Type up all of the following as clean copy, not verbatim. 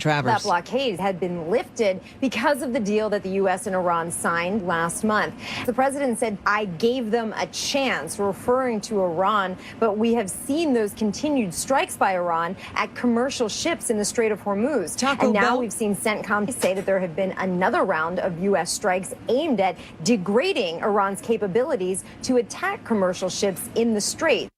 Travers. That blockade had been lifted because of the deal that the U.S. and Iran signed last month. The president said, I gave them a chance, referring to Iran, but we have seen those continued strikes by Iran at commercial ships in the Strait of Hormuz. And now we've seen CENTCOM say that there have been another round of U.S. strikes aimed at degrading Iran's capabilities to attack commercial ships in the Strait.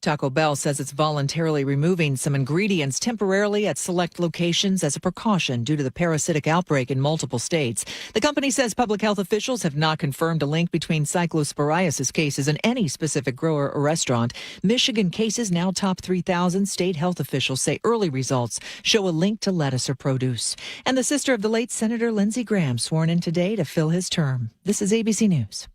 Taco Bell says it's voluntarily removing some ingredients temporarily at select locations as a precaution due to the parasitic outbreak in multiple states. The company says public health officials have not confirmed a link between cyclosporiasis cases and any specific grower or restaurant. Michigan cases now top 3,000. State health officials say early results show a link to lettuce or produce. And the sister of the late Senator Lindsey Graham sworn in today to fill his term. This is ABC News.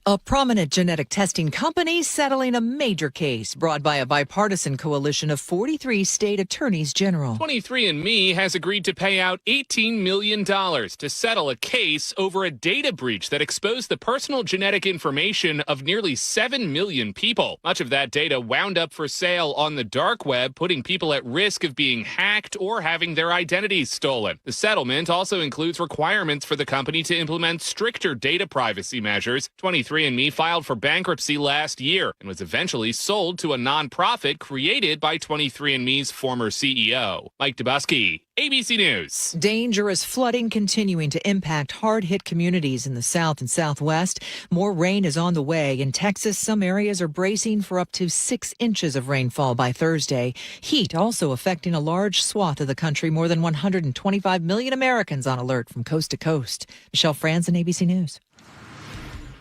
A prominent genetic testing company settling a major case brought by a bipartisan coalition of 43 state attorneys general. 23andMe has agreed to pay out $18 million to settle a case over a data breach that exposed the personal genetic information of nearly 7 million people. Much of that data wound up for sale on the dark web, putting people at risk of being hacked or having their identities stolen. The settlement also includes requirements for the company to implement stricter data privacy measures. 23andMe filed for bankruptcy last year and was eventually sold to a nonprofit created by 23andMe's former CEO. Mike Dubusky, ABC News. Dangerous flooding continuing to impact hard-hit communities in the South and Southwest. More rain is on the way. In Texas, some areas are bracing for up to 6 inches of rainfall by Thursday. Heat also affecting a large swath of the country. More than 125 million Americans on alert from coast to coast. Michelle Franzen, ABC News.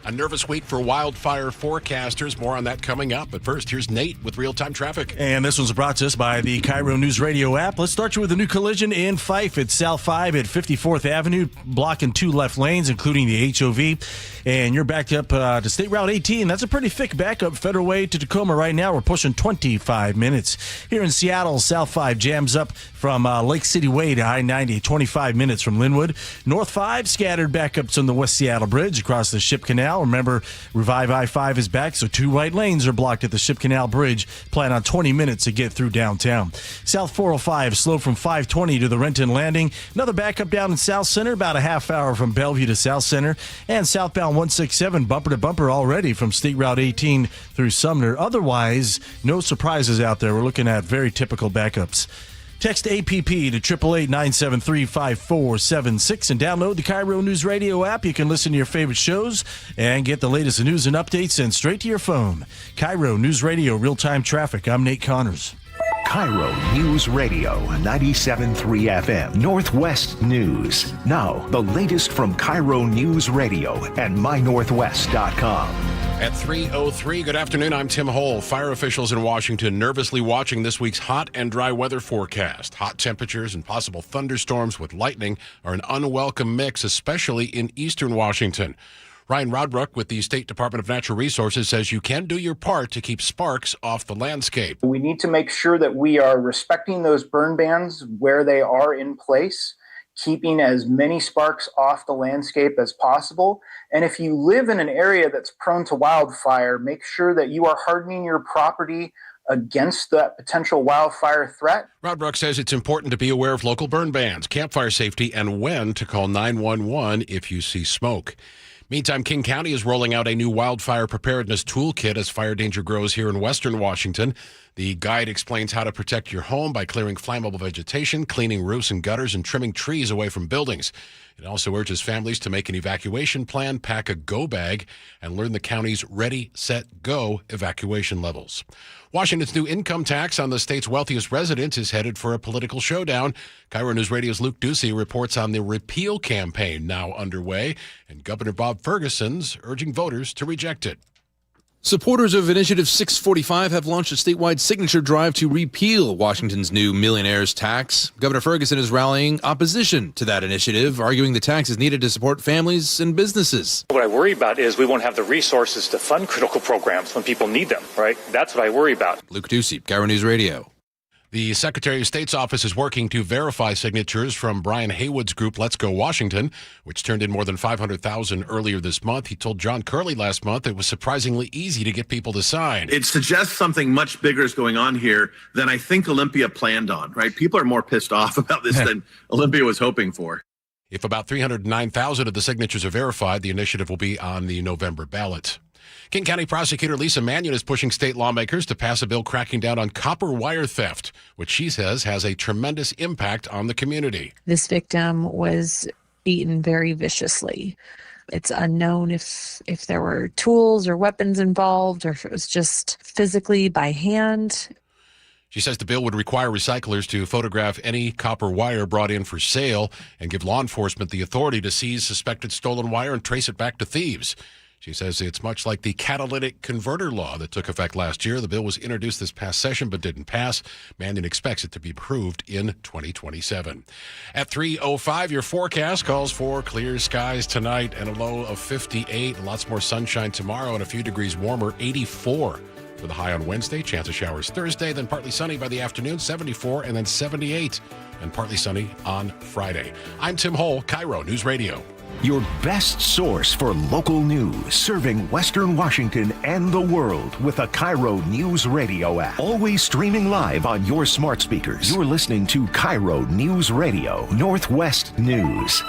A nervous week for wildfire forecasters. More on that coming up. But first, here's Nate with real-time traffic. And this one's brought to us by the KIRO Newsradio App. Let's start you with a new collision in Fife at South 5 at 54th Avenue, blocking 2 left lanes, including the HOV. And you're backed up to State Route 18. That's a pretty thick backup. Federal Way to Tacoma right now. We're pushing 25 minutes. Here in Seattle, South 5 jams up from Lake City Way to I-90, 25 minutes from Linwood. North 5 scattered backups on the West Seattle Bridge across the Ship Canal. Remember, Revive I-5 is back, so 2 right lanes are blocked at the Ship Canal Bridge. Plan on 20 minutes to get through downtown. South 405 slow from 520 to the Renton Landing. Another backup down in South Center, about a half hour from Bellevue to South Center. And southbound 167 bumper to bumper already from State Route 18 through Sumner. Otherwise, no surprises out there. We're looking at very typical backups. Text APP to 888-973-5476 and download the KIRO News Radio app. You can listen to your favorite shows and get the latest news and updates sent straight to your phone. KIRO News Radio, real-time traffic. I'm Nate Connors. KIRO News Radio, 97.3 FM, Northwest News. Now, the latest from KIRO News Radio and mynorthwest.com. At 3:03, good afternoon, I'm Tim Hole. Fire officials in Washington nervously watching this week's hot and dry weather forecast. Hot temperatures and possible thunderstorms with lightning are an unwelcome mix, especially in eastern Washington. Ryan Rodbrook with the State Department of Natural Resources says you can do your part to keep sparks off the landscape. We need to make sure that we are respecting those burn bans where they are in place, keeping as many sparks off the landscape as possible. And if you live in an area that's prone to wildfire, make sure that you are hardening your property against that potential wildfire threat. Rodbrook says it's important to be aware of local burn bans, campfire safety, and when to call 911 if you see smoke. Meantime, King County is rolling out a new wildfire preparedness toolkit as fire danger grows here in western Washington. The guide explains how to protect your home by clearing flammable vegetation, cleaning roofs and gutters, and trimming trees away from buildings. It also urges families to make an evacuation plan, pack a go bag, and learn the county's Ready, Set, Go evacuation levels. Washington's new income tax on the state's wealthiest residents is headed for a political showdown. KIRO News Radio's Luke Ducey reports on the repeal campaign now underway, and Governor Bob Ferguson's urging voters to reject it. Supporters of Initiative 645 have launched a statewide signature drive to repeal Washington's new millionaire's tax. Governor Ferguson is rallying opposition to that initiative, arguing the tax is needed to support families and businesses. What I worry about is we won't have the resources to fund critical programs when people need them, right? That's what I worry about. Luke Ducey, KIRO News Radio. The Secretary of State's office is working to verify signatures from Brian Haywood's group Let's Go Washington, which turned in more than 500,000 earlier this month. He told John Curley last month it was surprisingly easy to get people to sign. It suggests something much bigger is going on here than I think Olympia planned on, right? People are more pissed off about this than Olympia was hoping for. If about 309,000 of the signatures are verified, the initiative will be on the November ballot. King County Prosecutor Lisa Mannion is pushing state lawmakers to pass a bill cracking down on copper wire theft, which she says has a tremendous impact on the community. This victim was beaten very viciously. It's unknown if there were tools or weapons involved or if it was just physically by hand. She says the bill would require recyclers to photograph any copper wire brought in for sale and give law enforcement the authority to seize suspected stolen wire and trace it back to thieves. She says it's much like the catalytic converter law that took effect last year. The bill was introduced this past session but didn't pass. Mannion expects it to be approved in 2027. At 3:05, your forecast calls for clear skies tonight and a low of 58. Lots more sunshine tomorrow and a few degrees warmer, 84 for the high on Wednesday. Chance of showers Thursday, then partly sunny by the afternoon, 74, and then 78, and partly sunny on Friday. I'm Tim Hole, KIRO News Radio. Your best source for local news, serving Western Washington and the world with a KIRO Newsradio app. Always streaming live on your smart speakers. You're listening to KIRO News Radio, Northwest News.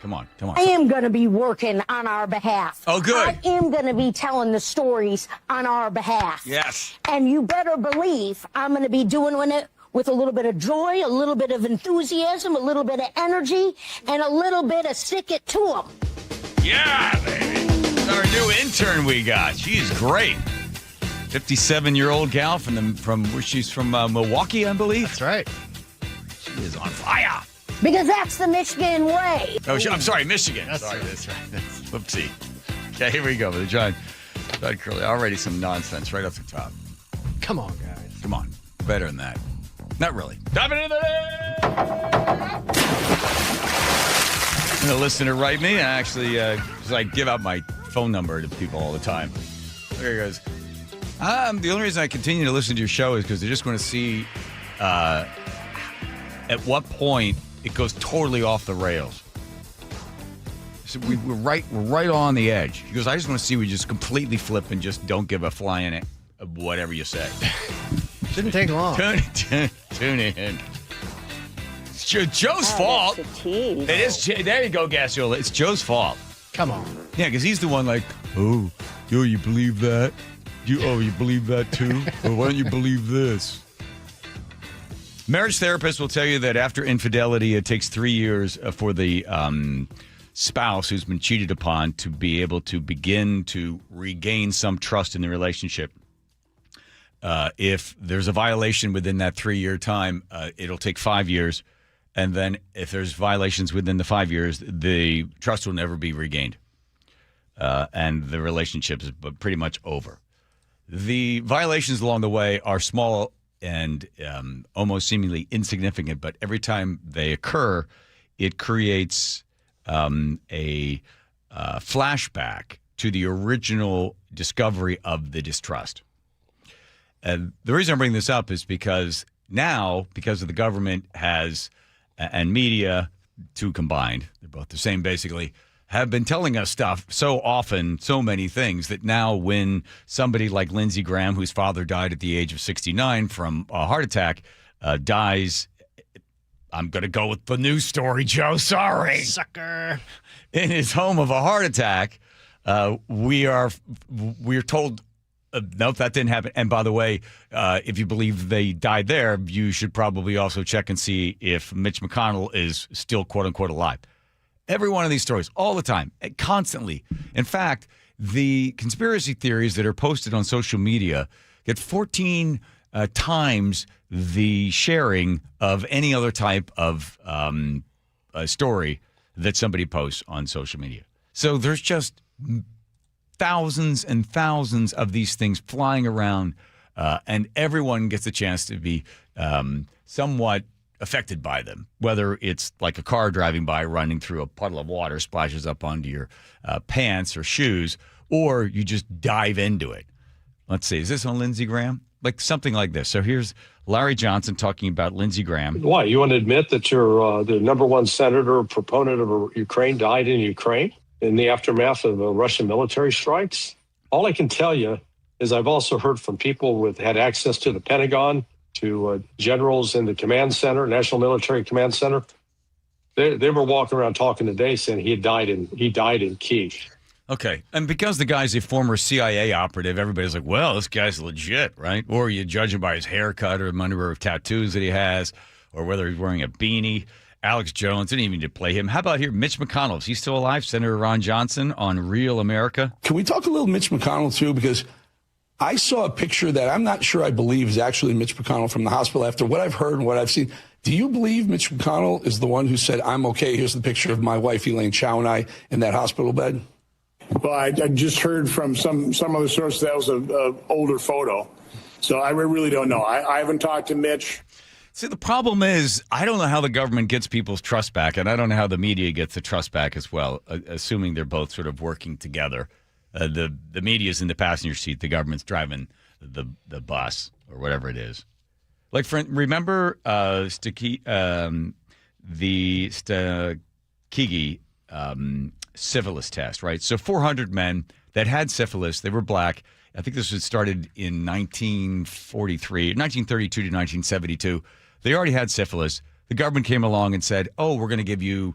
Come on. I am going to be working on our behalf. Oh, good. I am going to be telling the stories on our behalf. Yes. And you better believe I'm going to be doing it with a little bit of joy, a little bit of enthusiasm, a little bit of energy, and a little bit of stick it to them. Yeah, baby. That's our new intern we got. She's great. 57-year-old gal she's from Milwaukee, I believe. That's right. She is on fire. Because that's the Michigan way. Oh, I'm sorry, Michigan. That's sorry, right. that's right. Whoopsie. Okay, here we go with John Curley. Already some nonsense right off the top. Come on, guys. Come on. Better than that. Not really. Diving into the day! And a listener write me. I actually, I give out my phone number to people all the time. There he goes. The only reason I continue to listen to your show is because they're just going to see at what point it goes totally off the rails. So we're right on the edge. He goes, I just want to see we just completely flip and just don't give a flying it, whatever you say. Shouldn't take long. Tune in. It's Joe's fault. It is. There you go, Gasiola. It's Joe's fault. Come on. Yeah, because he's the one like, oh, you believe that? You believe that too? Well, why don't you believe this? Marriage therapists will tell you that after infidelity, it takes 3 years for the spouse who's been cheated upon to be able to begin to regain some trust in the relationship. If there's a violation within that 3-year time, it'll take 5 years. And then if there's violations within the 5 years, the trust will never be regained. And the relationship is pretty much over. The violations along the way are small and almost seemingly insignificant, but every time they occur, it creates a flashback to the original discovery of the distrust. And the reason I'm bringing this up is because now, because of the government has, and media, two combined, they're both the same basically, have been telling us stuff so often, so many things, that now when somebody like Lindsey Graham, whose father died at the age of 69 from a heart attack, dies, I'm going to go with the news story, Joe, sorry. Sucker. In his home of a heart attack, we're told, nope, that didn't happen. And by the way, if you believe they died there, you should probably also check and see if Mitch McConnell is still, quote unquote, alive. Every one of these stories, all the time, constantly. In fact, the conspiracy theories that are posted on social media get 14 times the sharing of any other type of story that somebody posts on social media. So there's just thousands and thousands of these things flying around, and everyone gets a chance to be somewhat affected by them, whether it's like a car driving by, running through a puddle of water, splashes up onto your pants or shoes, or you just dive into it. Let's see, is this on Lindsey Graham? Like something like this. So here's Larry Johnson talking about Lindsey Graham. Why? You want to admit that you're the number one senator proponent of Ukraine died in Ukraine in the aftermath of the Russian military strikes? All I can tell you is I've also heard from people who had access to the Pentagon, to generals in the command center, National Military Command Center. They were walking around talking today saying he died in Kyiv. Okay. And because the guy's a former CIA operative, everybody's like, well, this guy's legit, right? Or you judge him by his haircut or the number of tattoos that he has or whether he's wearing a beanie. Alex Jones, didn't even need to play him. How about here, Mitch McConnell? Is he still alive? Senator Ron Johnson on Real America. Can we talk a little Mitch McConnell, too? Because I saw a picture that I'm not sure I believe is actually Mitch McConnell from the hospital after what I've heard and what I've seen. Do you believe Mitch McConnell is the one who said, I'm okay, here's the picture of my wife, Elaine Chao, and I in that hospital bed? Well, I just heard from some other source that was an older photo. So I really don't know. I haven't talked to Mitch. See, the problem is I don't know how the government gets people's trust back, and I don't know how the media gets the trust back as well, assuming they're both sort of working together. The media's in the passenger seat. The government's driving the bus or whatever it is. Like, remember the Tuskegee syphilis test, right? So 400 men that had syphilis, they were black. I think this was started in 1932 to 1972. They already had syphilis. The government came along and said, oh, we're going to give you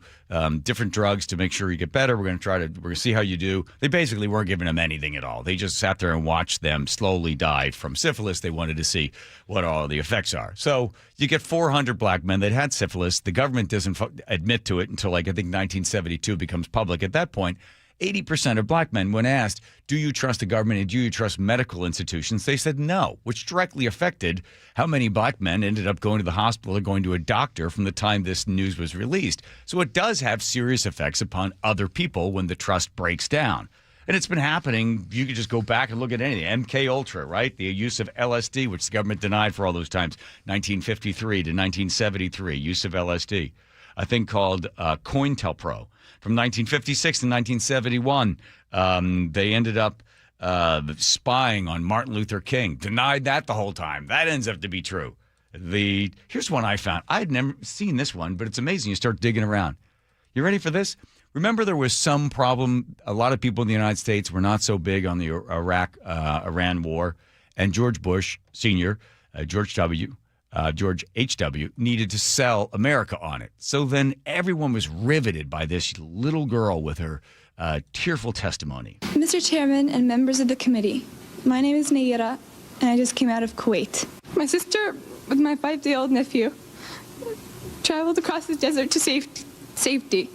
different drugs to make sure you get better. We're going to see how you do. They basically weren't giving them anything at all. They just sat there and watched them slowly die from syphilis. They wanted to see what all the effects are. So you get 400 black men that had syphilis. The government doesn't admit to it until, like, I think 1972 becomes public. At that point, 80% of black men, when asked, do you trust the government and do you trust medical institutions, they said no, which directly affected how many black men ended up going to the hospital or going to a doctor from the time this news was released. So it does have serious effects upon other people when the trust breaks down. And it's been happening. You could just go back and look at anything. MK Ultra, right? The use of LSD, which the government denied for all those times, 1953 to 1973, use of LSD. A thing called COINTELPRO. From 1956 to 1971, they ended up spying on Martin Luther King. Denied that the whole time. That ends up to be true. Here's one I found. I had never seen this one, but it's amazing. You start digging around. You ready for this? Remember there was some problem. A lot of people in the United States were not so big on the Iran war. And George Bush Sr., George H.W., needed to sell America on it. So then everyone was riveted by this little girl with her tearful testimony. Mr. Chairman and members of the committee, my name is Naira, and I just came out of Kuwait. My sister, with my 5-day-old nephew, traveled across the desert to safety.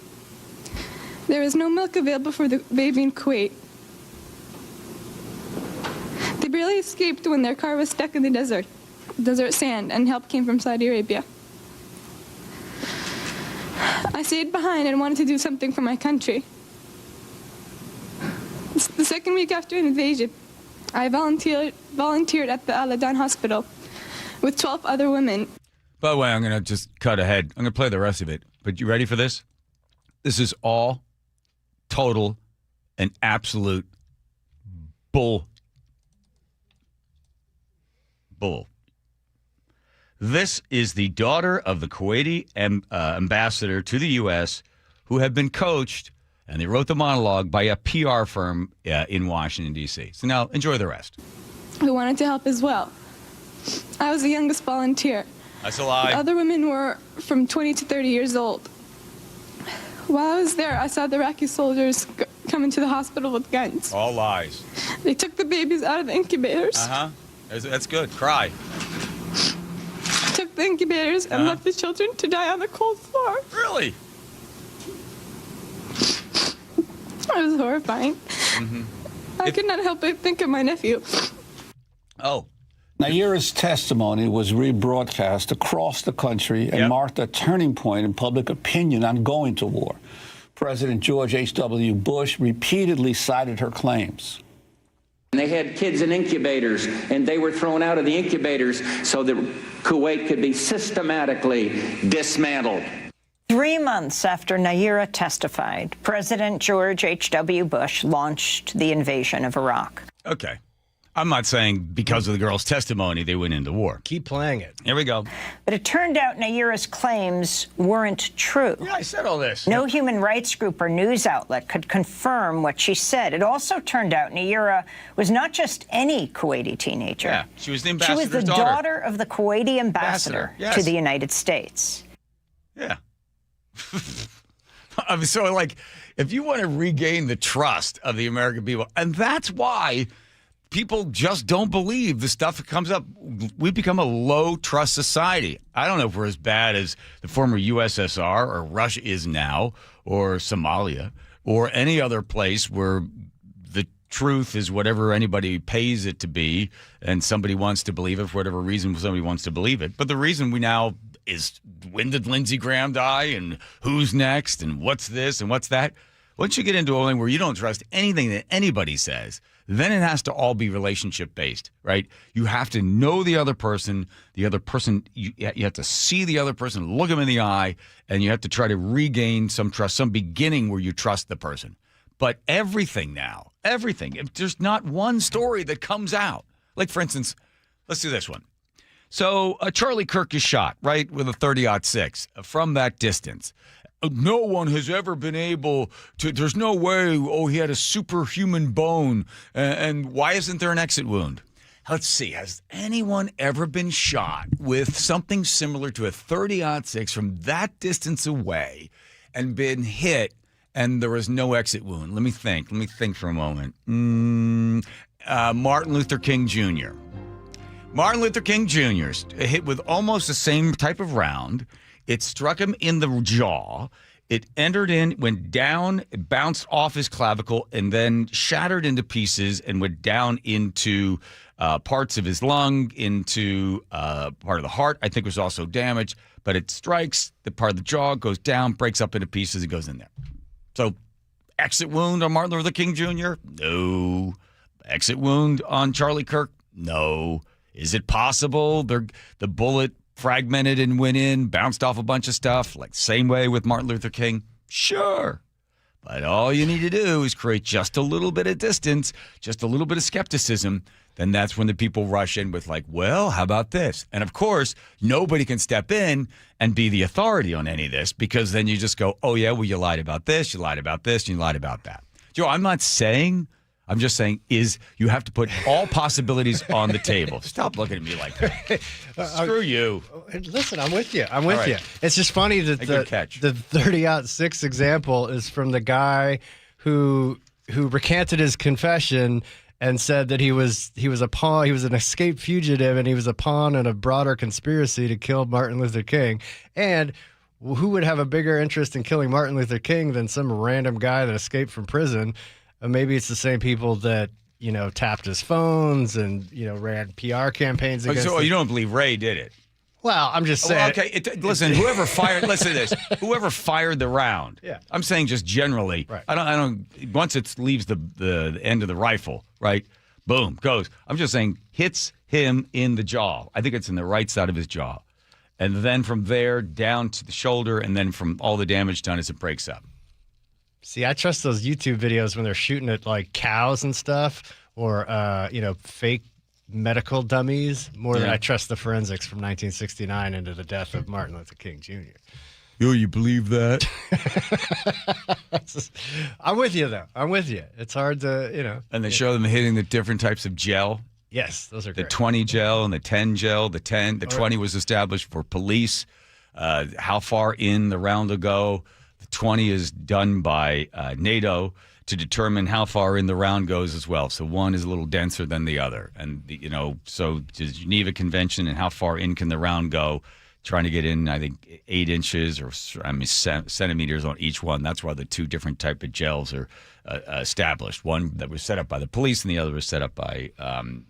There was no milk available for the baby in Kuwait. They barely escaped when their car was stuck in the desert sand, and help came from Saudi Arabia. I stayed behind and wanted to do something for my country. The second week after an invasion, I volunteered at the Al-Adan hospital with 12 other women. By the way, I'm going to just cut ahead. I'm going to play the rest of it. But you ready for this? This is all total and absolute bull. This is the daughter of the Kuwaiti ambassador to the U.S. who had been coached, and they wrote the monologue by a PR firm in Washington, D.C. So now enjoy the rest. Who wanted to help as well. I was the youngest volunteer. That's a lie. The other women were from 20 to 30 years old. While I was there, I saw the Iraqi soldiers come into the hospital with guns. All lies. They took the babies out of the incubators. That's good. Cry. Took the incubators and left the children to die on the cold floor. Really? It was horrifying. I could not help but think of my nephew. Oh. Naira's testimony was rebroadcast across the country and marked a turning point in public opinion on going to war. President George H.W. Bush repeatedly cited her claims. They had kids in incubators, and they were thrown out of the incubators so that Kuwait could be systematically dismantled. 3 months after Naira testified, President George H.W. Bush launched the invasion of Iraq. Okay. I'm not saying because of the girl's testimony they went into war. Keep playing it. Here we go. But it turned out Nayira's claims weren't true. Yeah, I said all this. No human rights group or news outlet could confirm what she said. It also turned out Nayira was not just any Kuwaiti teenager. Yeah, she was the She ambassador's was the daughter of the Kuwaiti ambassador Yes. to the United States. Yeah. I mean, so, like, if you want to regain the trust of the American people, and that's why people just don't believe the stuff that comes up. We've become a low-trust society. I don't know if we're as bad as the former USSR or Russia is now, or Somalia, or any other place where the truth is whatever anybody pays it to be, and somebody wants to believe it for whatever reason somebody wants to believe it. But the reason we now is, when did Lindsey Graham die, and who's next, and what's this and what's that? Once you get into a thing where you don't trust anything that anybody says, then it has to all be relationship-based, right? You have to know the other person. You have to see the other person, look them in the eye, and you have to try to regain some trust, some beginning where you trust the person. But everything now, if there's not one story that comes out. Like, for instance, let's do this one. So Charlie Kirk is shot, right, with a .30-06 from that distance. No one has ever been able to, there's no way, he had a superhuman bone. And why isn't there an exit wound? Let's see, has anyone ever been shot with something similar to a .30-06 from that distance away and been hit and there was no exit wound? Let me think for a moment. Martin Luther King Jr. Martin Luther King Jr. hit with almost the same type of round. It struck him in the jaw. It entered in, went down, it bounced off his clavicle, and then shattered into pieces and went down into parts of his lung, into part of the heart. I think was also damaged. But it strikes the part of the jaw, goes down, breaks up into pieces, and goes in there. So, exit wound on Martin Luther King Jr.? No. Exit wound on Charlie Kirk? No. Is it possible the bullet fragmented and went in, bounced off a bunch of stuff, like same way with Martin Luther King? Sure. But all you need to do is create just a little bit of distance, just a little bit of skepticism. Then that's when the people rush in with like, well, how about this? And of course, nobody can step in and be the authority on any of this, because then you just go, oh yeah, well, you lied about this, you lied about this, you lied about that. Joe, I'm just saying is you have to put all possibilities on the table. Stop looking at me like that. Screw you. Listen, I'm with you. You. It's just funny that the 30-06 example is from the guy who recanted his confession and said that he was a pawn, he was an escaped fugitive, and he was a pawn in a broader conspiracy to kill Martin Luther King. And who would have a bigger interest in killing Martin Luther King than some random guy that escaped from prison? Maybe it's the same people that, tapped his phones and, ran PR campaigns against him. You don't believe Ray did it? Well, I'm just saying. Well, okay, listen, whoever fired the round. Yeah. I'm saying just generally. Right. I don't once it leaves the end of the rifle, right? Boom, goes. I'm just saying hits him in the jaw. I think it's in the right side of his jaw. And then from there down to the shoulder, and then from all the damage done as it breaks up. See, I trust those YouTube videos when they're shooting at like cows and stuff, or fake medical dummies, more than I trust the forensics from 1969 into the death of Martin Luther King Jr. Yo, you believe that? I'm with you, though. I'm with you. It's hard to, And they show them hitting the different types of gel. Yes, those are great. The 20 gel and the 10 gel. The 20 was established for police. How far in the round to go. The 20 is done by NATO to determine how far in the round goes as well. So one is a little denser than the other. And, so the Geneva Convention and how far in can the round go, trying to get in, I think, 8 inches or centimeters on each one. That's why the two different type of gels are established. One that was set up by the police and the other was set up by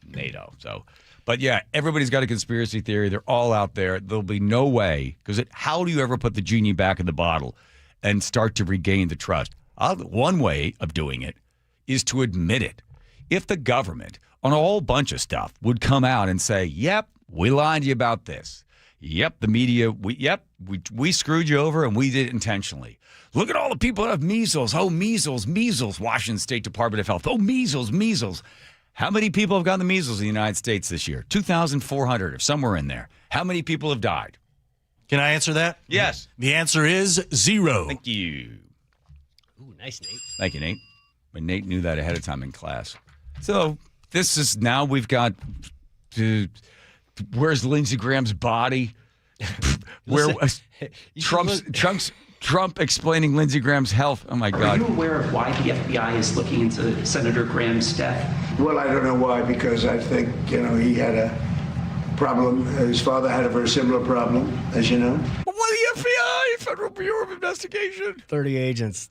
NATO. So, but yeah, everybody's got a conspiracy theory. They're all out there. There'll be no way, because how do you ever put the genie back in the bottle and start to regain the trust? One way of doing it is to admit it. If the government, on a whole bunch of stuff, would come out and say, yep, we lied to you about this. Yep, the media, we screwed you over and we did it intentionally. Look at all the people that have measles. Oh, measles, Washington State Department of Health. Oh, measles. How many people have gotten the measles in the United States this year? 2,400, or somewhere in there. How many people have died? Can I answer that? Yes. The answer is 0. Thank you. Ooh, nice, Nate. Thank you, Nate. But Nate knew that ahead of time in class. So this is now we've got where's Lindsey Graham's body? Where Trump explaining Lindsey Graham's health. Oh my God. Are you aware of why the FBI is looking into Senator Graham's death? Well, I don't know why, because I think, he had a problem. His father had a very similar problem, as you know. Why the FBI, Federal Bureau of Investigation? 30 agents.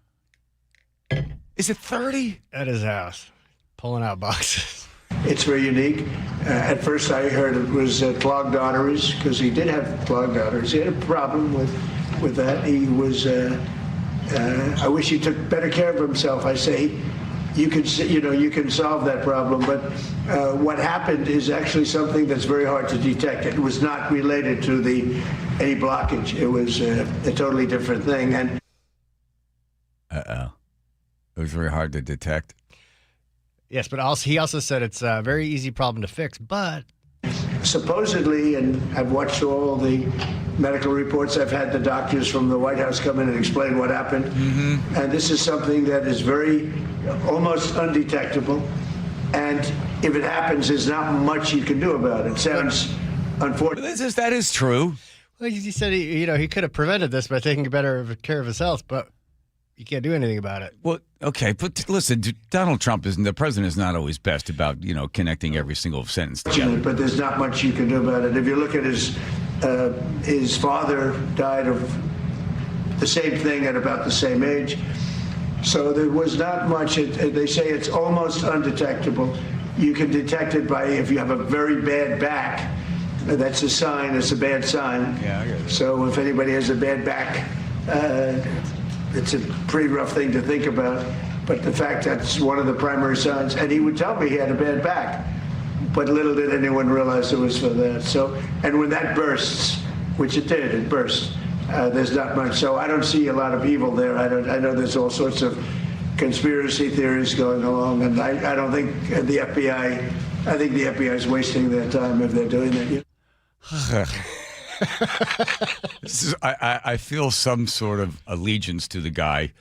Is it 30? At his house, pulling out boxes. It's very unique. At first I heard it was clogged arteries, because he did have clogged arteries. He had a problem with that. He was, I wish he took better care of himself. I say, you can solve that problem, but what happened is actually something that's very hard to detect. It was not related to any blockage. It was a totally different thing. And it was very hard to detect. Yes, but he also said it's a very easy problem to fix, but supposedly, and I've watched all the medical reports, I've had the doctors from the White House come in and explain what happened. Mm-hmm. And this is something that is almost undetectable. And if it happens, there's not much you can do about it. It sounds unfortunate. That is true. Well, he said he could have prevented this by taking better care of his health, but you can't do anything about it. Well, okay, but listen, Donald Trump the president is not always best about, connecting every single sentence together. But there's not much you can do about it. If you look at his father died of the same thing at about the same age. So there was not much. They say it's almost undetectable. You can detect it by if you have a very bad back. That's a sign. It's a bad sign. Yeah, I get it. So if anybody has a bad back, it's a pretty rough thing to think about, but the fact that's one of the primary signs, and he would tell me he had a bad back, but little did anyone realize it was for that. So, and when that bursts, which it did, it burst, there's not much. So I don't see a lot of evil there. I know there's all sorts of conspiracy theories going along, and I don't think the FBI, I think the FBI is wasting their time if they're doing that. I feel some sort of allegiance to the guy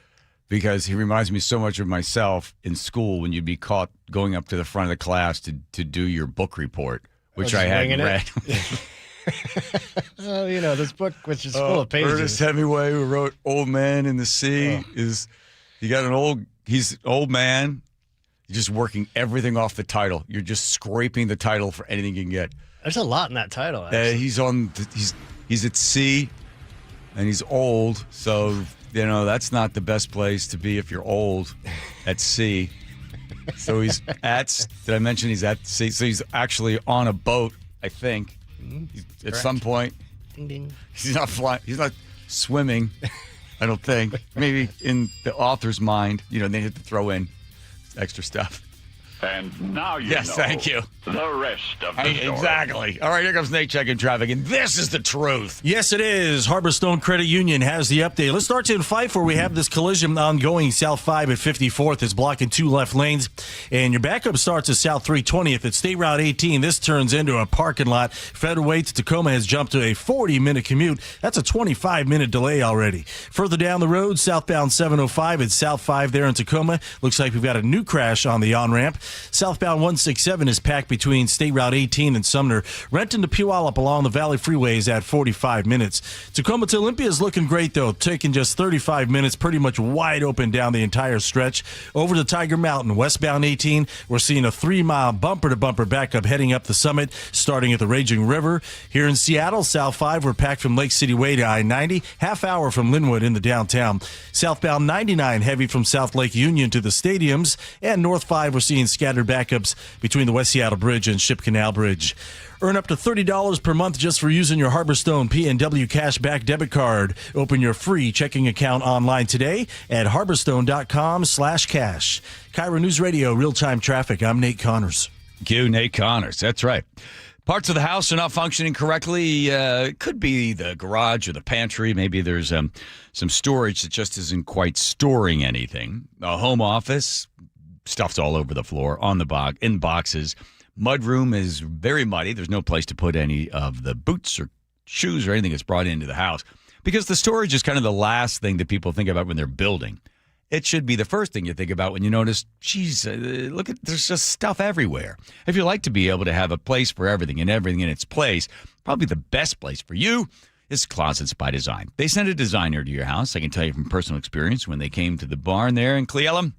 because he reminds me so much of myself in school when you'd be caught going up to the front of the class to do your book report, which I hadn't read. Oh, this book, which is full of pages. Ernest Hemingway, who wrote Old Man in the Sea, he's an old man. You're just working everything off the title. You're just scraping the title for anything you can get. There's a lot in that title. Actually. He's at sea, and he's old. So that's not the best place to be if you're old at sea. So he's did I mention he's at sea? So he's actually on a boat, I think. At some point. Ding ding. He's not flying. He's not swimming. I don't think. Maybe in the author's mind, they have to throw in extra stuff. And now you know. Yes, thank you. The rest of the story. Exactly. All right, here comes Nate checking traffic, and this is the truth. Yes, it is. Harborstone Credit Union has the update. Let's start in Fife, where we have this collision ongoing. South 5 at 54th is blocking 2 left lanes. And your backup starts at South 320th at State Route 18. This turns into a parking lot. Federal Way to Tacoma has jumped to a 40-minute commute. That's a 25-minute delay already. Further down the road, southbound 705 at South 5 there in Tacoma. Looks like we've got a new crash on the on-ramp. Southbound 167 is packed between State Route 18 and Sumner. Renton to Puyallup along the Valley Freeways at 45 minutes. Tacoma to Olympia is looking great, though, taking just 35 minutes, pretty much wide open down the entire stretch. Over to Tiger Mountain, westbound 18, we're seeing a 3-mile bumper-to-bumper backup heading up the summit, starting at the Raging River. Here in Seattle, South 5, we're packed from Lake City Way to I-90, half hour from Linwood in the downtown. Southbound 99 heavy from South Lake Union to the stadiums, and North 5, we're seeing scattered backups between the West Seattle Bridge and Ship Canal Bridge. Earn up to $30 per month just for using your Harborstone PNW Cashback debit card. Open your free checking account online today at harborstone.com/cash. KIRO News Radio, real-time traffic. I'm Nate Connors. Thank you, Nate Connors. That's right. Parts of the house are not functioning correctly. It could be the garage or the pantry. Maybe there's some storage that just isn't quite storing anything. A home office, Stuff's all over the floor, on the box, in boxes. Mudroom is very muddy. There's no place to put any of the boots or shoes or anything that's brought into the house because the storage is kind of the last thing that people think about when they're building. It should be the first thing you think about when you notice, geez, look there's just stuff everywhere. If you like to be able to have a place for everything and everything in its place, probably the best place for you is Closets by Design. They send a designer to your house. I can tell you from personal experience when they came to the barn there in Cleella.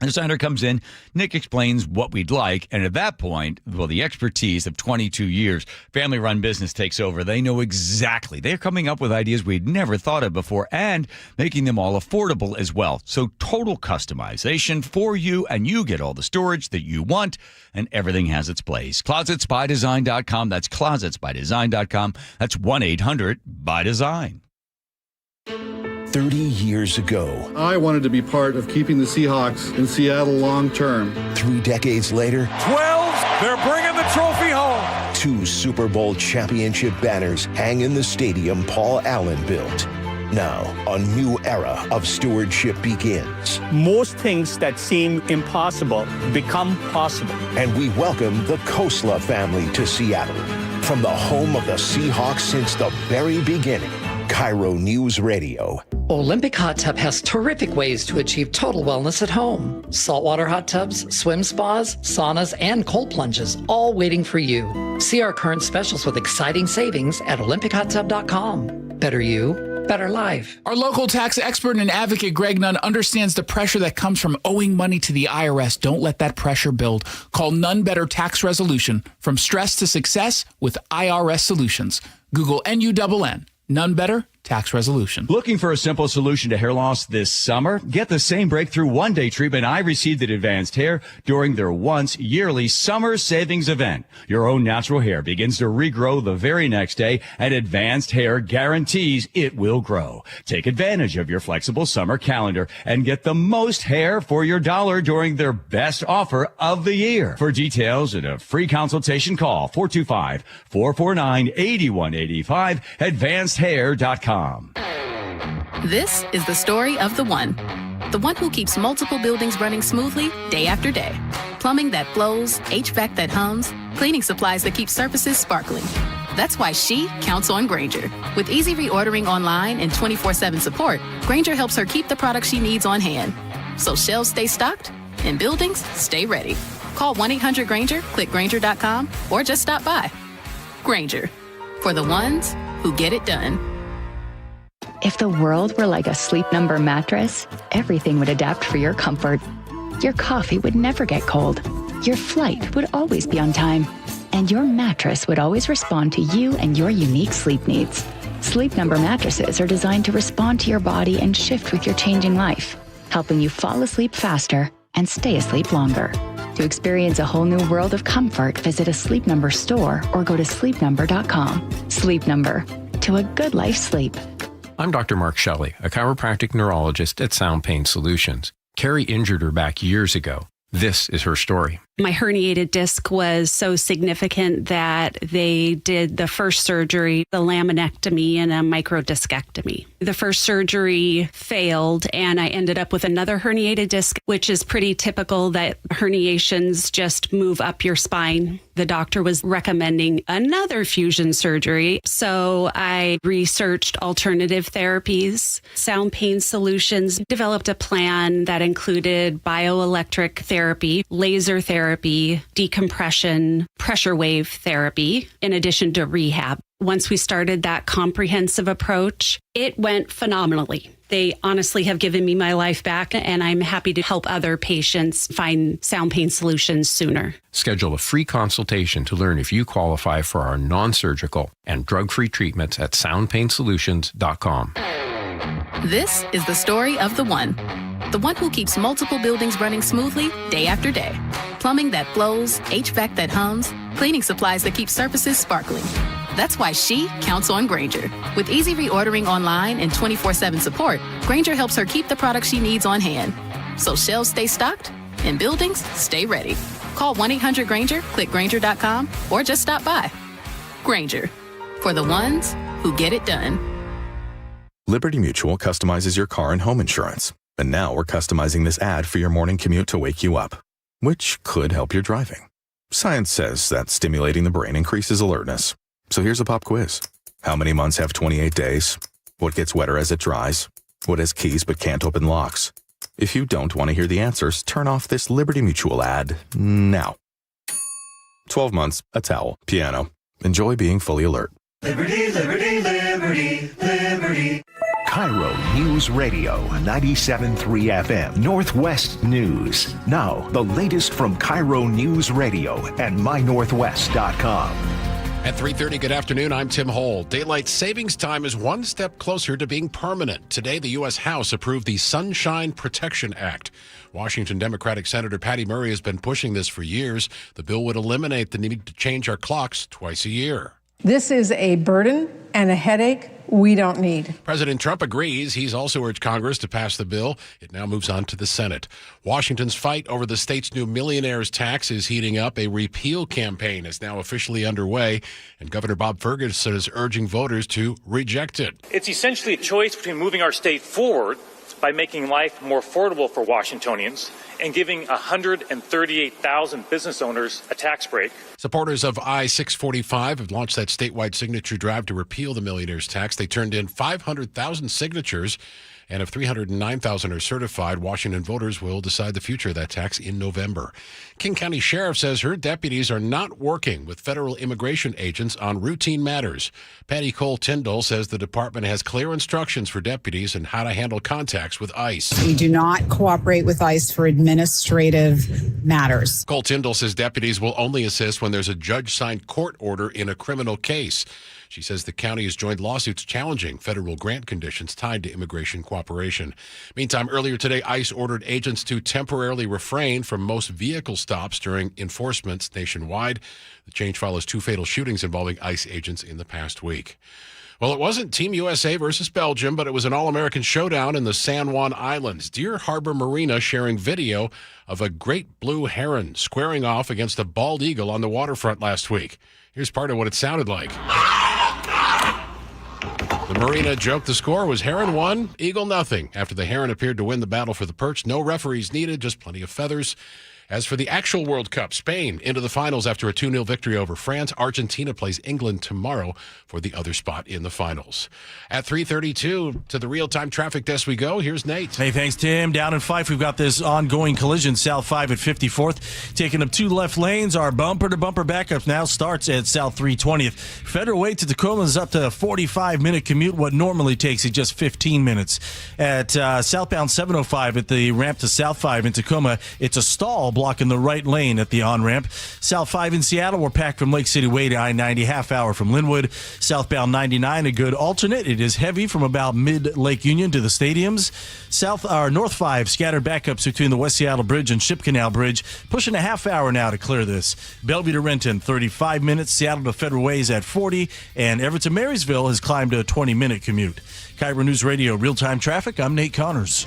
The designer comes in, Nick explains what we'd like, and at that point, well, the expertise of 22 years, family-run business takes over. They know exactly. They're coming up with ideas we'd never thought of before and making them all affordable as well. So total customization for you, and you get all the storage that you want, and everything has its place. ClosetsByDesign.com. That's ClosetsByDesign.com. That's 1-800-BY-DESIGN. 30 years ago, I wanted to be part of keeping the Seahawks in Seattle long term. 3 decades later, 12, they're bringing the trophy home. 2 Super Bowl championship banners hang in the stadium Paul Allen built. Now, a new era of stewardship begins. Most things that seem impossible become possible. And we welcome the Khosla family to Seattle. From the home of the Seahawks since the very beginning, KIRO News Radio. Olympic Hot Tub has terrific ways to achieve total wellness at home. Saltwater hot tubs, swim spas, saunas, and cold plunges, all waiting for you. See our current specials with exciting savings at olympichottub.com. Better you, better life. Our local tax expert and advocate Greg Nunn understands the pressure that comes from owing money to the IRS. Don't let that pressure build. Call Nunn Better Tax Resolution. From stress to success with IRS Solutions. Google NUNN. None Better Tax Resolution. Looking for a simple solution to hair loss this summer? Get the same breakthrough one-day treatment I received at Advanced Hair during their once yearly summer savings event. Your own natural hair begins to regrow the very next day, and Advanced Hair guarantees it will grow. Take advantage of your flexible summer calendar and get the most hair for your dollar during their best offer of the year. For details and a free consultation, call 425-449-8185, advancedhair.com. This is the story of the one who keeps multiple buildings running smoothly day after day. Plumbing that flows, HVAC that hums, cleaning supplies that keep surfaces sparkling. That's why she counts on Grainger. With easy reordering online and 24/7 support, Grainger helps her keep the products she needs on hand. So shelves stay stocked and buildings stay ready. Call 1-800-GRAINGER, click Grainger.com, or just stop by. Grainger, for the ones who get it done. If the world were like a Sleep Number mattress, everything would adapt for your comfort. Your coffee would never get cold. Your flight would always be on time. And your mattress would always respond to you and your unique sleep needs. Sleep Number mattresses are designed to respond to your body and shift with your changing life, helping you fall asleep faster and stay asleep longer. To experience a whole new world of comfort, visit a Sleep Number store or go to sleepnumber.com. Sleep Number, to a good life sleep. I'm Dr. Mark Shelley, a chiropractic neurologist at Sound Pain Solutions. Carrie injured her back years ago. This is her story. My herniated disc was so significant that they did the first surgery, the laminectomy and a microdiscectomy. The first surgery failed, and I ended up with another herniated disc, which is pretty typical that herniations just move up your spine. The doctor was recommending another fusion surgery, so I researched alternative therapies. Sound Pain Solutions developed a plan that included bioelectric therapy, laser therapy, decompression, pressure wave therapy, in addition to rehab. Once we started that comprehensive approach, it went phenomenally. They honestly have given me my life back, and I'm happy to help other patients find Sound Pain Solutions sooner. Schedule a free consultation to learn if you qualify for our non-surgical and drug-free treatments at soundpainsolutions.com. This is the story of the one who keeps multiple buildings running smoothly day after day. Plumbing that flows, HVAC that hums, cleaning supplies that keep surfaces sparkling. That's why she counts on Grainger. With easy reordering online and 24/7 support, Grainger helps her keep the products she needs on hand. So shelves stay stocked and buildings stay ready. Call 1-800-GRAINGER, click Grainger.com, or just stop by. Grainger, for the ones who get it done. Liberty Mutual customizes your car and home insurance. And now we're customizing this ad for your morning commute to wake you up, which could help your driving. Science says that stimulating the brain increases alertness. So here's a pop quiz. How many months have 28 days? What gets wetter as it dries? What has keys but can't open locks? If you don't want to hear the answers, turn off this Liberty Mutual ad now. 12 months, a towel, piano. Enjoy being fully alert. Liberty, liberty, liberty, liberty. KIRO News Radio, 97.3 FM, Northwest News. Now, the latest from KIRO News Radio and mynorthwest.com. At 3:30, good afternoon. I'm Tim Hole. Daylight savings time is one step closer to being permanent. Today, the U.S. House approved the Sunshine Protection Act. Washington Democratic Senator Patty Murray has been pushing this for years. The bill would eliminate the need to change our clocks twice a year. This is a burden and a headache we don't need. President Trump agrees. He's also urged Congress to pass the bill. It now moves on to the Senate. Washington's fight over the state's new millionaires tax is heating up. A repeal campaign is now officially underway, and Governor Bob Ferguson is urging voters to reject it. It's essentially a choice between moving our state forward by making life more affordable for Washingtonians and giving 138,000 business owners a tax break. Supporters of I-645 have launched that statewide signature drive to repeal the millionaire's tax. They turned in 500,000 signatures, and if 309,000 are certified, Washington voters will decide the future of that tax in November. King County Sheriff says her deputies are not working with federal immigration agents on routine matters. Patty Cole Tyndall says the department has clear instructions for deputies on how to handle contacts with ICE. We do not cooperate with ICE for administrative matters. Cole Tyndall says deputies will only assist when there's a judge-signed court order in a criminal case. She says the county has joined lawsuits challenging federal grant conditions tied to immigration cooperation. Meantime, earlier today, ICE ordered agents to temporarily refrain from most vehicle stops during enforcement nationwide. The change follows 2 fatal shootings involving ICE agents in the past week. Well, it wasn't Team USA versus Belgium, but it was an all-American showdown in the San Juan Islands. Deer Harbor Marina sharing video of a great blue heron squaring off against a bald eagle on the waterfront last week. Here's part of what it sounded like. The marina joked the score was heron 1, eagle nothing. After the heron appeared to win the battle for the perch, no referees needed, just plenty of feathers. As for the actual World Cup, Spain into the finals after a 2-0 victory over France. Argentina plays England tomorrow for the other spot in the finals. At 3:32, to the real-time traffic desk we go. Here's Nate. Hey, thanks, Tim. Down in Fife, we've got this ongoing collision, South 5 at 54th. Taking up 2 left lanes. Our bumper-to-bumper backup now starts at South 320th. Federal Way to Tacoma is up to a 45-minute commute, what normally takes you just 15 minutes. At southbound 705 at the ramp to South 5 in Tacoma, it's a stall blocking the right lane at the on-ramp. South 5 in Seattle, we're packed from Lake City Way to I-90, half hour from Linwood. Southbound 99, a good alternate. It is heavy from about mid-Lake Union to the stadiums. North 5, scattered backups between the West Seattle Bridge and Ship Canal Bridge. Pushing a half hour now to clear this. Bellevue to Renton, 35 minutes. Seattle to Federal Way is at 40. And Everett to Marysville has climbed to a 20-minute commute. KIRO News Radio, real-time traffic. I'm Nate Connors.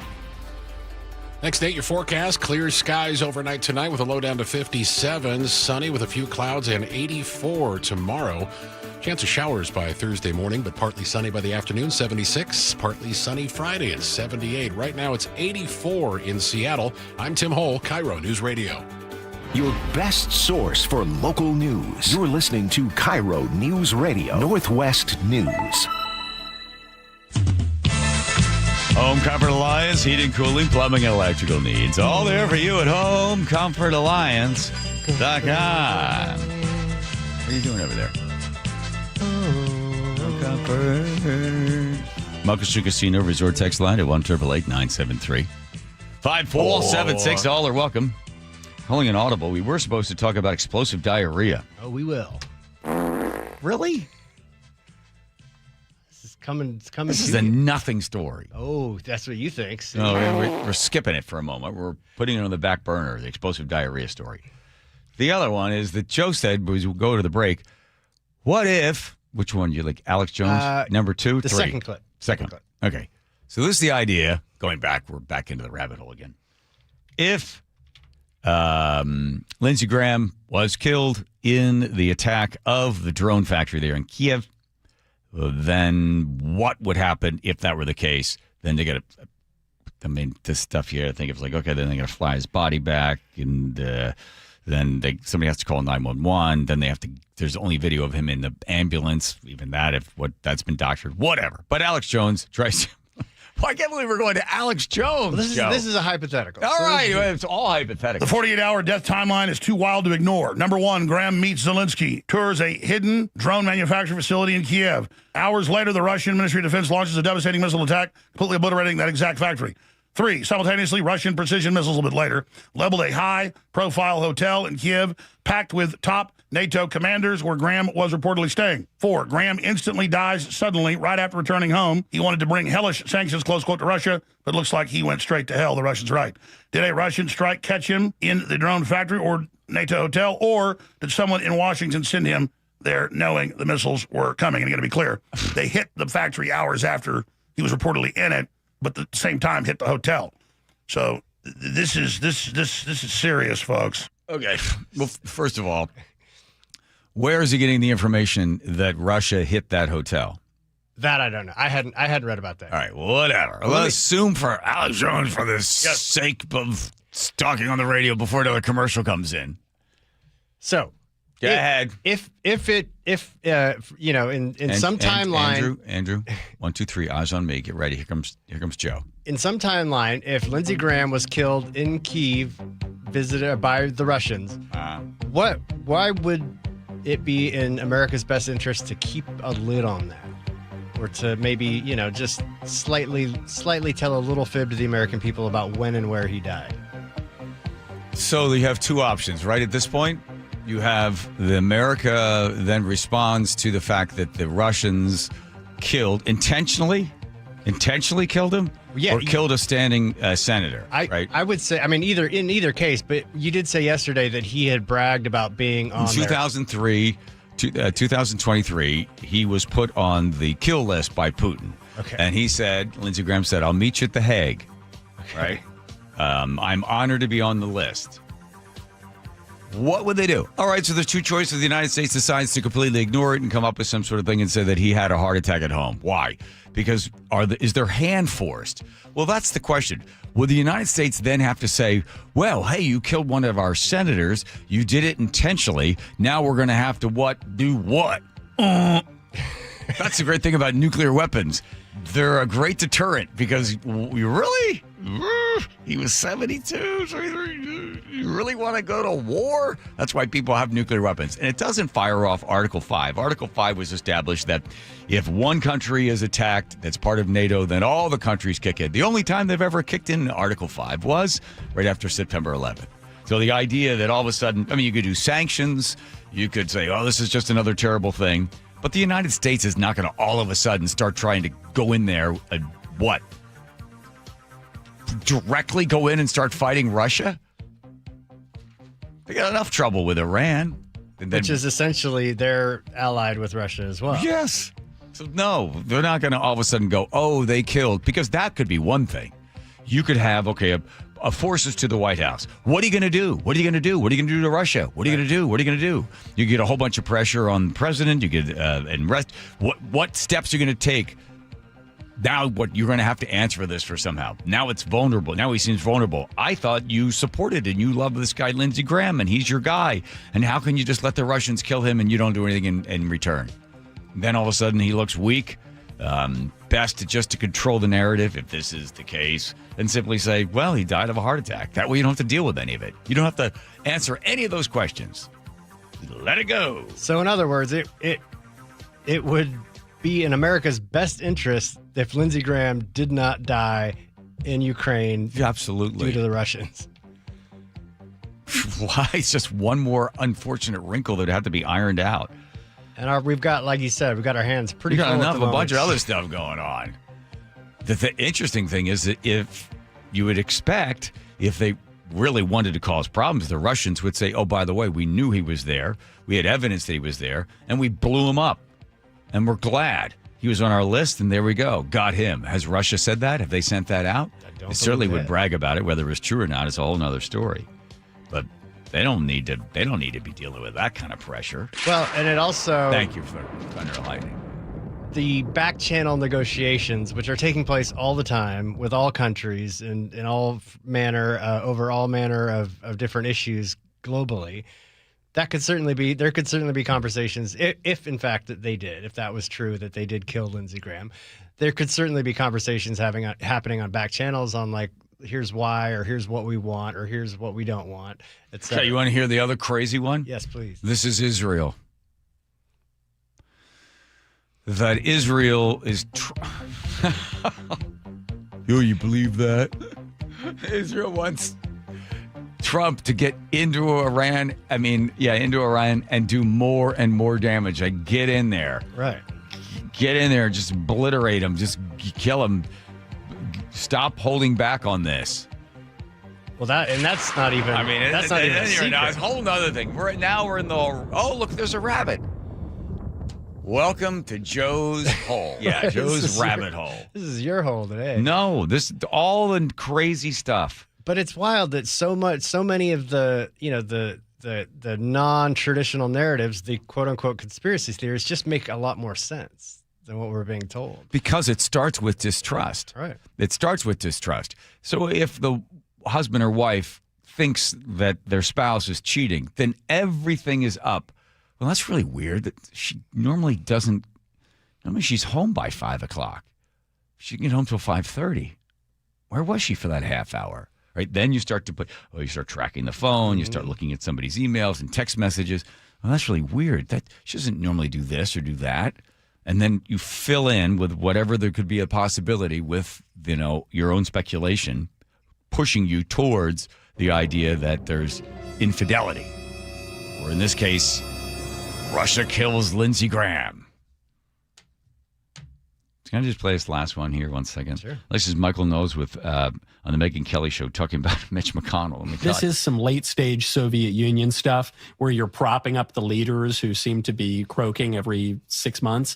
Next, Nate, your forecast. Clear skies overnight tonight with a low down to 57. Sunny with a few clouds and 84 tomorrow. Chance of showers by Thursday morning, but partly sunny by the afternoon, 76. Partly sunny Friday at 78. Right now it's 84 in Seattle. I'm Tim Hole, KIRO News Radio. Your best source for local news. You're listening to KIRO News Radio, Northwest News. Home Comfort Alliance, heating, cooling, plumbing, and electrical needs. All there for you at Home Comfort Alliance.com. What are you doing over there? Home Comfort. Muckleshoot Casino Resort text line at 1-888-973-5476. All are welcome. Calling an audible, we were supposed to talk about explosive diarrhea. Oh, we will. Really? It's coming. This is a nothing story. Oh, that's what you think. See? No, we're skipping it for a moment. We're putting it on the back burner, the explosive diarrhea story. The other one is that Joe said, as we go to the break, what if, which one do you like, Alex Jones, number 2, the 3? second clip. Second clip. Okay. So this is the idea, going back, we're back into the rabbit hole again. If Lindsey Graham was killed in the attack of the drone factory there in Kiev, then what would happen if that were the case? Then they get a I mean, this stuff here, I think it's like, okay, then they're going to fly his body back, and then somebody has to call 911. Then they have to. There's only video of him in the ambulance. Even that, that's been doctored, whatever. But Alex Jones tries. Well, I can't believe we're going to Alex Jones. Well, this is a hypothetical. All right, it's all hypothetical. The 48-hour death timeline is too wild to ignore. Number 1, Graham meets Zelensky, tours a hidden drone manufacturing facility in Kiev. Hours later, the Russian Ministry of Defense launches a devastating missile attack, completely obliterating that exact factory. 3, simultaneously, Russian precision missiles a little bit later leveled a high-profile hotel in Kiev packed with top NATO commanders where Graham was reportedly staying. 4, Graham instantly dies suddenly right after returning home. He wanted to bring hellish sanctions, close quote, to Russia, but looks like he went straight to hell. The Russians right. Did a Russian strike catch him in the drone factory or NATO hotel, or did someone in Washington send him there knowing the missiles were coming? And I got to be clear, they hit the factory hours after he was reportedly in it, but at the same time hit the hotel. So this is serious, folks. Okay. Well, first of all, where is he getting the information that Russia hit that hotel? That I don't know. I hadn't read about that. All right, whatever. Let's assume for Alex Jones, for the sake of talking on the radio before another commercial comes in. So, go ahead. If in some timeline, Andrew, 1, 2, 3, eyes on me. Get ready. Here comes Joe. In some timeline, if Lindsey Graham was killed in Kyiv, visited by the Russians, why would it be in America's best interest to keep a lid on that, or to maybe just slightly tell a little fib to the American people about when and where he died? So you have two options, right? At this point, you have America then responds to the fact that the Russians intentionally killed him, or killed a standing senator, right? I would say, in either case, but you did say yesterday that he had bragged about being on 2023, he was put on the kill list by Putin. Okay. And Lindsey Graham said, I'll meet you at The Hague, right? I'm honored to be on the list. What would they do? All right, so there's two choices. The United States decides to completely ignore it and come up with some sort of thing and say that he had a heart attack at home. Why? Because is their hand forced? Well, that's the question. Would the United States then have to say, well, hey, you killed one of our senators. You did it intentionally. Now we're going to have to do what? That's the great thing about nuclear weapons. They're a great deterrent because he was 72, so you really want to go to war? That's why people have nuclear weapons. And it doesn't fire off Article 5. Article 5 was established that if one country is attacked that's part of NATO, then all the countries kick in. The only time they've ever kicked in Article 5 was right after September 11th. So the idea that all of a sudden, you could do sanctions, you could say, oh, this is just another terrible thing. But the United States is not going to all of a sudden start trying to go in there and directly go in and start fighting Russia? They got enough trouble with Iran. Which is essentially they're allied with Russia as well. Yes. So no, they're not going to all of a sudden go, oh, they killed. Because that could be one thing. You could have, a forces to the White House. What are you going to do? What are you going to do? What are you going to do to Russia? What are you going to do? What are you going to do? You get a whole bunch of pressure on the president. You get what steps are you going to take? Now you're going to have to answer for this for somehow. Now it's vulnerable. Now he seems vulnerable. I thought you supported and you love this guy, Lindsey Graham, and he's your guy. And how can you just let the Russians kill him and you don't do anything in return? And then all of a sudden he looks weak. Best to control the narrative, if this is the case, and simply say, well, he died of a heart attack. That way you don't have to deal with any of it. You don't have to answer any of those questions. Let it go. So in other words, it would be in America's best interest if Lindsey Graham did not die in Ukraine. Absolutely. Due to the Russians. Why? It's just one more unfortunate wrinkle that would have to be ironed out. And we've got, like you said, we've got our hands pretty full. Enough of a bunch of other stuff going on. The interesting thing is that if you would expect, if they really wanted to cause problems, the Russians would say, oh, by the way, we knew he was there. We had evidence that he was there, and we blew him up. And we're glad he was on our list, and there we go. Got him. Has Russia said that? Have they sent that out? They certainly would brag about it. Whether it's true or not is a whole other story. But they don't need to be dealing with that kind of pressure. Well, and it also... Thank you for Thunder and Lightning. the back channel negotiations, which are taking place all the time with all countries and in all manner, over all manner of different issues globally, there could certainly be conversations if in fact that if that was true, that they did kill Lindsey Graham, there could certainly be conversations happening on back channels on like, here's why, or here's what we want, or here's what we don't want, etc. Okay, you want to hear the other crazy one? Yes, please. This is Israel. That Israel is... Yo, you believe that? Israel wants Trump to get into Iran. Into Iran and do more and more damage. Like, get in there. Right. Get in there. Just obliterate him. Just kill him. Stop holding back on this. Well, that's not even. That's not even a secret. Now, it's a whole other thing. We're in the. Oh, look, there's a rabbit. Welcome to Joe's hole. Yeah, Joe's rabbit hole. This is your hole today. No, this all the crazy stuff. But it's wild that so many of the the non-traditional narratives, the quote unquote conspiracy theories, just make a lot more sense than what we're being told. Because it starts with distrust. Right. It starts with distrust. So if the husband or wife thinks that their spouse is cheating, then everything is up. Well, that's really weird that she normally doesn't. Normally she's home by 5 o'clock. She can get home till 5:30. Where was she for that half hour? Right. Then you start you start tracking the phone. You start looking at somebody's emails and text messages. Well, that's really weird. That she doesn't normally do this or do that. And then you fill in with whatever there could be a possibility with, your own speculation, pushing you towards the idea that there's infidelity. Or in this case, Russia kills Lindsey Graham. Can I just play this last one here 1 second? Sure. This is Michael Knowles with on the Megyn Kelly Show talking about Mitch McConnell. This is some late-stage Soviet Union stuff where you're propping up the leaders who seem to be croaking every 6 months.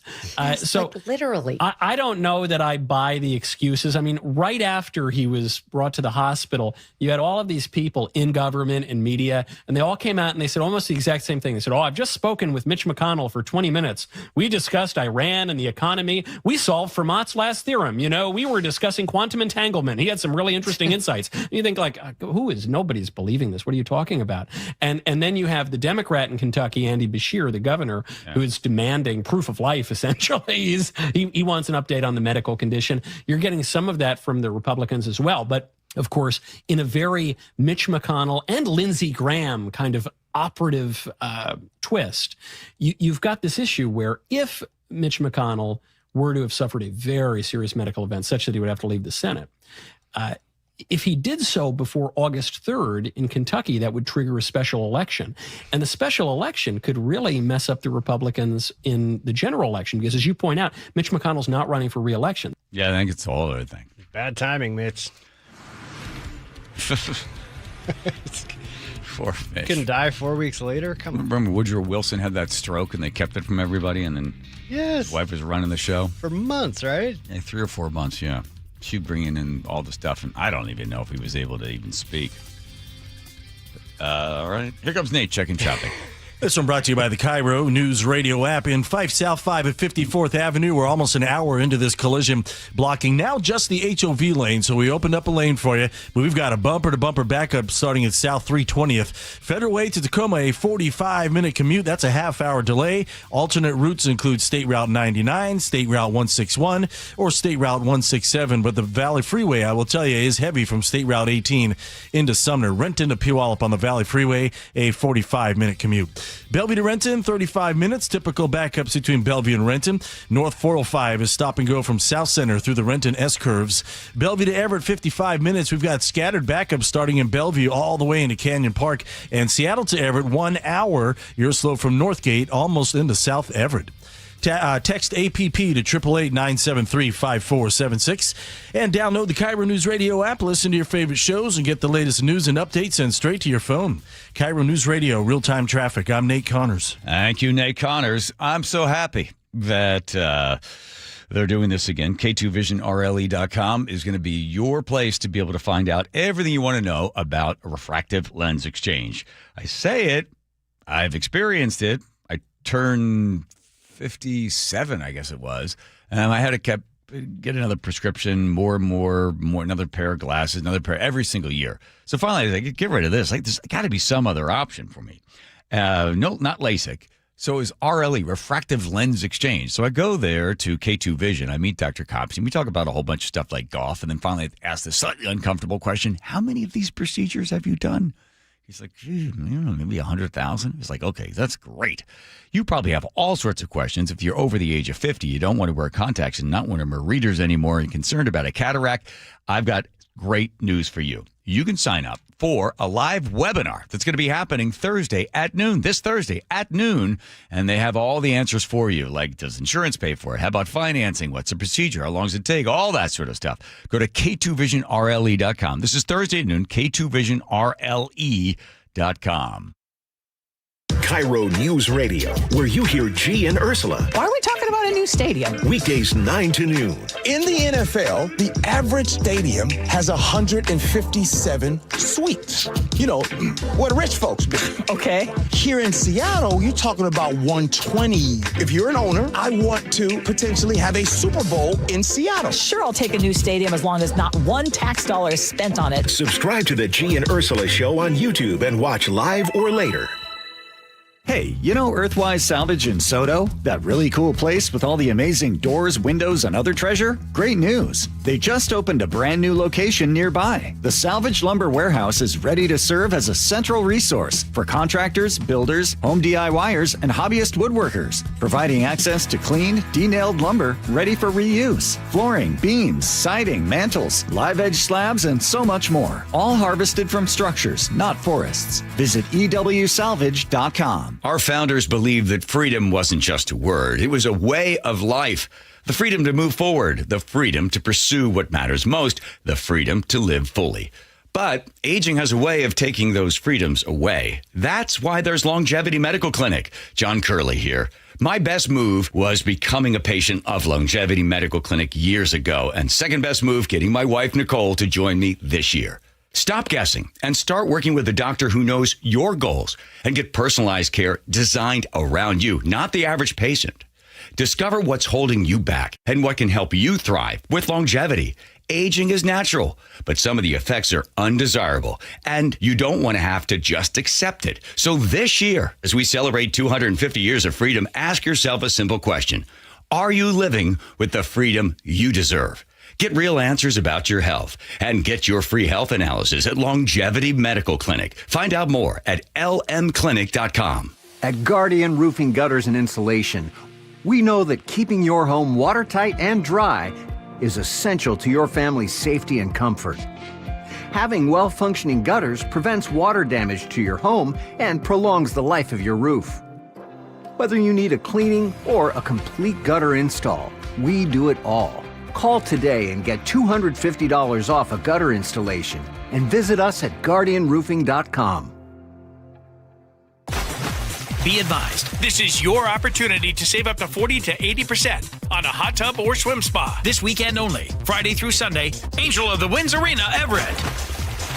Literally. I don't know that I buy the excuses. I mean, right after he was brought to the hospital, you had all of these people in government and media, and they all came out and they said almost the exact same thing. They said, I've just spoken with Mitch McConnell for 20 minutes. We discussed Iran and the economy. We solved Fermat's last theorem. We were discussing quantum entanglement. He had some really interesting insights. You think nobody's believing this. What are you talking about? And then you have the Democrat in Kentucky, Andy Beshear, the governor, who is demanding proof of life, essentially. He wants an update on the medical condition. You're getting some of that from the Republicans as well. But of course, in a very Mitch McConnell and Lindsey Graham kind of operative twist, you've got this issue where if Mitch McConnell were to have suffered a very serious medical event such that he would have to leave the Senate, if he did so before August 3rd in Kentucky, that would trigger a special election. And the special election could really mess up the Republicans in the general election because, as you point out, Mitch McConnell's not running for re-election. Yeah, I think it's a whole other thing. Bad timing, Mitch. Poor Mitch. Couldn't die 4 weeks later? Come on. Remember Woodrow Wilson had that stroke and they kept it from everybody, and then his wife was running the show? For months, right? Yeah, 3 or 4 months, yeah. She bringing in all the stuff, and I don't even know if he was able to even speak. All right. Here comes Nate checking traffic. This one brought to you by the KIRO Newsradio App in Fife South 5 at 54th Avenue. We're almost an hour into this collision, blocking now just the HOV lane. So we opened up a lane for you, but we've got a bumper-to-bumper backup starting at South 320th. Federal Way to Tacoma, a 45-minute commute. That's a half-hour delay. Alternate routes include State Route 99, State Route 161, or State Route 167. But the Valley Freeway, I will tell you, is heavy from State Route 18 into Sumner. Renton to Puyallup on the Valley Freeway, a 45-minute commute. Bellevue to Renton, 35 minutes. Typical backups between Bellevue and Renton. North 405 is stop and go from South Center through the Renton S-curves. Bellevue to Everett, 55 minutes. We've got scattered backups starting in Bellevue all the way into Canyon Park. And Seattle to Everett, 1 hour. You're slow from Northgate almost into South Everett. Text APP to 888-973-5476 and download the KIRO News Radio app. Listen to your favorite shows and get the latest news and updates sent straight to your phone. KIRO News Radio, real-time traffic. I'm Nate Connors. Thank you, Nate Connors. I'm so happy that they're doing this again. K2VisionRLE.com is going to be your place to be able to find out everything you want to know about a refractive lens exchange. I say it. I've experienced it. I turn 57, I guess it was. I had to get another prescription, more, another pair of glasses, another pair every single year. So finally, I was like, get rid of this. Like, there's got to be some other option for me. No, not LASIK. So it was RLE, refractive lens exchange. So I go there to K2 Vision. I meet Dr. Copsey, and we talk about a whole bunch of stuff like golf. And then finally I ask the slightly uncomfortable question, how many of these procedures have you done? He's like, maybe 100,000. He's like, okay, that's great. You probably have all sorts of questions. If you're over the age of 50, you don't want to wear contacts and not want to wear readers anymore and concerned about a cataract, I've got great news for you. You can sign up for a live webinar that's going to be happening this Thursday at noon, and they have all the answers for you, like does insurance pay for it? How about financing? What's the procedure? How long does it take? All that sort of stuff. Go to k2visionrle.com. This is Thursday at noon, k2visionrle.com. KIRO News Radio, where you hear G and Ursula. Why are we talking about a new stadium? Weekdays 9 to noon. In the NFL, the average stadium has 157 suites. You know, where the rich folks be. Okay. Here in Seattle, you're talking about 120. If you're an owner, I want to potentially have a Super Bowl in Seattle. Sure, I'll take a new stadium as long as not one tax dollar is spent on it. Subscribe to the G and Ursula Show on YouTube and watch live or later. Hey, you know Earthwise Salvage in Soto? That really cool place with all the amazing doors, windows, and other treasure? Great news! They just opened a brand new location nearby. The Salvage Lumber Warehouse is ready to serve as a central resource for contractors, builders, home DIYers, and hobbyist woodworkers, providing access to clean, de-nailed lumber ready for reuse, flooring, beams, siding, mantles, live edge slabs, and so much more. All harvested from structures, not forests. Visit ewsalvage.com. Our founders believed that freedom wasn't just a word. It was a way of life. The freedom to move forward, the freedom to pursue what matters most, the freedom to live fully. But aging has a way of taking those freedoms away. That's why there's Longevity Medical Clinic. John Curley here. My best move was becoming a patient of Longevity Medical Clinic years ago, and second best move, getting my wife Nicole to join me this year. Stop guessing and start working with a doctor who knows your goals and get personalized care designed around you, not the average patient. Discover what's holding you back and what can help you thrive with longevity. Aging is natural, but some of the effects are undesirable, and you don't want to have to just accept it. So this year, as we celebrate 250 years of freedom, ask yourself a simple question. Are you living with the freedom you deserve? Get real answers about your health and get your free health analysis at Longevity Medical Clinic. Find out more at lmclinic.com. At Guardian Roofing, Gutters, and Insulation, we know that keeping your home watertight and dry is essential to your family's safety and comfort. Having well-functioning gutters prevents water damage to your home and prolongs the life of your roof. Whether you need a cleaning or a complete gutter install, we do it all. Call today and get $250 off a gutter installation and visit us at guardianroofing.com. Be advised, this is your opportunity to save up to 40 to 80% on a hot tub or swim spa. This weekend only, Friday through Sunday, Angel of the Winds Arena, Everett.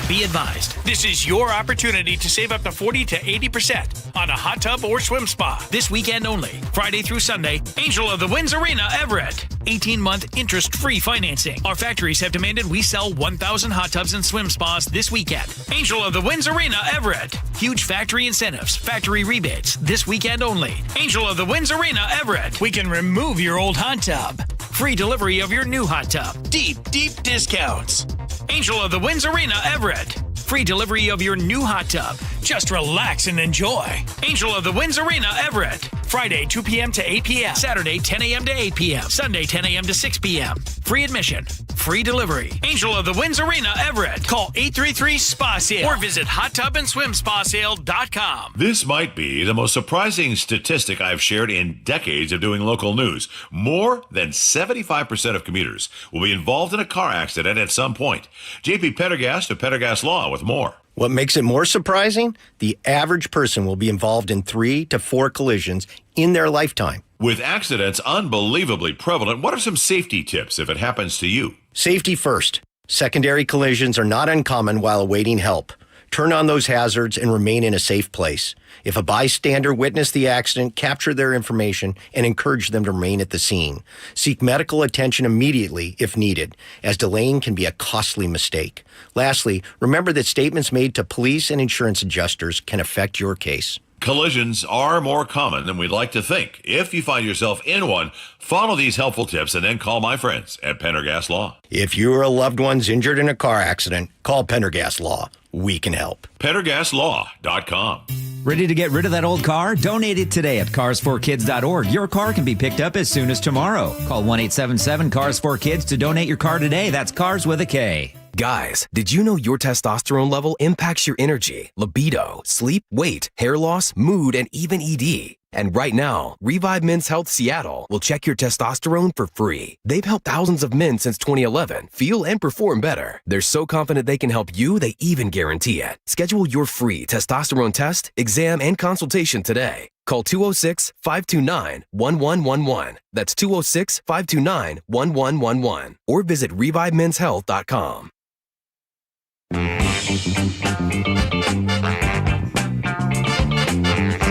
Be advised, this is your opportunity to save up to 40 to 80% on a hot tub or swim spa. This weekend only, Friday through Sunday, Angel of the Winds Arena, Everett. 18-month interest-free financing. Our factories have demanded we sell 1,000 hot tubs and swim spas this weekend. Angel of the Winds Arena, Everett. Huge factory incentives, factory rebates. This weekend only. Angel of the Winds Arena, Everett. We can remove your old hot tub. Free delivery of your new hot tub. Deep discounts. Angel of the Winds Arena, Everett. Free delivery of your new hot tub. Just relax and enjoy. Angel of the Winds Arena, Everett. Friday, 2 p.m. to 8 p.m. Saturday, 10 a.m. to 8 p.m. Sunday, 10 a.m. to 6 p.m. Free admission. Free delivery. Angel of the Winds Arena, Everett. Call 833-SPA-SALE or visit hottubandSwimSpaSale.com. This might be the most surprising statistic I've shared in decades of doing local news. More than 75% of commuters will be involved in a car accident at some point. JP Pendergast of Pendergast Law with more. What makes it more surprising? The average person will be involved in 3 to 4 collisions in their lifetime. With accidents unbelievably prevalent, what are some safety tips if it happens to you? Safety first. Secondary collisions are not uncommon while awaiting help. Turn on those hazards and remain in a safe place. If a bystander witnessed the accident, capture their information and encourage them to remain at the scene. Seek medical attention immediately if needed, as delaying can be a costly mistake. Lastly, remember that statements made to police and insurance adjusters can affect your case. Collisions are more common than we'd like to think. If you find yourself in one, follow these helpful tips and then call my friends at Pendergast Law. If you or a loved one's injured in a car accident, call Pendergast Law. We can help. PendergastLaw.com. Ready to get rid of that old car? Donate it today at carsforkids.org. Your car can be picked up as soon as tomorrow. Call 1-877-CARS4KIDS to donate your car today. That's cars with a K. Guys, did you know your testosterone level impacts your energy, libido, sleep, weight, hair loss, mood, and even ED? And right now, Revive Men's Health Seattle will check your testosterone for free. They've helped thousands of men since 2011 feel and perform better. They're so confident they can help you, they even guarantee it. Schedule your free testosterone test, exam, and consultation today. Call 206-529-1111. That's 206-529-1111. Or visit ReviveMen'sHealth.com.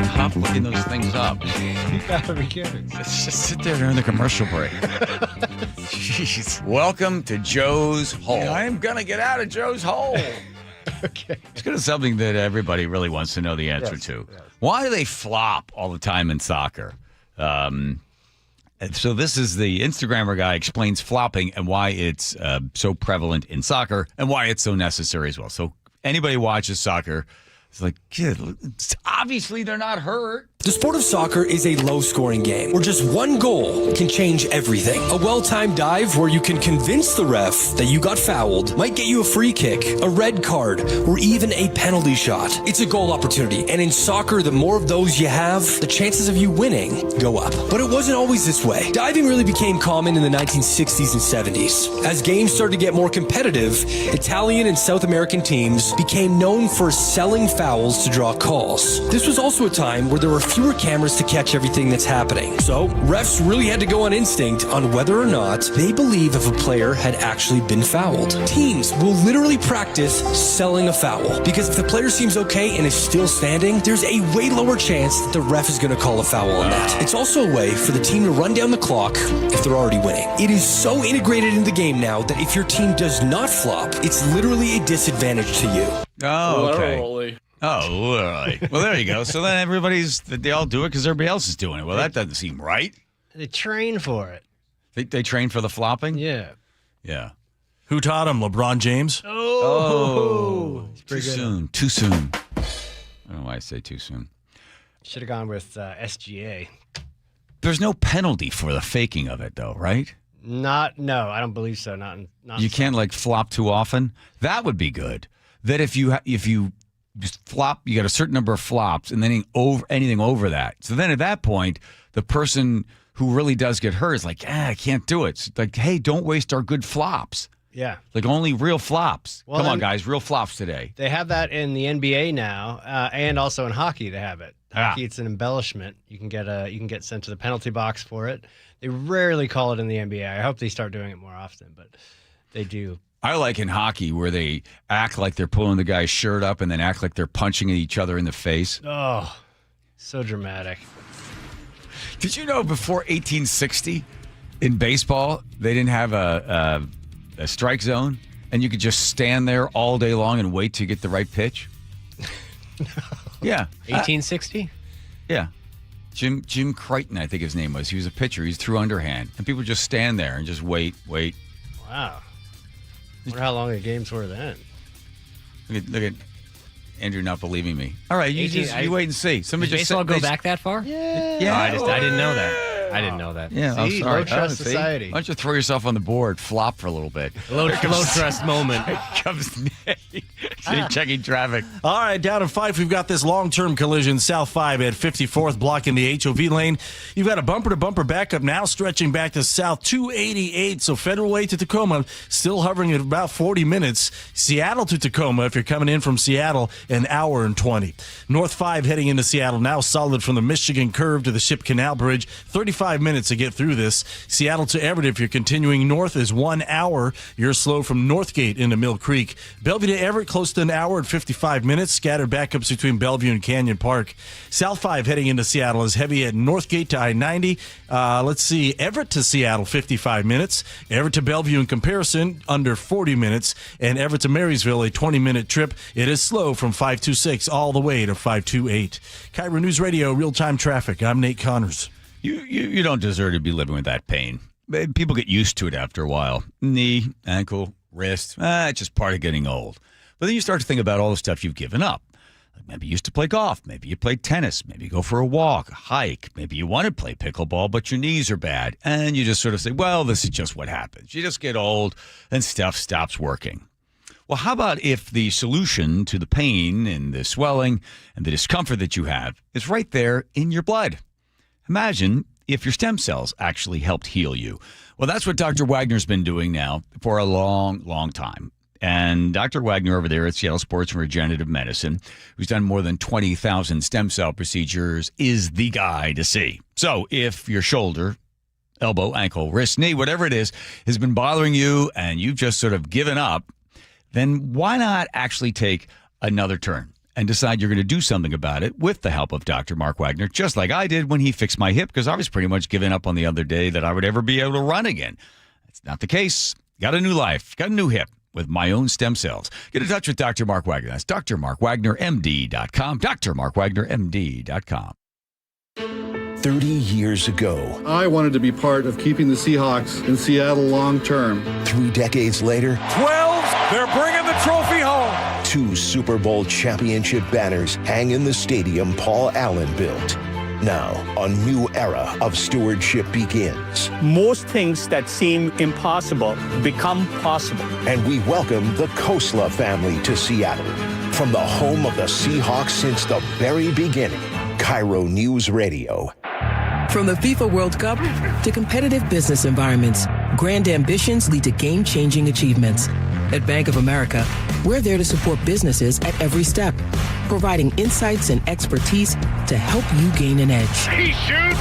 Stop looking those things up. You gotta be kidding. Let's just sit there during the commercial break. Jeez. Welcome to Joe's Hole. I am going to get out of Joe's Hole. Okay. Let's go to something that everybody really wants to know the answer to. Yes. Why do they flop all the time in soccer? And so this is the Instagrammer guy explains flopping and why it's so prevalent in soccer and why it's so necessary as well. So anybody watches soccer, it's like, kid, obviously they're not hurt. The sport of soccer is a low-scoring game where just one goal can change everything. A well-timed dive where you can convince the ref that you got fouled might get you a free kick, a red card, or even a penalty shot. It's a goal opportunity, and in soccer, the more of those you have, the chances of you winning go up. But it wasn't always this way. Diving really became common in the 1960s and 70s. As games started to get more competitive, Italian and South American teams became known for selling fouls to draw calls. This was also a time where there were fewer cameras to catch everything that's happening. So, refs really had to go on instinct on whether or not they believe if a player had actually been fouled. Teams will literally practice selling a foul, because if the player seems okay and is still standing, there's a way lower chance that the ref is going to call a foul on that. It's also a way for the team to run down the clock if they're already winning. It is so integrated in the game now that if your team does not flop, it's literally a disadvantage to you. Oh, okay. Literally. Oh, literally. Well, there you go. So then they all do it because everybody else is doing it. Well, that doesn't seem right. They train for it. They train for the flopping? Yeah. Yeah. Who taught him? LeBron James? Oh. Too soon. Too soon. I don't know why I say too soon. Should have gone with SGA. There's no penalty for the faking of it, though, right? No, I don't believe so. Not you can't like flop too often. That would be good. That if you just flop, you got a certain number of flops, and then anything over that. So then at that point, the person who really does get hurt is like, I can't do it. It's like, hey, don't waste our good flops. Yeah. Like only real flops. Well, come on, guys, real flops today. They have that in the NBA now, and also in hockey they have it. Hockey, it's an embellishment. You can get sent to the penalty box for it. They rarely call it in the NBA. I hope they start doing it more often, but they do. I like in hockey where they act like they're pulling the guy's shirt up and then act like they're punching each other in the face. Oh, so dramatic. Did you know before 1860 in baseball, they didn't have a strike zone and you could just stand there all day long and wait to get the right pitch? No. Yeah. 1860? Yeah. Jim Crichton, I think his name was. He was a pitcher. He threw underhand. And people just stand there and just wait. Wow. I wonder how long the games were then. Look at Andrew not believing me. All right, you wait and see. Somebody Does just baseball go back that far? Yeah. No, I didn't know that. I didn't know that. Yeah, I'm See, sorry. low trust society. Why don't you throw yourself on the board, flop for a little bit? Low trust moment. Here comes Nate. Checking traffic. All right, down in Fife, we've got this long-term collision, South 5 at 54th, blocking the HOV lane. You've got a bumper-to-bumper backup now stretching back to South 288, so Federal Way to Tacoma still hovering at about 40 minutes. Seattle to Tacoma, if you're coming in from Seattle, an hour and 20. North 5 heading into Seattle, now solid from the Michigan Curve to the Ship Canal Bridge. 35 minutes to get through this. Seattle to Everett, if you're continuing north, is 1 hour. You're slow from Northgate into Mill Creek. Bellevue to Everett, close almost an hour and 55 minutes. Scattered backups between Bellevue and Canyon Park. South 5 heading into Seattle is heavy at Northgate to I-90. Let's see, Everett to Seattle, 55 minutes. Everett to Bellevue in comparison, under 40 minutes. And Everett to Marysville, a 20-minute trip. It is slow from 526 all the way to 528. KIRO News Radio, real-time traffic. I'm Nate Connors. You don't deserve to be living with that pain. People get used to it after a while. Knee, ankle, wrist, it's just part of getting old. But then you start to think about all the stuff you've given up. Maybe you used to play golf. Maybe you played tennis. Maybe you go for a walk, a hike. Maybe you want to play pickleball, but your knees are bad. And you just sort of say, well, this is just what happens. You just get old and stuff stops working. Well, how about if the solution to the pain and the swelling and the discomfort that you have is right there in your blood? Imagine if your stem cells actually helped heal you. Well, that's what Dr. Wagner's been doing now for a long, long time. And Dr. Wagner over there at Seattle Sports and Regenerative Medicine, who's done more than 20,000 stem cell procedures, is the guy to see. So if your shoulder, elbow, ankle, wrist, knee, whatever it is, has been bothering you and you've just sort of given up, then why not actually take another turn and decide you're going to do something about it with the help of Dr. Mark Wagner, just like I did when he fixed my hip, because I was pretty much giving up on the other day that I would ever be able to run again. It's not the case. Got a new life, got a new hip with my own stem cells. Get in touch with Dr. Mark Wagner. That's drmarkwagnermd.com, drmarkwagnermd.com. 30 years ago, I wanted to be part of keeping the Seahawks in Seattle long term. 3 decades later, 12, they're bringing the trophy home. 2 Super Bowl championship banners hang in the stadium Paul Allen built. Now, a new era of stewardship begins. Most things that seem impossible become possible. And we welcome the Khosla family to Seattle. From the home of the Seahawks since the very beginning, KIRO News Radio. From the FIFA World Cup to competitive business environments, grand ambitions lead to game-changing achievements. At Bank of America, we're there to support businesses at every step, providing insights and expertise to help you gain an edge. He shoots,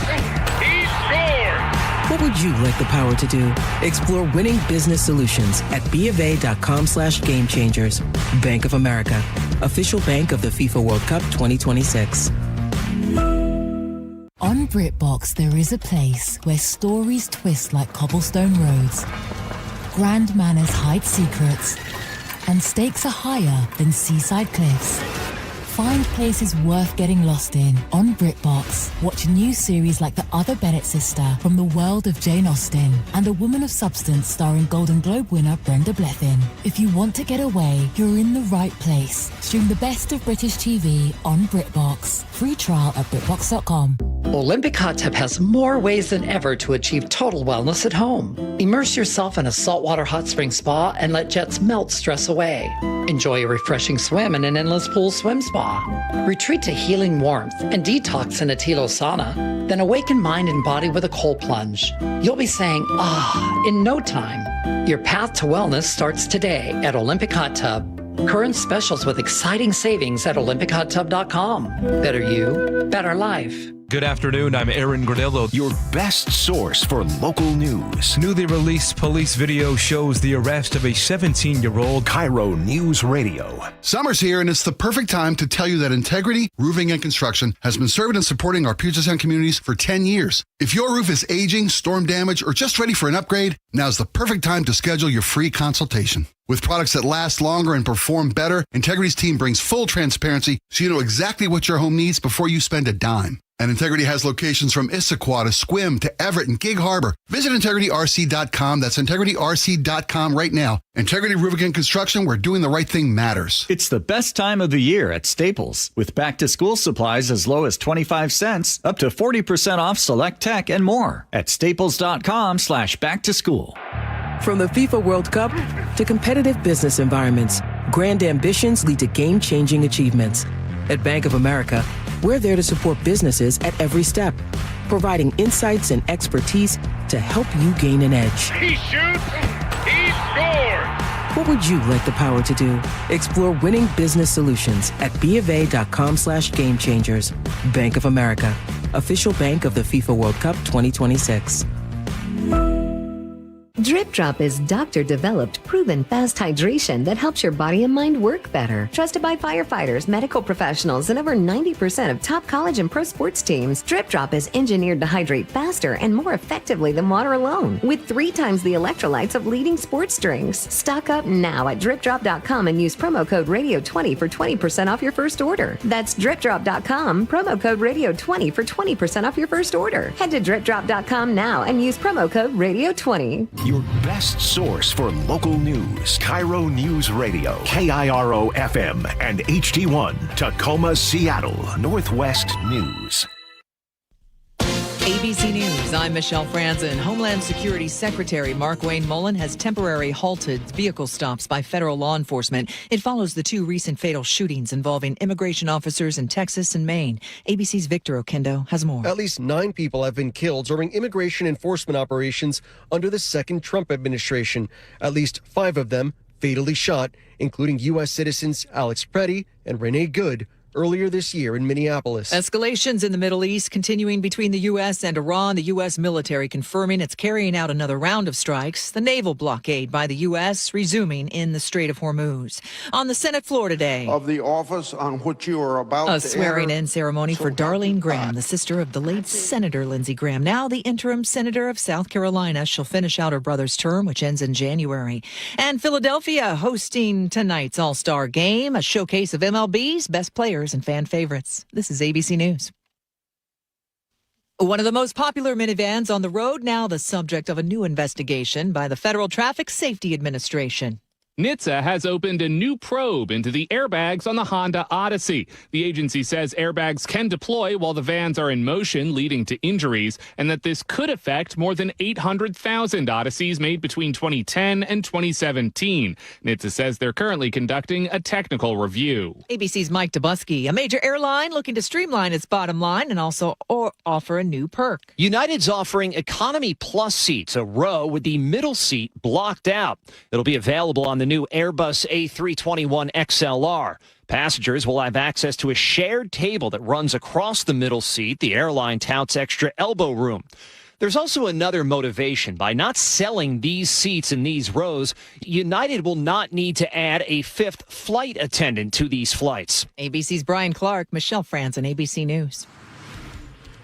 he scores! What would you like the power to do? Explore winning business solutions at BofA.com/gamechangers. Bank of America, official bank of the FIFA World Cup 2026. On BritBox, there is a place where stories twist like cobblestone roads, grand manners hide secrets, and stakes are higher than seaside cliffs. Find places worth getting lost in on BritBox. Watch new series like The Other Bennett Sister from the world of Jane Austen and A Woman of Substance starring Golden Globe winner Brenda Blethyn. If you want to get away, you're in the right place. Stream the best of British TV on BritBox. Free trial at BritBox.com. Olympic Hot Tub has more ways than ever to achieve total wellness at home. Immerse yourself in a saltwater hot spring spa and let jets melt stress away. Enjoy a refreshing swim in an endless pool swim spa. Retreat to healing warmth and detox in a Tilo sauna. Then awaken mind and body with a cold plunge. You'll be saying, ah, in no time. Your path to wellness starts today at Olympic Hot Tub. Current specials with exciting savings at OlympicHotTub.com. Better you, better life. Good afternoon, I'm Aaron Granillo. Your best source for local news. Newly released police video shows the arrest of a 17-year-old. KIRO News Radio. Summer's here, and it's the perfect time to tell you that Integrity Roofing and Construction has been serving and supporting our Puget Sound communities for 10 years. If your roof is aging, storm damage, or just ready for an upgrade, now's the perfect time to schedule your free consultation. With products that last longer and perform better, Integrity's team brings full transparency so you know exactly what your home needs before you spend a dime. And Integrity has locations from Issaquah to Sequim to Everett and Gig Harbor. Visit IntegrityRC.com. That's IntegrityRC.com right now. Integrity Roofing and Construction, where doing the right thing matters. It's the best time of the year at Staples, with back-to-school supplies as low as 25 cents, up to 40% off select tech and more at staples.com/back-to-school. From the FIFA World Cup to competitive business environments, grand ambitions lead to game-changing achievements. At Bank of America, we're there to support businesses at every step, providing insights and expertise to help you gain an edge. He shoots, he scores! What would you like the power to do? Explore winning business solutions at BofA.com/gamechangers. Bank of America, official bank of the FIFA World Cup 2026. Drip Drop is doctor-developed, proven fast hydration that helps your body and mind work better. Trusted by firefighters, medical professionals, and over 90% of top college and pro sports teams, Drip Drop is engineered to hydrate faster and more effectively than water alone, with 3 times the electrolytes of leading sports drinks. Stock up now at dripdrop.com and use promo code radio20 for 20% off your first order. That's dripdrop.com, promo code radio20 for 20% off your first order. Head to dripdrop.com now and use promo code radio20. Your best source for local news. KIRO News Radio, KIRO FM and HD1, Tacoma, Seattle, Northwest News. ABC News, I'm Michelle Franzen. Homeland Security Secretary Mark Wayne Mullen has temporarily halted vehicle stops by federal law enforcement. It follows the 2 recent fatal shootings involving immigration officers in Texas and Maine. ABC's Victor Oquendo has more. At least 9 people have been killed during immigration enforcement operations under the second Trump administration. At least 5 of them fatally shot, including U.S. citizens Alex Preddy and Renee Good, earlier this year in Minneapolis. Escalations in the Middle East continuing between the U.S. and Iran. The U.S. military confirming it's carrying out another round of strikes. The naval blockade by the U.S. resuming in the Strait of Hormuz. On the Senate floor today, of the office on which you are about to a swearing-in ceremony for Darlene Graham, the sister of the late Senator Lindsey Graham, now the interim senator of South Carolina. She'll finish out her brother's term, which ends in January. And Philadelphia hosting tonight's All-Star Game, a showcase of MLB's best players and fan favorites. This is ABC News. One of the most popular minivans on the road, now the subject of a new investigation by the Federal Traffic Safety Administration. NHTSA has opened a new probe into the airbags on the Honda Odyssey. The agency says airbags can deploy while the vans are in motion, leading to injuries, and that this could affect more than 800,000 Odysseys made between 2010 and 2017. NHTSA says they're currently conducting a technical review. ABC's Mike Dubusky. A major airline looking to streamline its bottom line and also offer a new perk. United's offering Economy Plus seats, a row with the middle seat blocked out. It'll be available on the new Airbus A321 XLR. Passengers will have access to a shared table that runs across the middle seat. The airline touts extra elbow room. There's also another motivation. By not selling these seats in these rows, United will not need to add a 5th flight attendant to these flights. ABC's Brian Clark, Michelle Franzen, ABC News.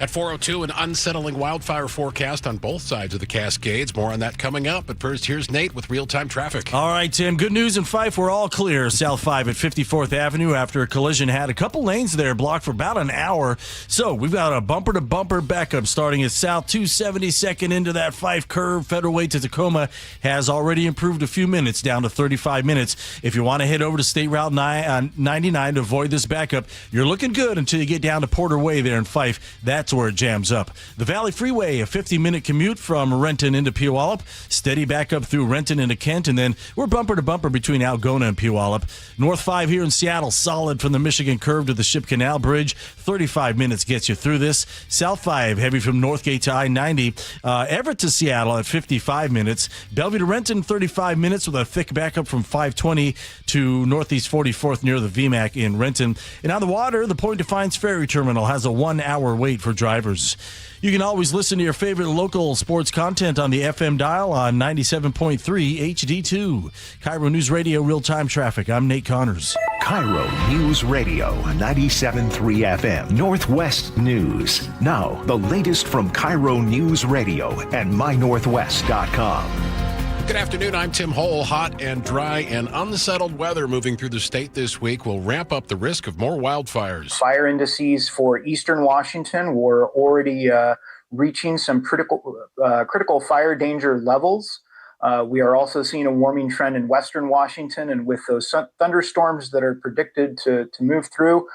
At 4:02, an unsettling wildfire forecast on both sides of the Cascades. More on that coming up. But first, here's Nate with real-time traffic. All right, Tim. Good news in Fife. We're all clear. South 5 at 54th Avenue after a collision had a couple lanes there blocked for about an hour. So we've got a bumper-to-bumper backup starting at South 272nd into that Fife curve. Federal Way to Tacoma has already improved a few minutes down to 35 minutes. If you want to head over to State Route 99 to avoid this backup, you're looking good until you get down to Porter Way there in Fife. That's where it jams up. The Valley Freeway, a 50-minute commute from Renton into Puyallup. Steady back up through Renton into Kent, and then we're bumper to bumper between Algona and Puyallup. North 5 here in Seattle, solid from the Michigan curve to the Ship Canal Bridge. 35 minutes gets you through this. South 5, heavy from Northgate to I-90. Everett to Seattle at 55 minutes. Bellevue to Renton, 35 minutes with a thick backup from 520 to Northeast 44th near the VMAC in Renton. And on the water, the Point Defiance Ferry Terminal has a 1-hour wait for drivers. You can always listen to your favorite local sports content on the FM dial on 97.3 HD2. KIRO News Radio real-time traffic. I'm Nate Connors. KIRO News Radio 97.3 FM Northwest News. Now, the latest from KIRO News Radio and mynorthwest.com. Good afternoon. I'm Tim Hole. Hot and dry and unsettled weather moving through the state this week will ramp up the risk of more wildfires. Fire indices for eastern Washington were already reaching some critical fire danger levels. We are also seeing a warming trend in western Washington, and with those thunderstorms that are predicted to move through,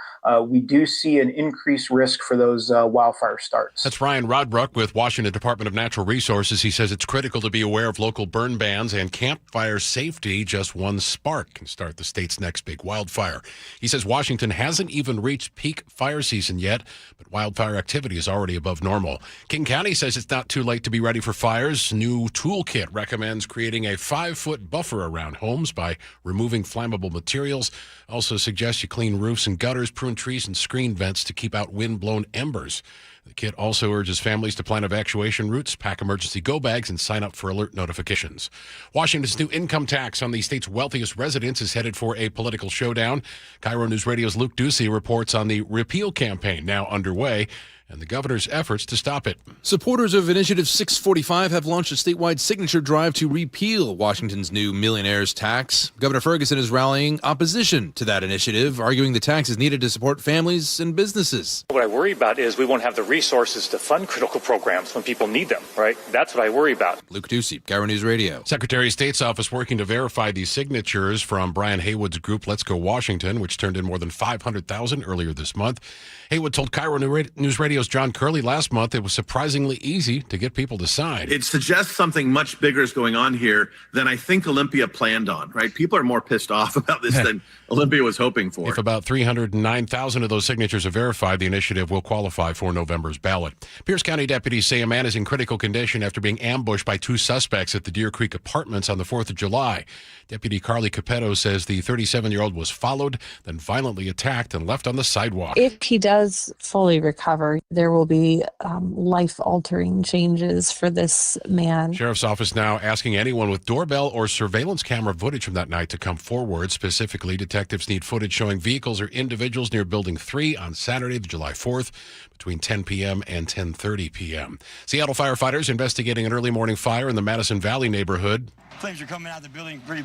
we do see an increased risk for those wildfire starts. That's Ryan Rodbrook with Washington Department of Natural Resources. He says it's critical to be aware of local burn bans and campfire safety. Just one spark can start the state's next big wildfire. He says Washington hasn't even reached peak fire season yet, but wildfire activity is already above normal. King County says it's not too late to be ready for fires. New toolkit recommends recommends creating a 5-foot buffer around homes by removing flammable materials. Also suggests you clean roofs and gutters, prune trees, and screen vents to keep out wind-blown embers. The kit also urges families to plan evacuation routes, pack emergency go bags, and sign up for alert notifications. Washington's new income tax on the state's wealthiest residents is headed for a political showdown. KIRO News Radio's Luke Ducey reports on the repeal campaign now underway and the governor's efforts to stop it. Supporters of Initiative 645 have launched a statewide signature drive to repeal Washington's new millionaire's tax. Governor Ferguson is rallying opposition to that initiative, arguing the tax is needed to support families and businesses. What I worry about is we won't have the resources to fund critical programs when people need them, right? That's what I worry about. Luke Ducey, KIRO News Radio. Secretary of State's office working to verify these signatures from Brian Haywood's group Let's Go Washington, which turned in more than 500,000 earlier this month. Haywood told KIRO News Radio's John Curley last month it was surprisingly easy to get people to sign. It suggests something much bigger is going on here than I think Olympia planned on, right? People are more pissed off about this than Olympia was hoping for. If about 309,000 of those signatures are verified, the initiative will qualify for November's ballot. Pierce County deputies say a man is in critical condition after being ambushed by 2 suspects at the Deer Creek Apartments on the 4th of July. Deputy Carly Capetto says the 37-year-old was followed, then violently attacked and left on the sidewalk. If he does fully recover, there will be life-altering changes for this man. Sheriff's office now asking anyone with doorbell or surveillance camera footage from that night to come forward. Specifically, detectives need footage showing vehicles or individuals near Building 3 on Saturday, July 4th, between 10 p.m. and 10:30 p.m. Seattle firefighters investigating an early morning fire in the Madison Valley neighborhood. Flames are coming out of the building pretty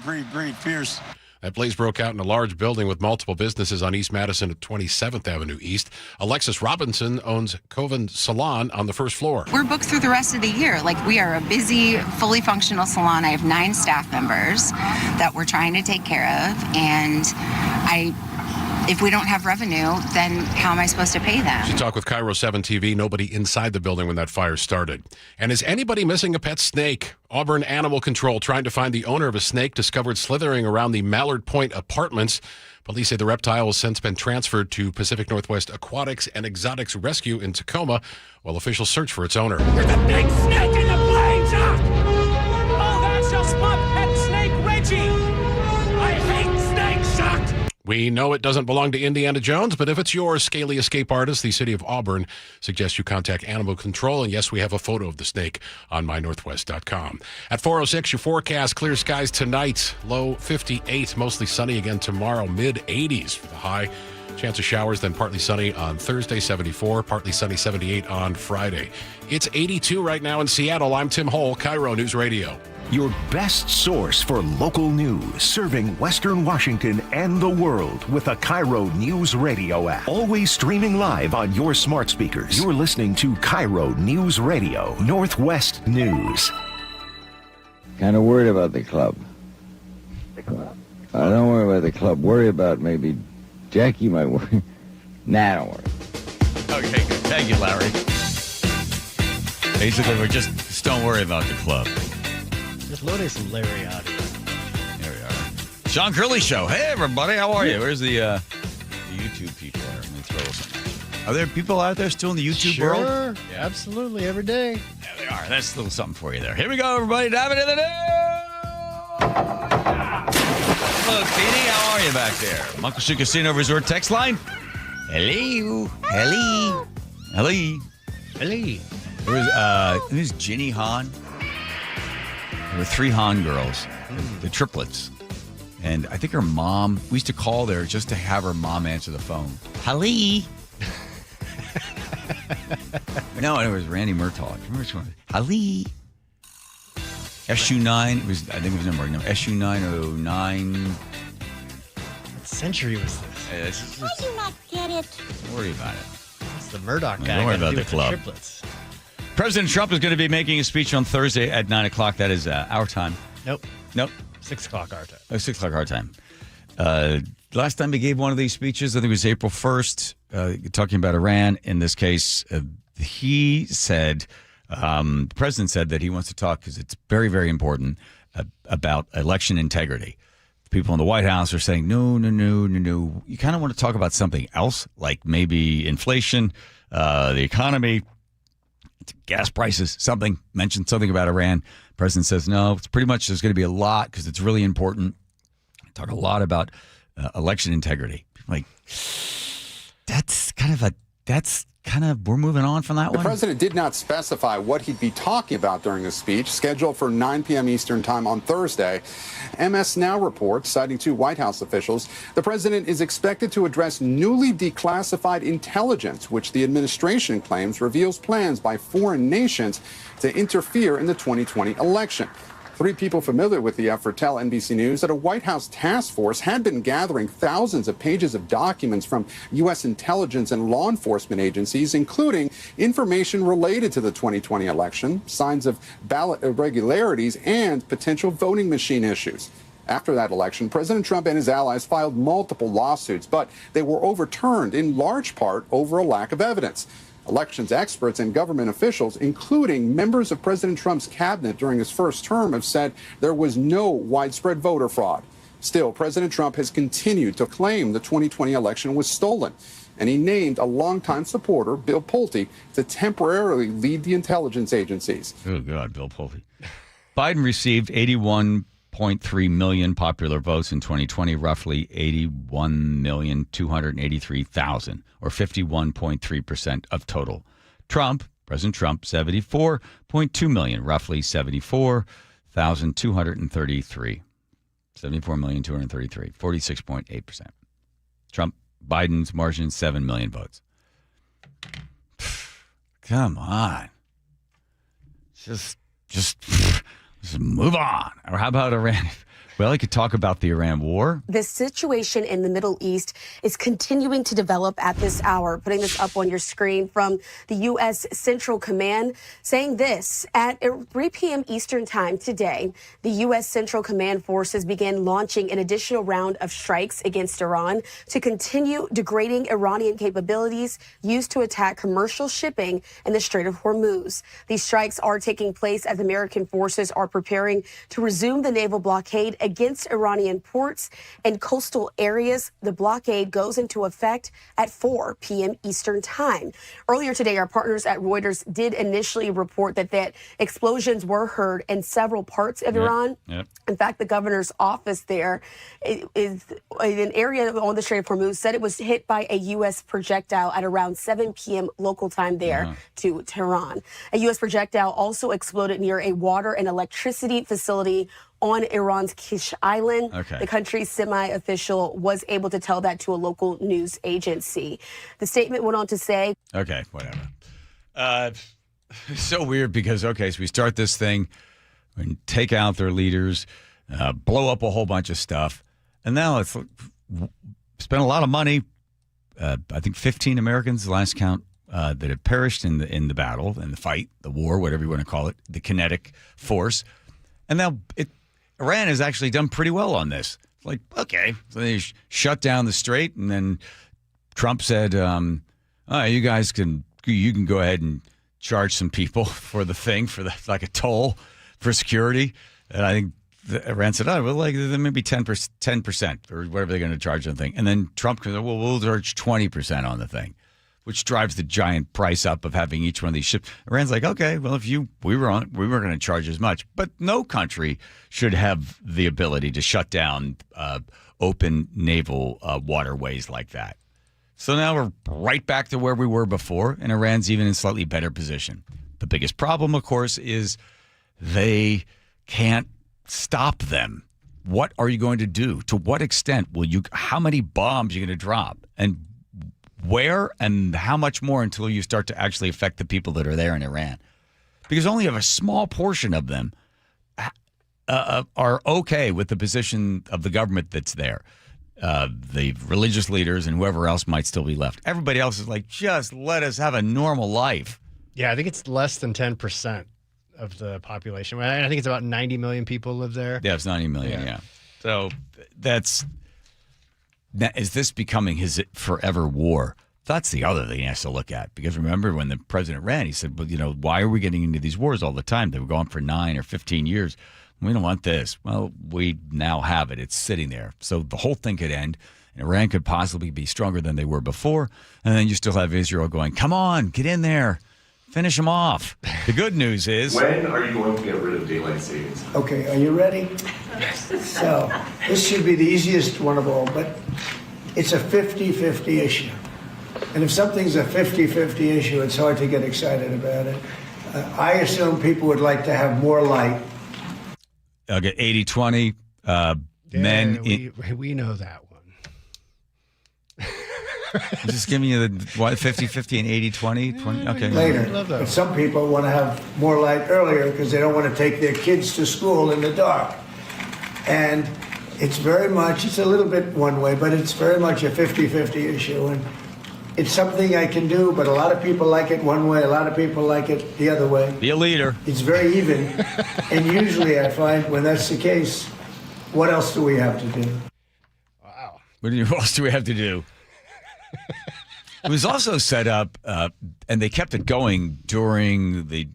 fierce. That blaze broke out in a large building with multiple businesses on East Madison at 27th Avenue East. Alexis Robinson owns Coven Salon on the first floor. We're booked through the rest of the year. We are a busy, fully functional salon. I have 9 staff members that we're trying to take care of. And if we don't have revenue, then how am I supposed to pay them? She talked with Cairo 7 TV. Nobody inside the building when that fire started. And is anybody missing a pet snake? Auburn Animal Control trying to find the owner of a snake discovered slithering around the Mallard Point Apartments. Police say the reptile has since been transferred to Pacific Northwest Aquatics and Exotics Rescue in Tacoma, while officials search for its owner. There's a big snake in the plains! Oh, that's just my pet snake, Reggie! I hate snakes, Chuck! We know it doesn't belong to Indiana Jones, but if it's yours, scaly escape artist, the city of Auburn suggests you contact Animal Control. And yes, we have a photo of the snake on mynorthwest.com. At 4:06, your forecast, clear skies tonight, low 58, mostly sunny again tomorrow, mid-80s for the high. Chance of showers, then partly sunny on Thursday, 74, partly sunny, 78 on Friday. It's 82 right now in Seattle. I'm Tim Hole, KIRO News Radio. Your best source for local news, serving Western Washington and the world with the KIRO News Radio app. Always streaming live on your smart speakers. You're listening to KIRO News Radio, Northwest News. Kind of worried about the club. I don't worry about the club. Worry about maybe Jackie might worry. Nah, don't worry. Okay, good. Thank you, Larry. Basically, we're just don't worry about the club. Just loading some Larry out here. There we are. John Curley Show. Hey, everybody. How are you? Where's the YouTube people there? Let me throw something. Are there people out there still in the YouTube world? Sure. Yeah. Absolutely. Every day. There they are. That's a little something for you there. Here we go, everybody. Dive into the news. Hello, Katie. How are you back there? Muckleshoot Casino Resort text line. Hello. Hello. Hello. Hello. There's Ginny Hahn. There were 3 Han girls, the triplets. And I think her mom, we used to call there just to have her mom answer the phone. Hallie. No, it was Randy Murtaugh. Remember which one? Hallie. SU9, I think it was number SU909. What century was this? How do you not get it? Don't worry about it. It's the Murdoch guy. Don't worry about the club. Triplets. President Trump is going to be making a speech on Thursday at 9 o'clock. That is our time. Nope. 6 o'clock our time. Oh, 6 o'clock our time. Last time he gave one of these speeches, I think it was April 1st, talking about Iran. In this case, he said, the president said that he wants to talk, because it's very, very important, about election integrity. People in the White House are saying, no. You kind of want to talk about something else, like maybe inflation, the economy. gas prices, something, mentioned something about Iran. President says, no, it's pretty much there's going to be a lot because it's really important. Talk a lot about election integrity. Like, we're moving on from that one. The president did not specify what he'd be talking about during the speech, scheduled for 9 p.m. Eastern time on Thursday. MS Now reports, citing 2 White House officials, the president is expected to address newly declassified intelligence, which the administration claims reveals plans by foreign nations to interfere in the 2020 election. 3 people familiar with the effort tell NBC News that a White House task force had been gathering thousands of pages of documents from U.S. intelligence and law enforcement agencies, including information related to the 2020 election, signs of ballot irregularities, and potential voting machine issues. After that election, President Trump and his allies filed multiple lawsuits, but they were overturned in large part over a lack of evidence. Elections experts and government officials, including members of President Trump's cabinet during his first term, have said there was no widespread voter fraud. Still, President Trump has continued to claim the 2020 election was stolen, and he named a longtime supporter, Bill Pulte, to temporarily lead the intelligence agencies. Oh, God, Bill Pulte. Biden received 81.3 million popular votes in 2020, roughly 81,283,000, or 51.3% of total. President Trump, 74.2 million, roughly 74,233. 74,233, 46.8%. Biden's margin, 7 million votes. Come on. Just move on. Or how about Iran? Well, I could talk about the Iran war. The situation in the Middle East is continuing to develop at this hour. Putting this up on your screen from the U.S. Central Command, saying this: at 3 p.m. Eastern time today, the U.S. Central Command forces began launching an additional round of strikes against Iran to continue degrading Iranian capabilities used to attack commercial shipping in the Strait of Hormuz. These strikes are taking place as American forces are preparing to resume the naval blockade against Iranian ports and coastal areas. The blockade goes into effect at 4 p.m. Eastern time. Earlier today, our partners at Reuters did initially report that explosions were heard in several parts of Iran. In fact, the governor's office there is in an area on the Strait of Hormuz said it was hit by a U.S. projectile at around 7 p.m. local time there to Tehran. A U.S. projectile also exploded near a water and electricity facility on Iran's Kish Island. The country's semi-official was able to tell that to a local news agency. The statement went on to say, okay, whatever. It's so weird because, so we start this thing, we take out their leaders, blow up a whole bunch of stuff, and now it's spent a lot of money. I think 15 Americans, the last count, that have perished in the battle, in the fight, the war, whatever you want to call it, the kinetic force. And now Iran has actually done pretty well on this. Like, okay, so they shut down the strait, and then Trump said, you guys can go ahead and charge some people for the thing, like a toll for security. And I think Iran said, maybe 10% or whatever they're going to charge on the thing. And then Trump said, well, we'll charge 20% on the thing, which drives the giant price up of having each one of these ships. Iran's like, okay, well, we were going to charge as much, but no country should have the ability to shut down open naval waterways like that. So now we're right back to where we were before, and Iran's even in slightly better position. The biggest problem, of course, is they can't stop them. What are you going to do? To what extent how many bombs are you going to drop? And where and how much more until you start to actually affect the people that are there in Iran? Because only a small portion of them are okay with the position of the government that's there. The religious leaders and whoever else might still be left. Everybody else is like, just let us have a normal life. Yeah, I think it's less than 10% of the population. I think it's about 90 million people live there. Yeah, it's 90 million, yeah. So is this becoming his forever war? That's the other thing he has to look at. Because remember when the president ran, he said, well, why are we getting into these wars all the time? They were going for 9 or 15 years. We don't want this. Well, we now have it. It's sitting there. So the whole thing could end, and Iran could possibly be stronger than they were before. And then you still have Israel going, come on, get in there. Finish them off. The good news is... When are you going to get rid of daylight savings? Okay, are you ready? So, this should be the easiest one of all, but it's a 50-50 issue. And if something's a 50-50 issue, it's hard to get excited about it. I assume people would like to have more light. I'll get 80-20. Men... We know that one. Just give me the 50-50 and 80-20? 20? Okay. Later. But some people want to have more light earlier because they don't want to take their kids to school in the dark. And it's a little bit one way, but it's very much a 50-50 issue. And it's something I can do, but a lot of people like it one way, a lot of people like it the other way. Be a leader. It's very even. And usually I find when that's the case, what else do we have to do? Wow. What else do we have to do? It was also set up, and they kept it going during the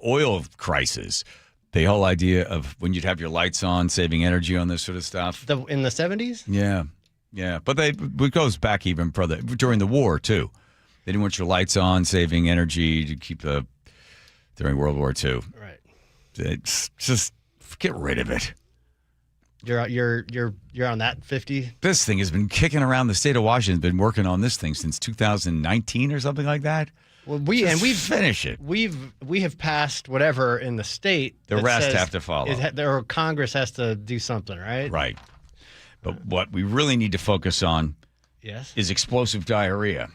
oil crisis. The whole idea of when you'd have your lights on, saving energy on this sort of stuff. In the 70s? Yeah. Yeah. But it goes back even further. During the war, too. They didn't want your lights on, saving energy to keep during World War II. Right. It's just get rid of it. You're on that 50? This thing has been kicking around. The state of Washington has been working on this thing since 2019 or something like that. Well, we've finish it. We have passed whatever in the state. The rest have to follow. Or Congress has to do something, right? Right. But what we really need to focus on is explosive diarrhea.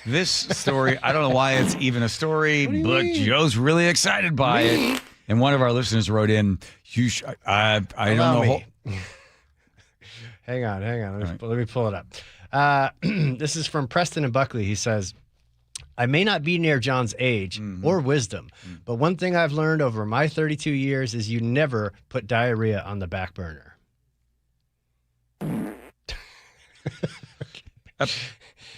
This story, I don't know why it's even a story, but Joe's really excited by it. And one of our listeners wrote in, I don't know. Hang on. Let me pull it up. This is from Preston and Buckley. He says, I may not be near John's age or wisdom, but one thing I've learned over my 32 years is you never put diarrhea on the back burner. A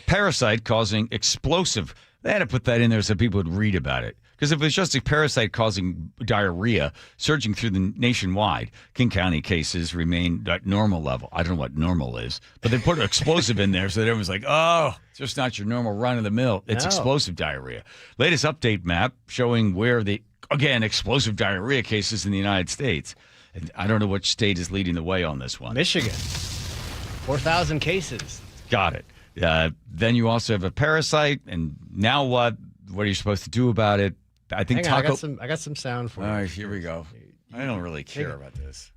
parasite causing explosive. They had to put that in there so people would read about it. Because if it's just a parasite causing diarrhea surging through the nationwide, King County cases remain at normal level. I don't know what normal is, but they put explosive in there so that everyone's like, oh, it's just not your normal run of the mill. It's explosive diarrhea. Latest update map showing where explosive diarrhea cases in the United States. And I don't know which state is leading the way on this one. Michigan, 4,000 cases. Got it. Then you also have a parasite, and now what? What are you supposed to do about it? I think I got some sound for you. All right, here we go. I don't really care about this.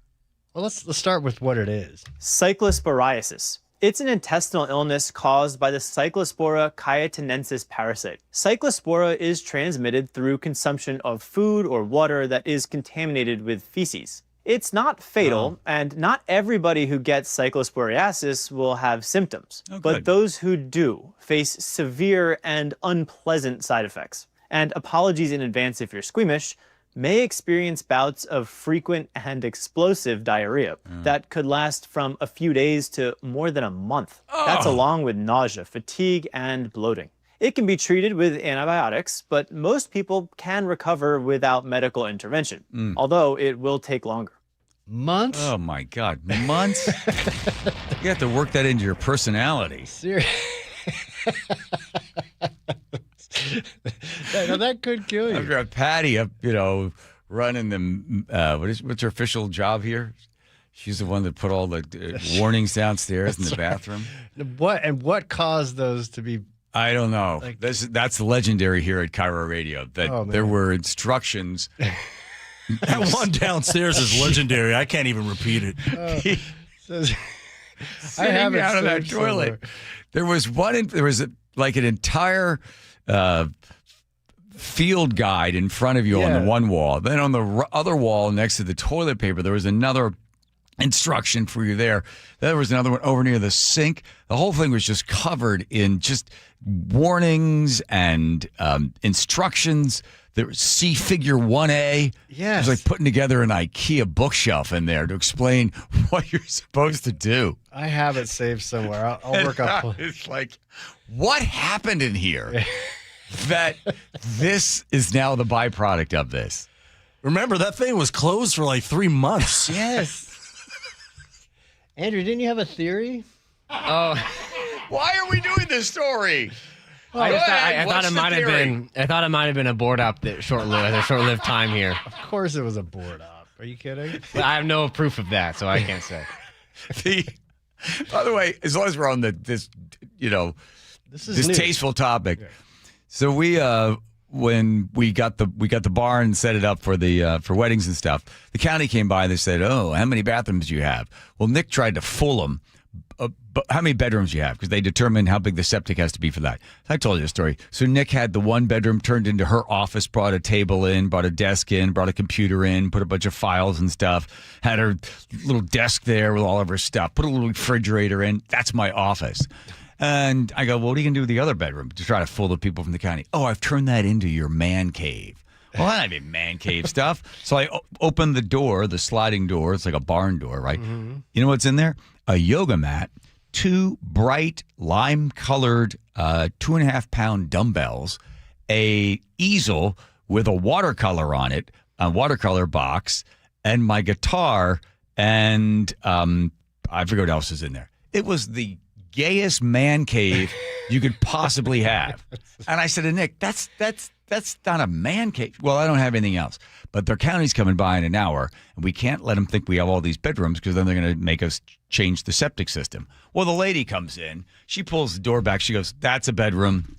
Well, let's start with what it is. Cyclosporiasis. It's an intestinal illness caused by the Cyclospora chiatinensis parasite. Cyclospora is transmitted through consumption of food or water that is contaminated with feces. It's not fatal, and not everybody who gets cyclosporiasis will have symptoms. But those who do face severe and unpleasant side effects. And apologies in advance if you're squeamish, may experience bouts of frequent and explosive diarrhea that could last from a few days to more than a month. That's along with nausea, fatigue, and bloating. It can be treated with antibiotics, but most people can recover without medical intervention, although it will take longer. Months? Oh, my God. Months? You have to work that into your personality. Seriously. That could kill you. I've got Patty up, running the, what's her official job here? She's the one that put all the warnings downstairs in the bathroom. What caused those to be? I don't know. That's legendary here at KIRO Radio, that there were instructions. That one downstairs is legendary. I can't even repeat it. I have it out of that toilet. There was an entire field guide in front of you on the one wall. Then on the other wall next to the toilet paper, there was another instruction for you there. There was another one over near the sink. The whole thing was just covered in just warnings and instructions. There was C figure 1A. Yes. It was like putting together an IKEA bookshelf in there to explain what you're supposed to do. I have it saved somewhere. I'll work up. It's like, what happened in here that this is now the byproduct of this? Remember, that thing was closed for like 3 months. Yes. Andrew, didn't you have a theory? Why are we doing this story? I thought it might have been. I thought it might have been a board up that short-lived time here. Of course, it was a board up. Are you kidding? But I have no proof of that, so I can't say. By the way, as long as we're on this distasteful topic, so we when we got the barn and set it up for the for weddings and stuff, the county came by and they said, "Oh, how many bathrooms do you have?" Well, Nick tried to fool them. But how many bedrooms do you have? Because they determine how big the septic has to be for that. I told you the story. So Nick had the one bedroom turned into her office, brought a table in, brought a desk in, brought a computer in, put a bunch of files and stuff, had her little desk there with all of her stuff, put a little refrigerator in. That's my office. And I go, well, what are you going to do with the other bedroom to try to fool the people from the county? Oh, I've turned that into your man cave. Well, I mean man cave stuff. So I opened the door, the sliding door. It's like a barn door, right? Mm-hmm. You know what's in there? A yoga mat, 2 bright lime-colored 2.5-pound dumbbells, a easel with a watercolor on it, a watercolor box, and my guitar, and I forget what else is in there. It was the gayest man cave you could possibly have. And I said to Nick, that's not a man cave. Well, I don't have anything else. But their county's coming by in an hour, and we can't let them think we have all these bedrooms because then they're going to make us change the septic system. Well, the lady comes in. She pulls the door back. She goes, that's a bedroom.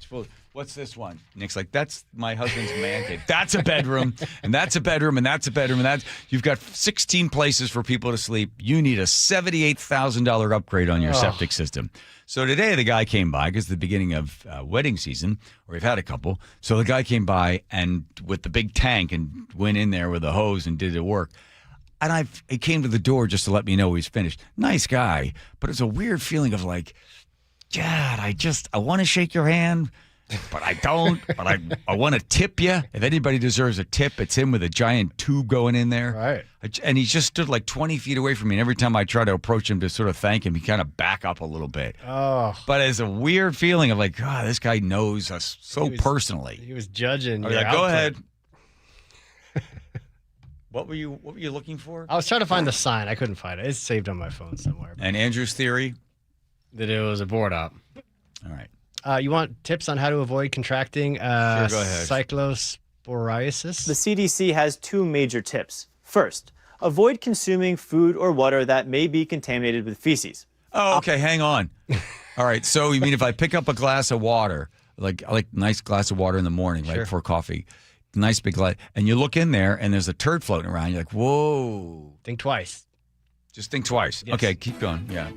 What's this one? Nick's like, that's my husband's man cave. That's a bedroom, and that's a bedroom, and that's a bedroom, and that's... You've got 16 places for people to sleep. You need a $78,000 upgrade on your septic system. So today the guy came by because it's the beginning of wedding season, or we've had a couple. So the guy came by and with the big tank and went in there with a hose and did the work. And he came to the door just to let me know he's finished. Nice guy, but it's a weird feeling of like, God, I want to shake your hand, but I don't. But I want to tip you. If anybody deserves a tip, it's him with a giant tube going in there. Right. And he just stood like 20 feet away from me. And every time I try to approach him to sort of thank him, he kind of back up a little bit. Oh. But it's a weird feeling of like, God, this guy knows us so personally. He was judging. I was like, go ahead. What were you looking for? I was trying to find the sign. I couldn't find it. It's saved on my phone somewhere. And Andrew's theory? That it was a board up. All right. You want tips on how to avoid contracting Sure, go ahead. cyclosporiasis? The CDC has 2 major tips. First, avoid consuming food or water that may be contaminated with feces. Oh, okay. Hang on. All right. So you mean if I pick up a glass of water, like a nice glass of water in the morning, right before coffee, nice big glass, and you look in there and there's a turd floating around, you're like, whoa. Think twice. Just think twice. Yes. Okay, keep going. Yeah.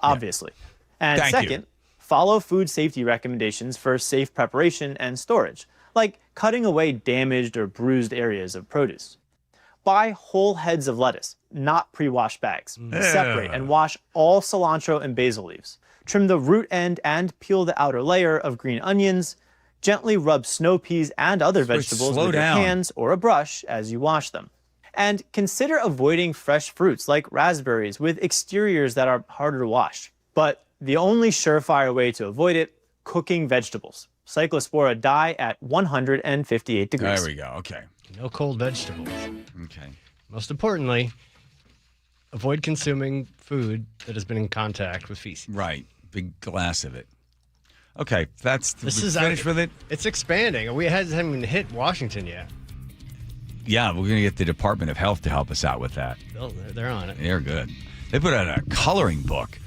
Obviously. And Thank second, you. follow food safety recommendations for safe preparation and storage, like cutting away damaged or bruised areas of produce. Buy whole heads of lettuce, not pre-washed bags. Separate and wash all cilantro and basil leaves. Trim the root end and peel the outer layer of green onions. Gently rub snow peas and other vegetables with your hands or a brush as you wash them. And consider avoiding fresh fruits like raspberries with exteriors that are harder to wash. But the only surefire way to avoid it, cooking vegetables. Cyclospora die at 158 degrees. There we go. Okay. No cold vegetables. Okay. Most importantly, avoid consuming food that has been in contact with feces. Right. Big glass of it. Okay. This is finished with it? It's expanding. We haven't even hit Washington yet. Yeah, we're going to get the Department of Health to help us out with that. They're on it. They're good. They put out a coloring book.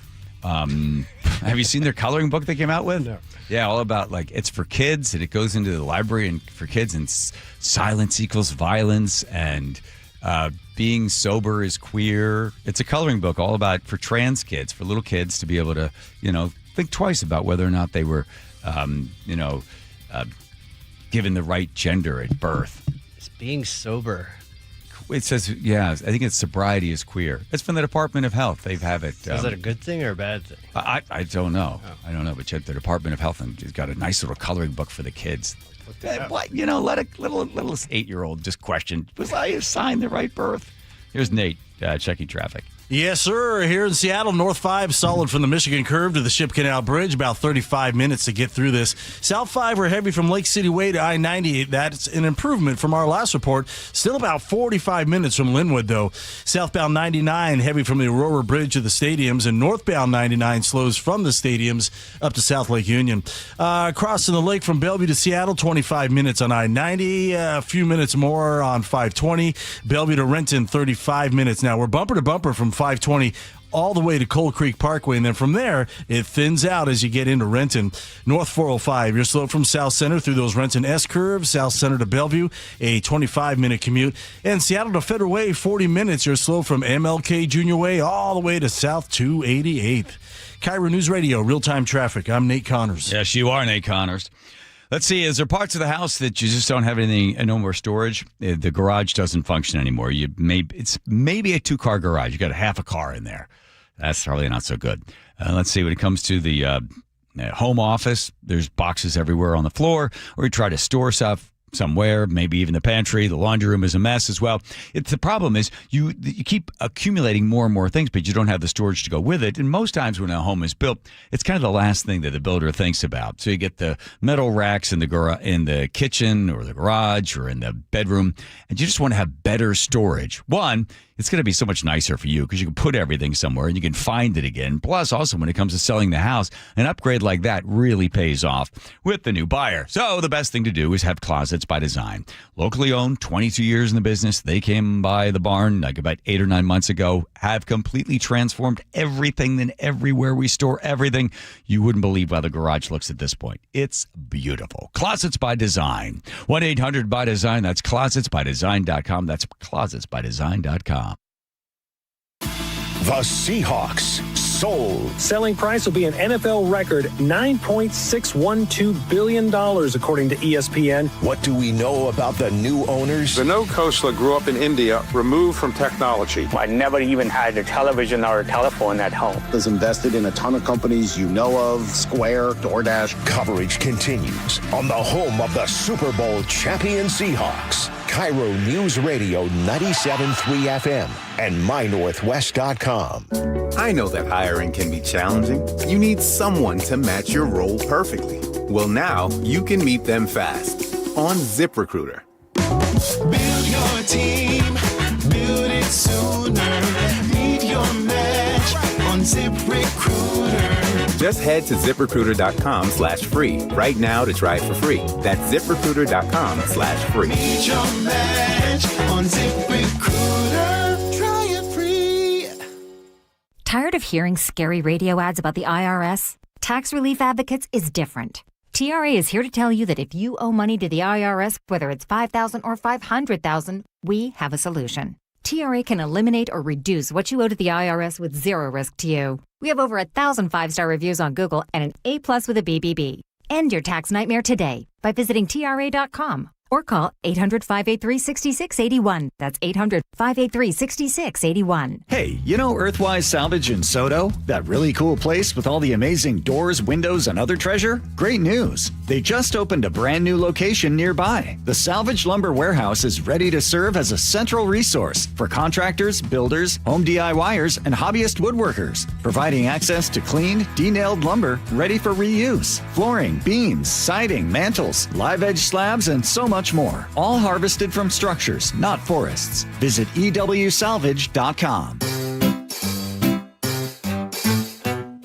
Have you seen their coloring book they came out with? No. Yeah, all about like it's for kids and it goes into the library and for kids and silence equals violence and being sober is queer. It's a coloring book all about for trans kids, for little kids to be able to, think twice about whether or not they were, given the right gender at birth. It's being sober. It says, I think it's sobriety is queer. It's from the Department of Health. They have it. Is that a good thing or a bad thing? I don't know. I don't know. But yet the Department of Health has got a nice little coloring book for the kids. Let a little 8-year-old just question, was I assigned the right birth? Here's Nate checking traffic. Yes, sir. Here in Seattle, North 5, solid from the Michigan Curve to the Ship Canal Bridge. About 35 minutes to get through this. South 5, we're heavy from Lake City Way to I-90. That's an improvement from our last report. Still about 45 minutes from Linwood, though. Southbound 99, heavy from the Aurora Bridge to the stadiums. And northbound 99 slows from the stadiums up to South Lake Union. Crossing the lake from Bellevue to Seattle, 25 minutes on I-90. A few minutes more on 520. Bellevue to Renton, 35 minutes. Now, we're bumper to bumper from 520 all the way to Cold Creek Parkway, and then from there, it thins out as you get into Renton. North 405, you're slow from South Center through those Renton S-curves, South Center to Bellevue, a 25-minute commute. And Seattle to Federal Way, 40 minutes, you're slow from MLK Junior Way all the way to South 288th. KIRO News Radio, real-time traffic. I'm Nate Connors. Yes, you are Nate Connors. Let's see, is there parts of the house that you just don't have anything, no more storage? The garage doesn't function anymore. It's maybe a 2-car garage. You got half a car in there. That's probably not so good. Let's see, when it comes to the home office, there's boxes everywhere on the floor, or you try to store stuff somewhere, maybe even the pantry. The laundry room is a mess as well. The problem is you keep accumulating more and more things, but you don't have the storage to go with it. And most times when a home is built, it's kind of the last thing that the builder thinks about. So you get the metal racks in the kitchen or the garage or in the bedroom, and you just want to have better storage. One, it's going to be so much nicer for you because you can put everything somewhere and you can find it again. Plus, also, when it comes to selling the house, an upgrade like that really pays off with the new buyer. So the best thing to do is have Closets by Design. Locally owned, 22 years in the business. They came by the barn like about 8 or 9 months ago, have completely transformed everything and everywhere we store everything. You wouldn't believe how the garage looks at this point. It's beautiful. Closets by Design. 1-800-BY-DESIGN. That's closetsbydesign.com. That's closetsbydesign.com. The Seahawks sold. Selling price will be an NFL record $9.612 billion, according to ESPN. What do we know about the new owners? Vinod Khosla grew up in India, removed from technology. I never even had a television or a telephone at home. Has invested in a ton of companies you know of, Square, DoorDash. Coverage continues on the home of the Super Bowl champion Seahawks. KIRO News Radio 97.3 FM and mynorthwest.com. I know that hiring can be challenging. You need someone to match your role perfectly. Well, now you can meet them fast on ZipRecruiter. Build your team, build it sooner. Meet your match on ZipRecruiter. Just head to ZipRecruiter.com/free right now to try it for free. That's ZipRecruiter.com/free. Meet your match on ZipRecruiter. Try it free. Tired of hearing scary radio ads about the IRS? Tax Relief Advocates is different. TRA is here to tell you that if you owe money to the IRS, whether it's $5,000 or $500,000, we have a solution. TRA can eliminate or reduce what you owe to the IRS with zero risk to you. We have over 1,000 5-star reviews on Google and an A+ with a BBB. End your tax nightmare today by visiting TRA.com or call 800-583-6681. That's 800-583-6681. Hey, you know Earthwise Salvage in Soto? That really cool place with all the amazing doors, windows, and other treasure? Great news! They just opened a brand new location nearby. The Salvage Lumber Warehouse is ready to serve as a central resource for contractors, builders, home DIYers, and hobbyist woodworkers, providing access to cleaned, de-nailed lumber ready for reuse, flooring, beams, siding, mantles, live edge slabs, and so much more. All harvested from structures, not forests. Visit ewsalvage.com.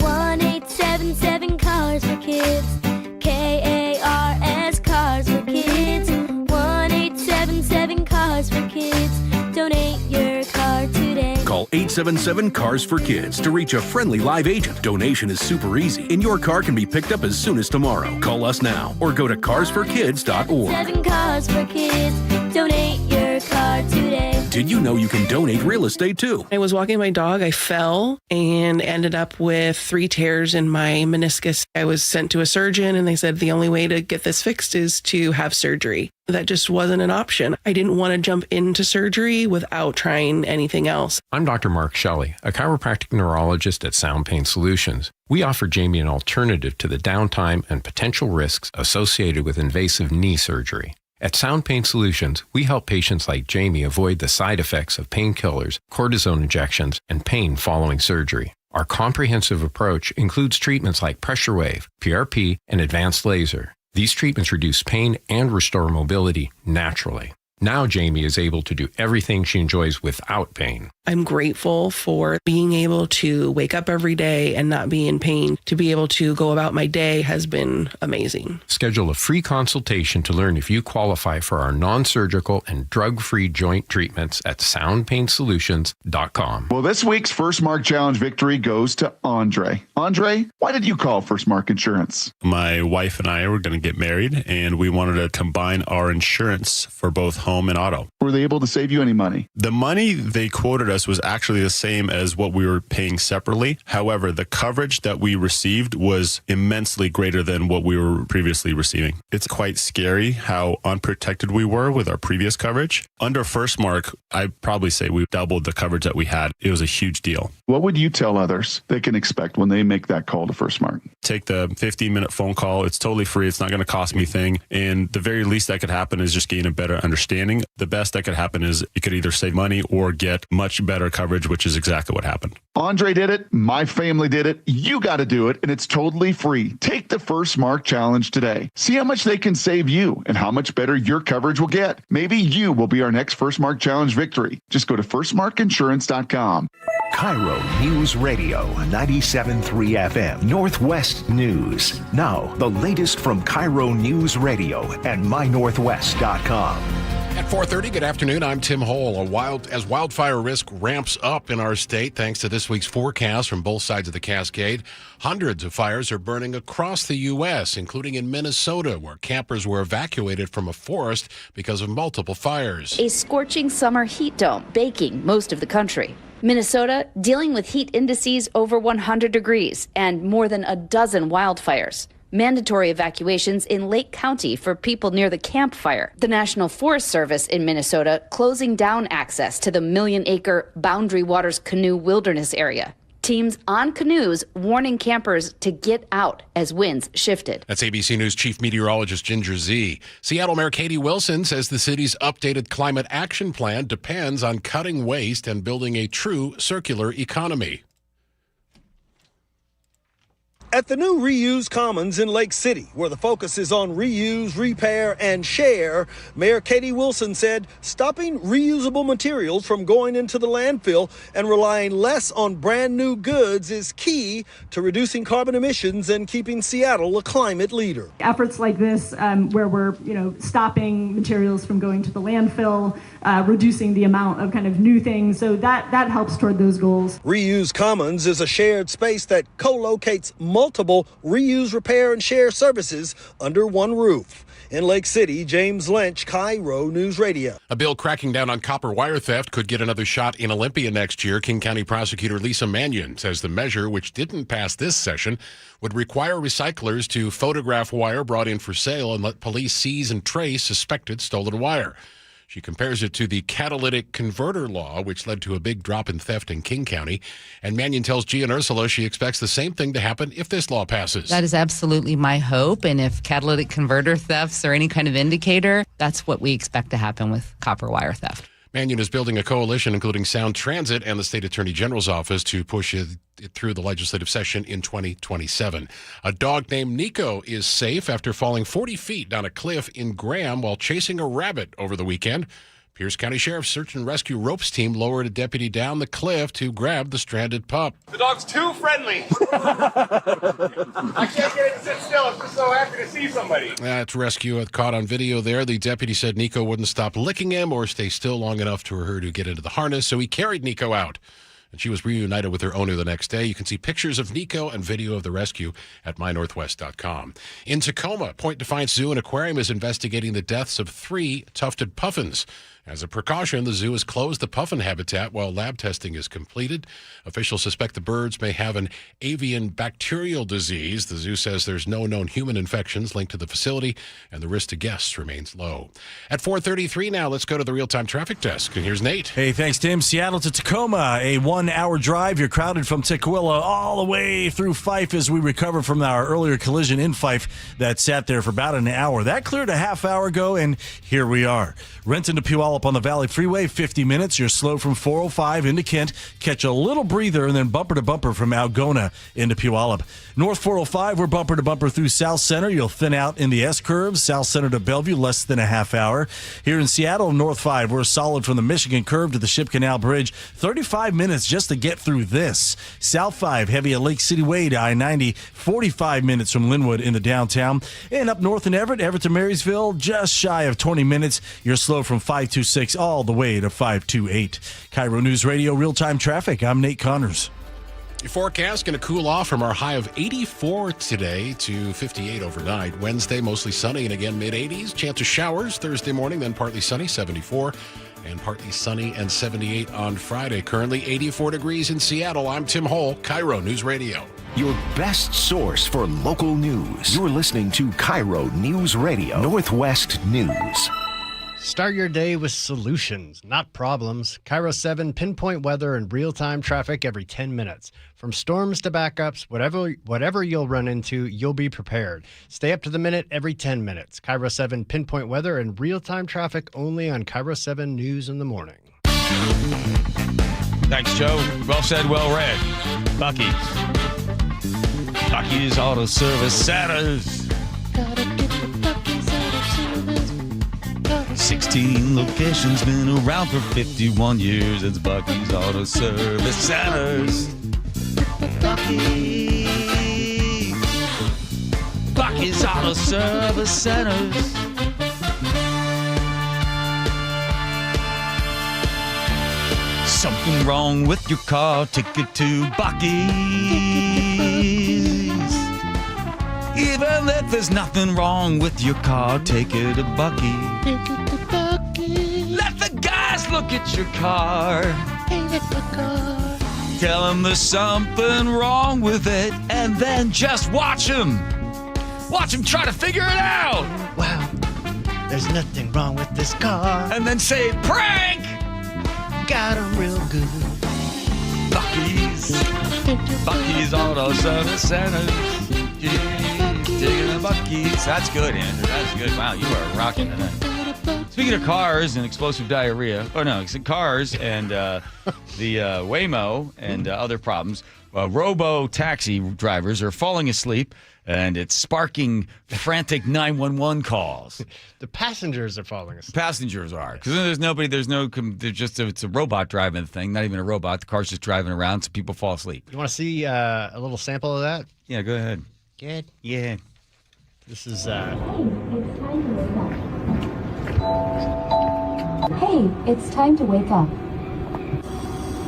1-877 Cars for Kids. KARS Cars for Kids. 1-877 Cars for Kids. Donate your car today. Call 877-CARS for Kids to reach a friendly live agent. Donation is super easy, and your car can be picked up as soon as tomorrow. Call us now or go to carsforkids.org. 7 Cars for Kids. Donate your car today. Did you know you can donate real estate too? I was walking my dog. I fell and ended up with 3 tears in my meniscus. I was sent to a surgeon and they said the only way to get this fixed is to have surgery. That just wasn't an option. I didn't want to jump into surgery without trying anything else. I'm Dr. Mark Shelley, a chiropractic neurologist at Sound Pain Solutions. We offer Jamie an alternative to the downtime and potential risks associated with invasive knee surgery. At Sound Pain Solutions, we help patients like Jamie avoid the side effects of painkillers, cortisone injections, and pain following surgery. Our comprehensive approach includes treatments like pressure wave, PRP, and advanced laser. These treatments reduce pain and restore mobility naturally. Now Jamie is able to do everything she enjoys without pain. I'm grateful for being able to wake up every day and not be in pain. To be able to go about my day has been amazing. Schedule a free consultation to learn if you qualify for our non-surgical and drug-free joint treatments at soundpainsolutions.com. Well, this week's First Mark Challenge victory goes to Andre. Andre, why did you call First Mark Insurance? My wife and I were going to get married, and we wanted to combine our insurance for both home and auto. Were they able to save you any money? The money they quoted us was actually the same as what we were paying separately. However, the coverage that we received was immensely greater than what we were previously receiving. It's quite scary how unprotected we were with our previous coverage. Under First Mark, I'd probably say we doubled the coverage that we had. It was a huge deal. What would you tell others they can expect when they make that call to First Mark? Take the 15-minute phone call. It's totally free. It's not going to cost me a thing. And the very least that could happen is just gain a better understanding. The best that could happen is you could either save money or get much better coverage, which is exactly what happened. Andre did it. My family did it. You got to do it, and it's totally free. Take the First Mark Challenge today. See how much they can save you and how much better your coverage will get. Maybe you will be our next First Mark Challenge victory. Just go to firstmarkinsurance.com. KIRO News Radio 97.3 FM Northwest News. Now, the latest from KIRO News Radio and mynorthwest.com. At 4:30, good afternoon. I'm Tim Hole. As wildfire risk ramps up in our state, thanks to this week's forecast from both sides of the Cascade, hundreds of fires are burning across the U.S., including in Minnesota, where campers were evacuated from a forest because of multiple fires. A scorching summer heat dome baking most of the country. Minnesota dealing with heat indices over 100 degrees and more than a dozen wildfires. Mandatory evacuations in Lake County for people near the campfire. The National Forest Service in Minnesota closing down access to the million-acre Boundary Waters Canoe Wilderness area. Teams on canoes warning campers to get out as winds shifted. That's ABC News Chief Meteorologist Ginger Z. Seattle Mayor Katie Wilson says the city's updated climate action plan depends on cutting waste and building a true circular economy. At the new Reuse Commons in Lake City, where the focus is on reuse, repair, and share, Mayor Katie Wilson said stopping reusable materials from going into the landfill and relying less on brand new goods is key to reducing carbon emissions and keeping Seattle a climate leader. Efforts like this, where we're stopping materials from going to the landfill, reducing the amount of kind of new things, so that helps toward those goals. Reuse Commons is a shared space that co-locates multiple reuse, repair, and share services under one roof. In Lake City, James Lynch, KIRO News Radio. A bill cracking down on copper wire theft could get another shot in Olympia next year. King County Prosecutor Lisa Mannion says the measure, which didn't pass this session, would require recyclers to photograph wire brought in for sale and let police seize and trace suspected stolen wire. She compares it to the catalytic converter law, which led to a big drop in theft in King County. And Mannion tells Gian Ursula she expects the same thing to happen if this law passes. That is absolutely my hope. And if catalytic converter thefts are any kind of indicator, that's what we expect to happen with copper wire theft. Mannion is building a coalition, including Sound Transit and the State Attorney General's office, to push it through the legislative session in 2027. A dog named Nico is safe after falling 40 feet down a cliff in Graham while chasing a rabbit over the weekend. Pierce County Sheriff's Search and Rescue Ropes team lowered a deputy down the cliff to grab the stranded pup. The dog's too friendly. I can't get it to sit still. I'm just so happy to see somebody. That's rescue caught on video there. The deputy said Nico wouldn't stop licking him or stay still long enough for her to get into the harness, so he carried Nico out. And she was reunited with her owner the next day. You can see pictures of Nico and video of the rescue at mynorthwest.com. In Tacoma, Point Defiance Zoo and Aquarium is investigating the deaths of 3 tufted puffins As a precaution, the zoo has closed the puffin habitat while lab testing is completed. Officials suspect the birds may have an avian bacterial disease. The zoo says there's no known human infections linked to the facility, and the risk to guests remains low. At 4:33 now, let's go to the real-time traffic desk. And here's Nate. Hey, thanks, Tim. Seattle to Tacoma, a 1-hour drive. You're crowded from Tequila all the way through Fife as we recover from our earlier collision in Fife that sat there for about an hour. That cleared a half hour ago, and here we are. Renton to Puyallup on the Valley Freeway, 50 minutes. You're slow from 405 into Kent. Catch a little breather and then bumper to bumper from Algona into Puyallup. North 405, we're bumper to bumper through South Center. You'll thin out in the S-curve. South Center to Bellevue, less than a half hour. Here in Seattle, North 5, we're solid from the Michigan curve to the Ship Canal Bridge. 35 minutes just to get through this. South 5, heavy at Lake City Way to I-90. 45 minutes from Linwood into downtown. And up north in Everett to Marysville, just shy of 20 minutes. You're slow from 526 all the way to 528. KIRO News Radio real-time traffic. I'm Nate Connors. Your forecast going to cool off from our high of 84 today to 58 overnight. Wednesday, mostly sunny and again mid-80s. Chance of showers Thursday morning, then partly sunny, 74. And partly sunny and 78 on Friday. Currently 84 degrees in Seattle. I'm Tim Hole, KIRO News Radio. Your best source for local news. You're listening to KIRO News Radio, Northwest News. Start your day with solutions, not problems. KIRO 7 pinpoint weather and real-time traffic every 10 minutes. From storms to backups, whatever you'll run into, you'll be prepared. Stay up to the minute every 10 minutes. KIRO 7 pinpoint weather and real-time traffic only on KIRO 7 News in the Morning. Thanks, Joe. Well said, well read. Buc-ee's Auto Service Centers. 16 locations, been around for 51 years. It's Buc-ee's Auto Service Centers. Buc-ee's Auto Service Centers. Something wrong with your car, take it to Buc-ee's. Even if there's nothing wrong with your car, take it to Buc-ee's. Let the guys look at your car. Tell them there's something wrong with it, and then just watch them. Watch them try to figure it out. Wow, there's nothing wrong with this car. And then say, prank! Got them real good. Buc-ee's Auto Service Centers. Digging the Buc-ee's. That's good, Andrew. That's good. Wow, you are rocking tonight. Speaking of cars and explosive diarrhea, cars and the Waymo and other problems, robo-taxi drivers are falling asleep, and it's sparking frantic 911 calls. The passengers are falling asleep. Passengers are, because it's a robot driving the thing, not even a robot. The car's just driving around, so people fall asleep. You want to see a little sample of that? Yeah, go ahead. Good. Yeah. This is, Hey, it's time to wake up.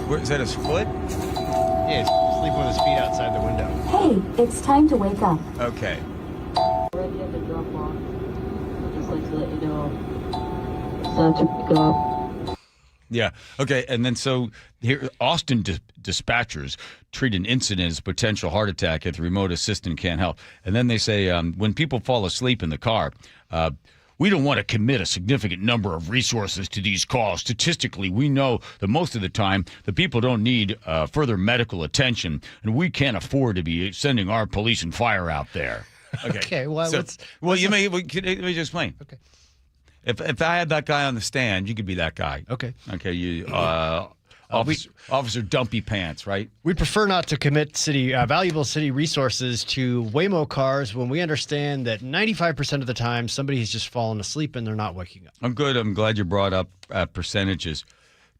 Where, is that his foot? Yeah, he's sleeping with his feet outside the window. Hey, it's time to wake up. Okay. Already at the drop off. I'd just like to let you know it's time to wake up. Yeah. Okay. And then so here, Austin dispatchers treat an incident as a potential heart attack if the remote assistant can't help. And then they say when people fall asleep in the car, we don't want to commit a significant number of resources to these calls. Statistically, we know that most of the time the people don't need further medical attention, and we can't afford to be sending our police and fire out there. Okay. Well, let me just explain. Okay. If I had that guy on the stand, you could be that guy. Okay. Okay. You Officer Dumpy Pants, right? We prefer not to commit valuable city resources to Waymo cars when we understand that 95% of the time somebody's just fallen asleep and they're not waking up. I'm good. I'm glad you brought up percentages.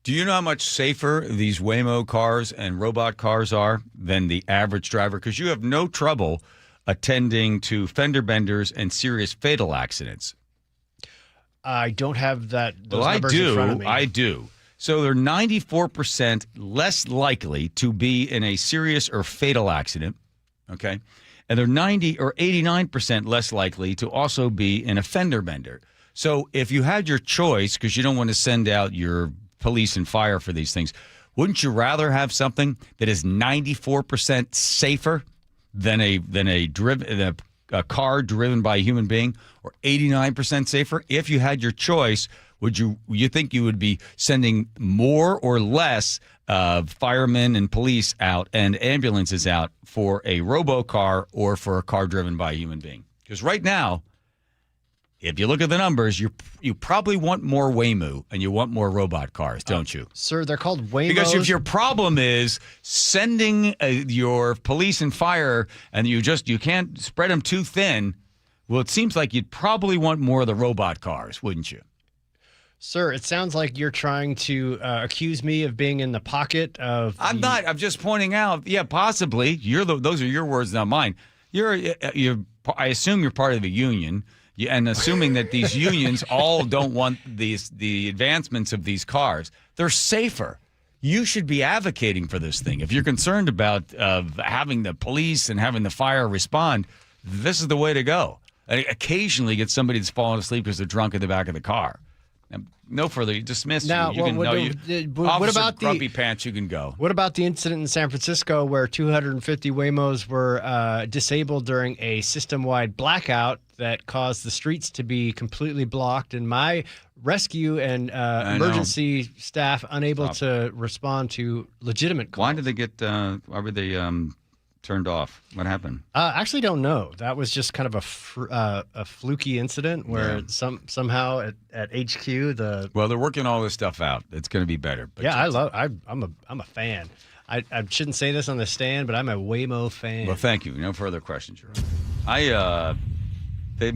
Do you know how much safer these Waymo cars and robot cars are than the average driver? Because you have no trouble attending to fender benders and serious fatal accidents. I don't have those numbers in front of me. I do. So they're 94% less likely to be in a serious or fatal accident, okay? And they're 90 or 89% less likely to also be in a fender bender. So if you had your choice, because you don't want to send out your police and fire for these things, wouldn't you rather have something that is 94% safer than a car driven by a human being, or 89% safer? If you had your choice, would you think you would be sending more or less firemen and police out and ambulances out for a robo-car or for a car driven by a human being? Because right now, if you look at the numbers, you probably want more Waymo and you want more robot cars, don't you? Sir, they're called Waymos. Because if your problem is sending your police and fire and you can't spread them too thin, well, it seems like you'd probably want more of the robot cars, wouldn't you? Sir, it sounds like you're trying to accuse me of being in the pocket of... I'm not. I'm just pointing out, yeah, possibly. Those are your words, not mine. I assume you're part of the union. And assuming that these unions all don't want the advancements of these cars, they're safer. You should be advocating for this thing. If you're concerned about having the police and having the fire respond, this is the way to go. Occasionally get somebody that's fallen asleep because they're drunk in the back of the car. No further. You dismiss. Now, what about Grumpy Pants? You can go. What about the incident in San Francisco where 250 Waymos were disabled during a system-wide blackout that caused the streets to be completely blocked, and my rescue and emergency staff unable to respond to legitimate calls? Why did they get? Why were they turned off? What happened? Actually, don't know. That was just kind of a fluky incident where somehow at HQ Well, they're working all this stuff out. It's going to be better. But I'm a fan. I shouldn't say this on the stand, but I'm a Waymo fan. Well, thank you. No further questions, Jerome.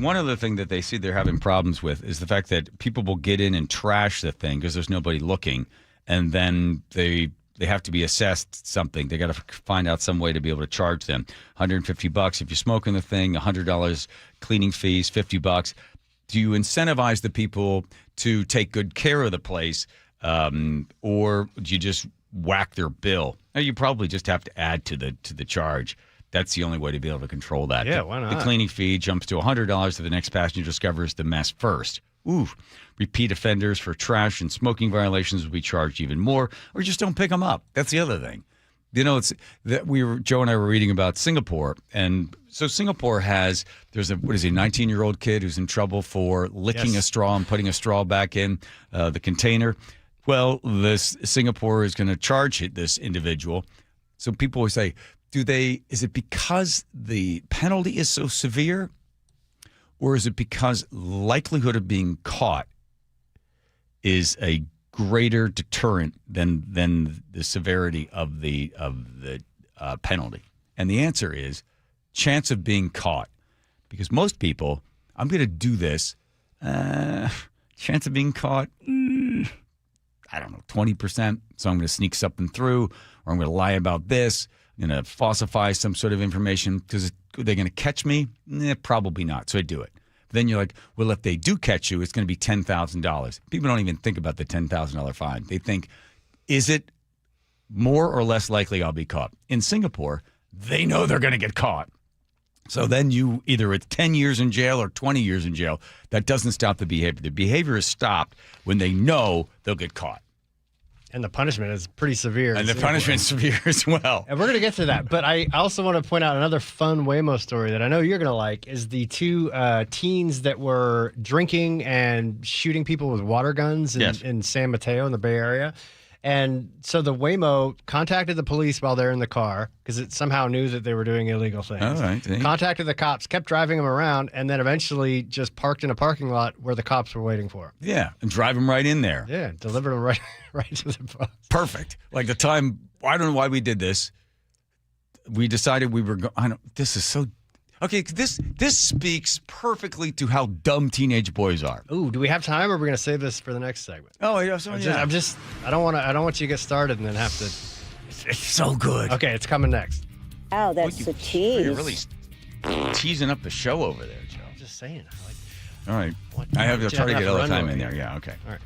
One other thing that they see they're having problems with is the fact that people will get in and trash the thing because there's nobody looking, and then they have to be assessed something. They got to find out some way to be able to charge them. $150 if you're smoking the thing, $100 cleaning fees, $50. Do you incentivize the people to take good care of the place, or do you just whack their bill? Now, you probably just have to add to the charge. That's the only way to be able to control that. Yeah, why not? The cleaning fee jumps to $100 if the next passenger discovers the mess first. Ooh, repeat offenders for trash and smoking violations will be charged even more, or just don't pick them up. That's the other thing. You know, Joe and I were reading about Singapore, and so Singapore there's a 19-year-old kid who's in trouble for licking a straw and putting a straw back in the container. Well, Singapore is going to charge this individual. So people always say, is it because the penalty is so severe, or is it because likelihood of being caught is a greater deterrent than the severity of the penalty? And the answer is chance of being caught, because most people, I'm going to do this. Chance of being caught, I don't know, 20%. So I'm going to sneak something through, or I'm going to lie about this. I'm going to falsify some sort of information because they're going to catch me? Probably not. So I do it. But then you're like, well, if they do catch you, it's going to be $10,000. People don't even think about the $10,000 fine. They think, is it more or less likely I'll be caught? In Singapore, they know they're going to get caught. So then it's 10 years in jail or 20 years in jail. That doesn't stop the behavior. The behavior is stopped when they know they'll get caught. And the punishment is pretty severe. And the punishment is severe as well. And we're going to get to that. But I also want to point out another fun Waymo story that I know you're going to like is the two teens that were drinking and shooting people with water guns in San Mateo in the Bay Area. And so the Waymo contacted the police while they're in the car because it somehow knew that they were doing illegal things. All right. Contacted the cops, kept driving them around, and then eventually just parked in a parking lot where the cops were waiting for him. Yeah, and drive them right in there. Yeah, delivered them right to the bus. Perfect. Like the time, I don't know why we did this. We decided we were going, this is so... Okay, this speaks perfectly to how dumb teenage boys are. Ooh, do we have time, or are we going to save this for the next segment? Oh, yeah. So, I don't want you to get started and then have to. It's so good. Okay, it's coming next. Oh, that's the cheese. You're really teasing up the show over there, Joe. I'm just saying. All right. I try to get all the time in there. Yeah. Okay. All right.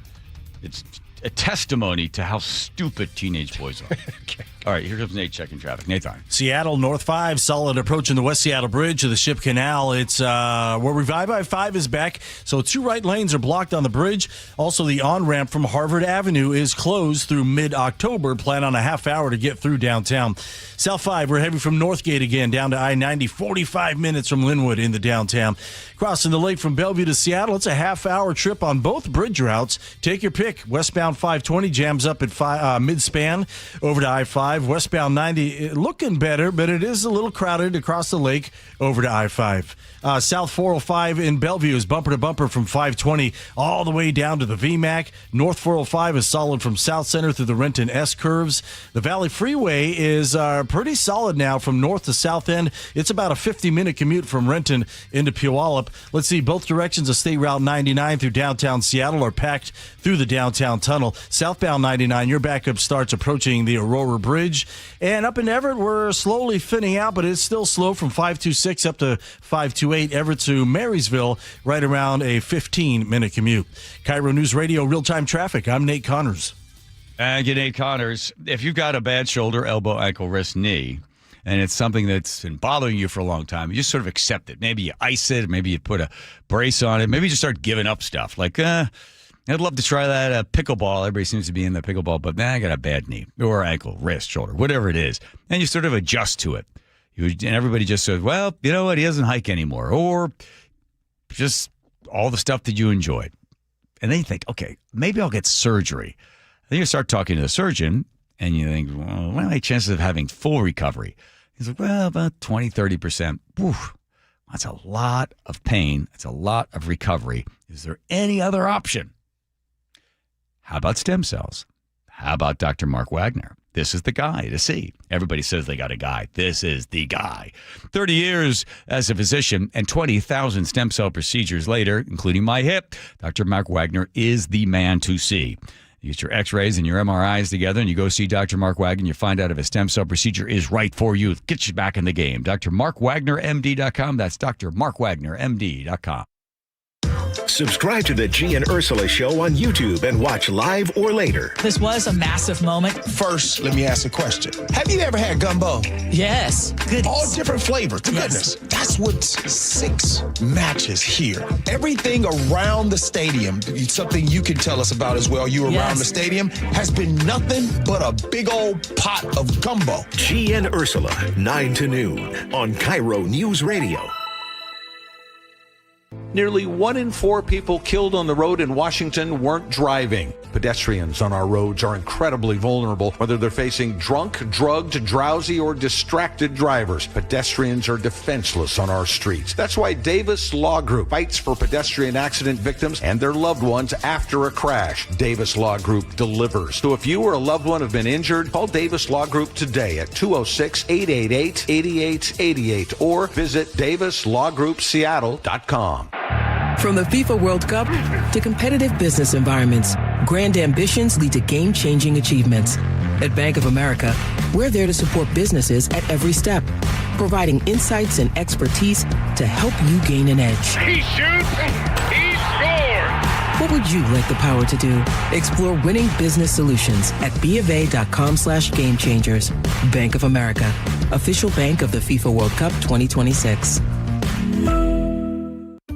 It's a testimony to how stupid teenage boys are. Okay. All right, here comes Nate checking traffic. Nathan. Seattle, North 5, solid approaching the West Seattle Bridge to the Ship Canal. It's where Revive I-5 is back, so 2 right lanes are blocked on the bridge. Also, the on-ramp from Harvard Avenue is closed through mid-October. Plan on a half hour to get through downtown. South 5, we're heavy from Northgate again, down to I-90, 45 minutes from Linwood into downtown. Crossing the lake from Bellevue to Seattle, it's a half-hour trip on both bridge routes. Take your pick. Westbound 520 jams up at mid-span over to I-5. Westbound 90 looking better, but it is a little crowded across the lake over to I-5. South 405 in Bellevue is bumper to bumper from 520 all the way down to the VMAC. North 405 is solid from South Center through the Renton S curves. The Valley Freeway is pretty solid now from north to south end. It's about a 50-minute commute from Renton into Puyallup. Let's see, both directions of State Route 99 through downtown Seattle are packed through the downtown tunnel. Southbound 99, your backup starts approaching the Aurora Bridge. And up in Everett, we're slowly thinning out, but it's still slow from 526 up to 528. Everett to Marysville, right around a 15-minute commute. KIRO News Radio, real-time traffic. I'm Nate Connors. And you, Nate Connors. If you've got a bad shoulder, elbow, ankle, wrist, knee, and it's something that's been bothering you for a long time, you just sort of accept it. Maybe you ice it. Maybe you put a brace on it. Maybe you just start giving up stuff. Like, I'd love to try that pickleball. Everybody seems to be in the pickleball, but I got a bad knee or ankle, wrist, shoulder, whatever it is. And you sort of adjust to it. And everybody just says, well, you know what? He doesn't hike anymore. Or just all the stuff that you enjoyed. And then you think, okay, maybe I'll get surgery. Then you start talking to the surgeon and you think, well, what are my chances of having full recovery? He's like, well, about 20, 30%. Woof, that's a lot of pain. That's a lot of recovery. Is there any other option? How about stem cells? How about Dr. Mark Wagner? This is the guy to see. Everybody says they got a guy. This is the guy. 30 years as a physician and 20,000 stem cell procedures later, including my hip, Dr. Mark Wagner is the man to see. You get your x-rays and your MRIs together and you go see Dr. Mark Wagner. You find out if a stem cell procedure is right for you. Get you back in the game. DrMarkWagnerMD.com. That's DrMarkWagnerMD.com. Subscribe to the G and Ursula Show on YouTube and watch live or later. This was a massive moment. First, let me ask a question. Have you ever had gumbo? Yes. Goodness. All different flavors. Goodness. That's what 6 matches here. Everything around the stadium, something you can tell us about as well, you around the stadium, has been nothing but a big old pot of gumbo. G and Ursula, 9 to noon on KIRO News Radio. Nearly 1 in 4 people killed on the road in Washington weren't driving. Pedestrians on our roads are incredibly vulnerable, whether they're facing drunk, drugged, drowsy, or distracted drivers. Pedestrians are defenseless on our streets. That's why Davis Law Group fights for pedestrian accident victims and their loved ones after a crash. Davis Law Group delivers. So if you or a loved one have been injured, call Davis Law Group today at 206-888-8888 or visit DavisLawGroupSeattle.com. From the FIFA World Cup to competitive business environments, grand ambitions lead to game-changing achievements. At Bank of America, we're there to support businesses at every step, providing insights and expertise to help you gain an edge. He shoots, he scores! What would you like the power to do? Explore winning business solutions at BofA.com/gamechangers. Bank of America, official bank of the FIFA World Cup 2026.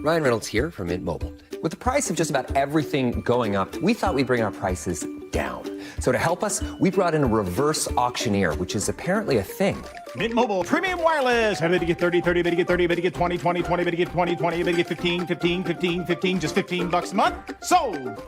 Ryan Reynolds here from Mint Mobile. With the price of just about everything going up, we thought we'd bring our prices down. So to help us, we brought in a reverse auctioneer, which is apparently a thing. Mint Mobile Premium Wireless. How to get 30, 30, to get 30, to get 20, 20, 20, to get 20, 20, to get 15, 15, 15, 15, just $15 a month? Sold!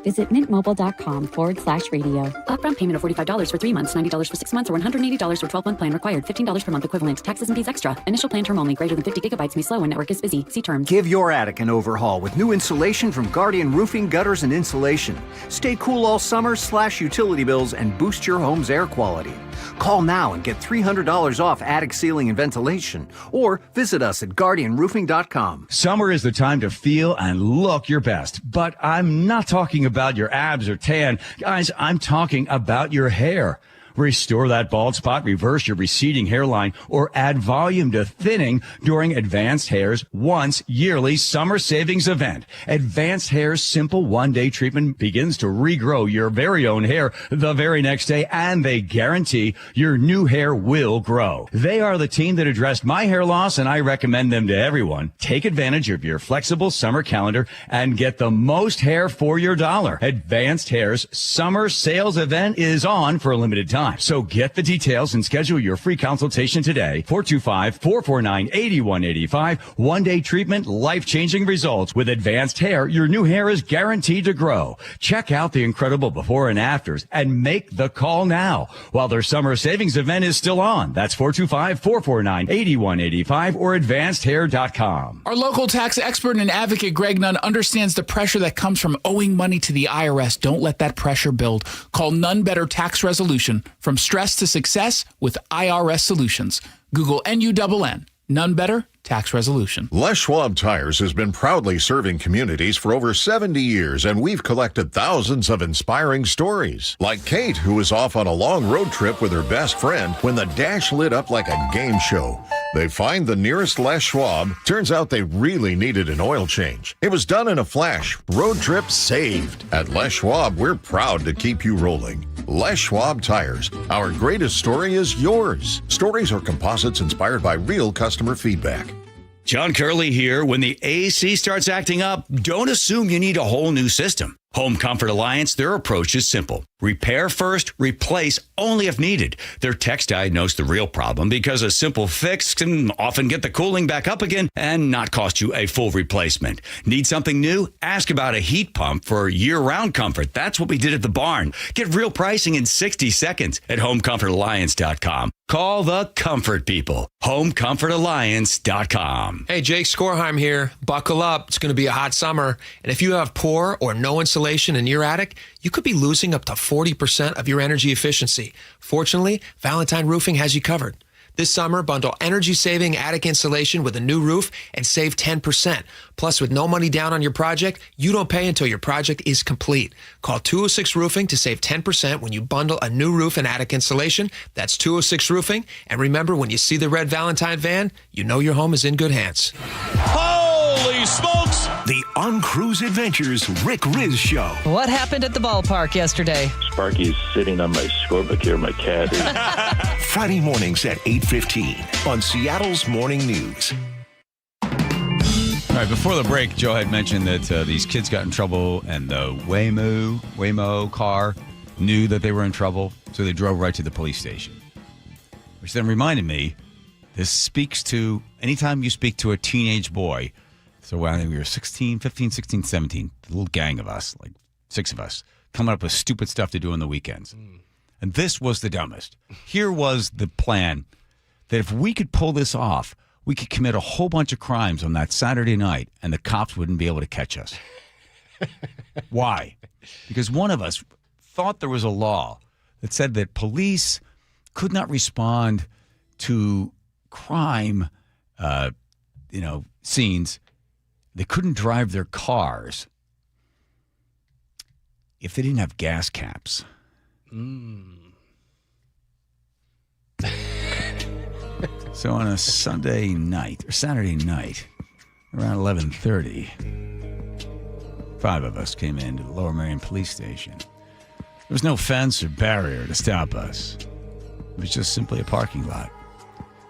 Visit mintmobile.com/radio. Upfront payment of $45 for 3 months, $90 for 6 months, or $180 for 12-month plan required. $15 per month equivalent. Taxes and fees extra. Initial plan term only. Greater than 50 gigabytes may slow when network is busy. See terms. Give your attic an overhaul with new insulation from Guardian Roofing, Gutters, and Insulation. Stay cool all summer, slash utility bills, and boost your home's air quality. Call now and get $300 off attic ceiling and ventilation, or visit us at GuardianRoofing.com. Summer is the time to feel and look your best, but I'm not talking about your abs or tan. Guys, I'm talking about your hair. Restore that bald spot, reverse your receding hairline, or add volume to thinning during Advanced Hair's once yearly summer savings event. Advanced Hair's simple one-day treatment begins to regrow your very own hair the very next day, and they guarantee your new hair will grow. They are the team that addressed my hair loss, and I recommend them to everyone. Take advantage of your flexible summer calendar and get the most hair for your dollar. Advanced Hair's summer sales event is on for a limited time. So get the details and schedule your free consultation today. 425-449-8185. One-day treatment, life-changing results. With Advanced Hair, your new hair is guaranteed to grow. Check out the incredible before and afters and make the call now while their summer savings event is still on. That's 425-449-8185 or advancedhair.com. Our local tax expert and advocate Greg Nunn understands the pressure that comes from owing money to the IRS. Don't let that pressure build. Call None Better Tax Resolution. From stress to success with IRS Solutions. Google NUNN. None Better Tax Resolution. Les Schwab Tires has been proudly serving communities for over 70 years, and we've collected thousands of inspiring stories. Like Kate, who was off on a long road trip with her best friend when the dash lit up like a game show. They find the nearest Les Schwab. Turns out they really needed an oil change. It was done in a flash. Road trip saved. At Les Schwab, we're proud to keep you rolling. Les Schwab Tires. Our greatest story is yours. Stories are composites inspired by real customer feedback. John Curley here. When the AC starts acting up, don't assume you need a whole new system. Home Comfort Alliance, their approach is simple. Repair first, replace only if needed. Their techs diagnose the real problem because a simple fix can often get the cooling back up again and not cost you a full replacement. Need something new? Ask about a heat pump for year-round comfort. That's what we did at the barn. Get real pricing in 60 seconds at homecomfortalliance.com. Call the comfort people. homecomfortalliance.com. Hey, Jake Skorheim here. Buckle up. It's going to be a hot summer. And if you have poor or no insulation in your attic, you could be losing up to 40% of your energy efficiency. Fortunately, Valentine Roofing has you covered. This summer, bundle energy-saving attic insulation with a new roof and save 10%. Plus, with no money down on your project, you don't pay until your project is complete. Call 206 Roofing to save 10% when you bundle a new roof and attic insulation. That's 206 Roofing. And remember, when you see the red Valentine van, you know your home is in good hands. Holy smokes! The On Cruise Adventures Rick Riz Show. What happened at the ballpark yesterday? Sparky's sitting on my scorebook here, my cat is. Friday mornings at 8:15 on Seattle's Morning News. All right, before the break, Joe had mentioned that these kids got in trouble and the Waymo car knew that they were in trouble, so they drove right to the police station. Which then reminded me, this speaks to anytime you speak to a teenage boy. So I think we were 15, 16, 17, a little gang of us, like 6 of us, coming up with stupid stuff to do on the weekends. And this was the dumbest. Here was the plan that if we could pull this off, we could commit a whole bunch of crimes on that Saturday night and the cops wouldn't be able to catch us. Why? Because one of us thought there was a law that said that police could not respond to crime, scenes. They couldn't drive their cars if they didn't have gas caps. So on a Saturday night, around 11:30, 5 of us came into the Lower Merion Police Station. There was no fence or barrier to stop us. It was just simply a parking lot.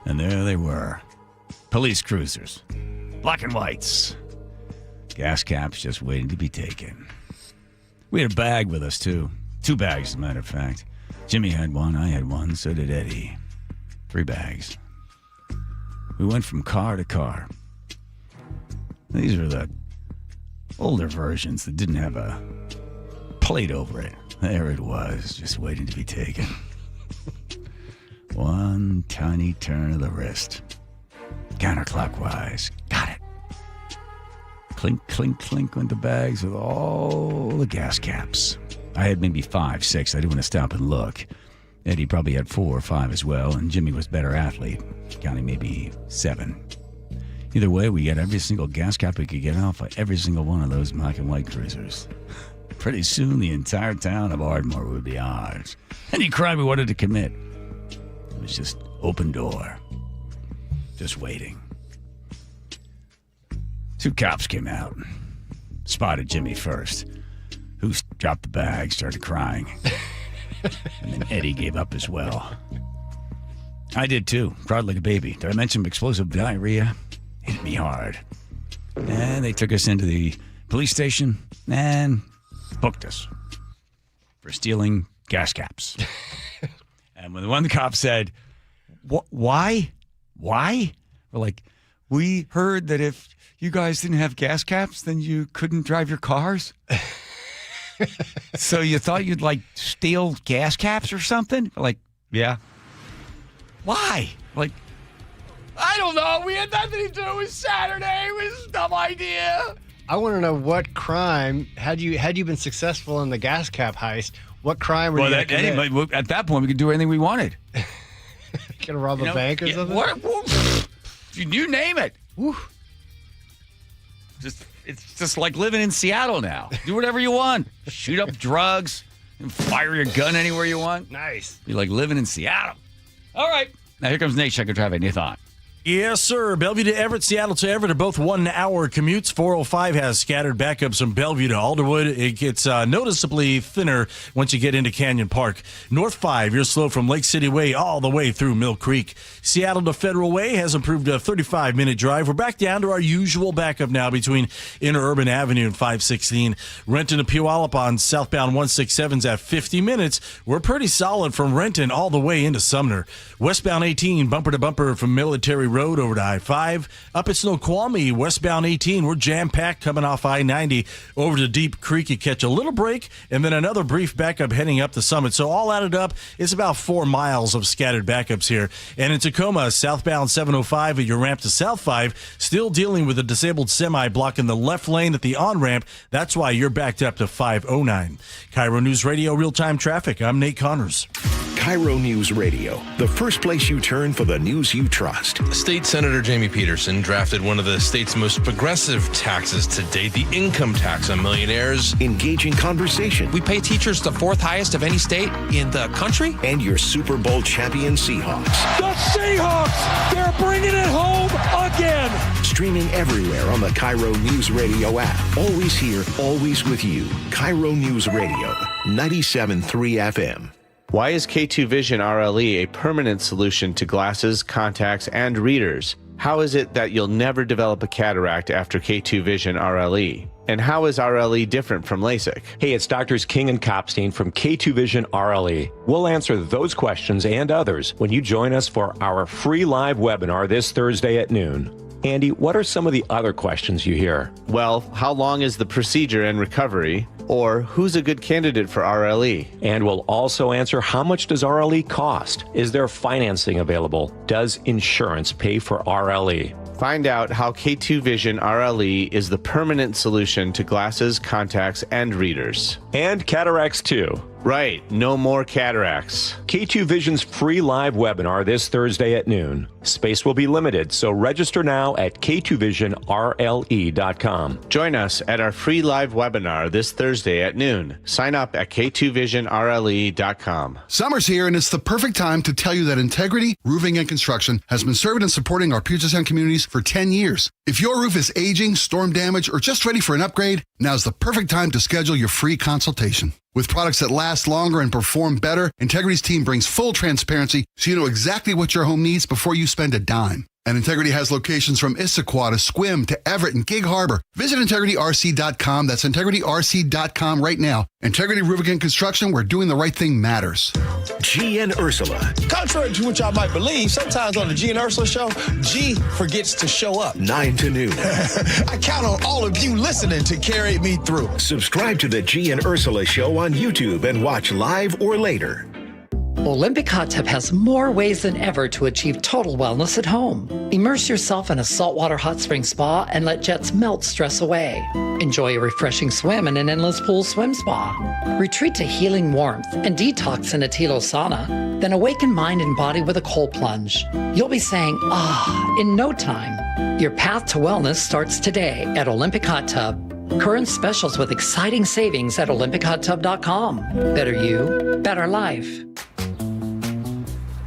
And there they were. Police cruisers. Black and whites. Gas caps just waiting to be taken. We had a bag with us, too. 2 bags, as a matter of fact. Jimmy had one, I had one, so did Eddie. 3 bags. We went from car to car. These are the older versions that didn't have a plate over it. There it was, just waiting to be taken. One tiny turn of the wrist. Counterclockwise. Got it. Clink, clink, clink went the bags with all the gas caps. I had maybe 5, 6. I didn't want to stop and look. Eddie probably had 4 or 5 as well, and Jimmy was better athlete, counting maybe 7. Either way, we got every single gas cap we could get off of every single one of those black and white cruisers. Pretty soon, the entire town of Ardmore would be ours. Any crime we wanted to commit, it was just open door. Just waiting. 2 cops came out, spotted Jimmy first, who dropped the bag, started crying. And then Eddie gave up as well. I did too, cried like a baby. Did I mention explosive diarrhea? Hit me hard. And they took us into the police station and booked us for stealing gas caps. And when one cop said, why? We're like, we heard that if you guys didn't have gas caps, then you couldn't drive your cars. So you thought you'd like steal gas caps or something? Like, yeah. Why? Like, I don't know. We had nothing to do. It was Saturday. It was a dumb idea. I want to know what crime, had you been successful in the gas cap heist, what crime were you going to commit? Anyway, at that point, we could do anything we wanted. Gonna rob a bank or something? You name it. Woo. It's just like living in Seattle now. Do whatever you want. Shoot up drugs and fire your gun anywhere you want. Nice. Be like living in Seattle. All right. Now here comes Nate checking traffic. Nathan. Yes, sir. Bellevue to Everett, Seattle to Everett are both 1 hour commutes. 405 has scattered backups from Bellevue to Alderwood. It gets noticeably thinner once you get into Canyon Park. North 5, you're slow from Lake City Way all the way through Mill Creek. Seattle to Federal Way has improved a 35-minute drive. We're back down to our usual backup now between Interurban Avenue and 516. Renton to Puyallup on southbound 167's at 50 minutes. We're pretty solid from Renton all the way into Sumner. Westbound 18, bumper to bumper from Military Road over to I-5. Up at Snoqualmie, westbound 18, we're jam-packed coming off I-90 over to Deep Creek. You catch a little break and then another brief backup heading up the Summit. So all added up, it's about 4 miles of scattered backups here. And in Tacoma, southbound 705 at your ramp to South 5, still dealing with a disabled semi blocking the left lane at the on-ramp. That's why you're backed up to 509. KIRO News Radio real-time traffic. I'm Nate Connors. KIRO News Radio, the first place you turn for the news you trust. State Senator Jamie Peterson drafted one of the state's most progressive taxes to date, the income tax on millionaires. Engaging conversation. We pay teachers the 4th highest of any state in the country. And your Super Bowl champion Seahawks. The Seahawks, they're bringing it home again. Streaming everywhere on the KIRO News Radio app. Always here, always with you. KIRO News Radio, 97.3 FM. Why is K2 Vision RLE a permanent solution to glasses, contacts, and readers? How is it that you'll never develop a cataract after K2 Vision RLE? And how is RLE different from LASIK? Hey, it's Doctors King and Kopstein from K2 Vision RLE. We'll answer those questions and others when you join us for our free live webinar this Thursday at noon. Andy, what are some of the other questions you hear? Well, how long is the procedure and recovery? Or who's a good candidate for RLE? And we'll also answer, how much does RLE cost? Is there financing available? Does insurance pay for RLE? Find out how K2 Vision RLE is the permanent solution to glasses, contacts, and readers. And cataracts too. Right, no more cataracts. K2 Vision's free live webinar this Thursday at noon. Space will be limited, so register now at k2visionrle.com. Join us at our free live webinar this Thursday at noon. Sign up at k2visionrle.com. Summer's here, and it's the perfect time to tell you that Integrity Roofing and Construction has been serving and supporting our Puget Sound communities for 10 years. If your roof is aging, storm damaged, or just ready for an upgrade, now's the perfect time to schedule your free consultation. With products that last longer and perform better, Integrity's team brings full transparency so you know exactly what your home needs before you spend a dime. And Integrity has locations from Issaquah to Sequim to Everett and Gig Harbor. Visit IntegrityRC.com. That's IntegrityRC.com right now. Integrity Roofing and Construction, where doing the right thing matters. G and Ursula. Contrary to what y'all might believe, sometimes on the G and Ursula show, G forgets to show up. 9 to noon. I count on all of you listening to carry me through. Subscribe to the G and Ursula show on YouTube and watch live or later. Olympic Hot Tub has more ways than ever to achieve total wellness at home. Immerse yourself in a saltwater hot spring spa and let jets melt stress away. Enjoy a refreshing swim in an endless pool swim spa. Retreat to healing warmth and detox in a Tilo sauna. Then awaken mind and body with a cold plunge. You'll be saying, ah, in no time. Your path to wellness starts today at Olympic Hot Tub. Current specials with exciting savings at OlympicHotTub.com. Better you, better life.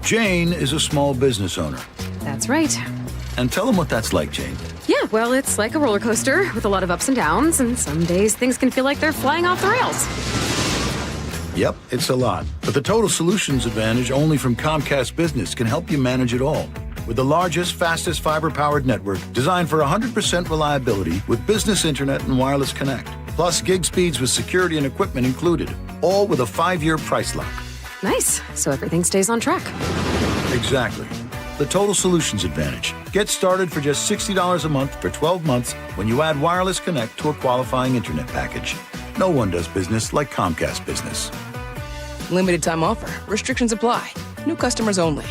Jane is a small business owner. That's right. And tell them what that's like, Jane. Yeah, well, it's like a roller coaster with a lot of ups and downs, and some days things can feel like they're flying off the rails. Yep, it's a lot. But the Total Solutions Advantage only from Comcast Business can help you manage it all. With the largest, fastest fiber-powered network designed for 100% reliability with business internet and wireless connect. Plus gig speeds with security and equipment included. All with a 5-year price lock. Nice. So everything stays on track. Exactly. The Total Solutions Advantage. Get started for just $60 a month for 12 months when you add wireless connect to a qualifying internet package. No one does business like Comcast Business. Limited time offer. Restrictions apply. New customers only.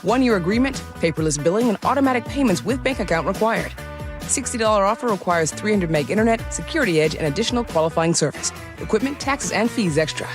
1-year agreement, paperless billing, and automatic payments with bank account required. $60 offer requires 300 meg internet, security edge, and additional qualifying service. Equipment, taxes, and fees extra.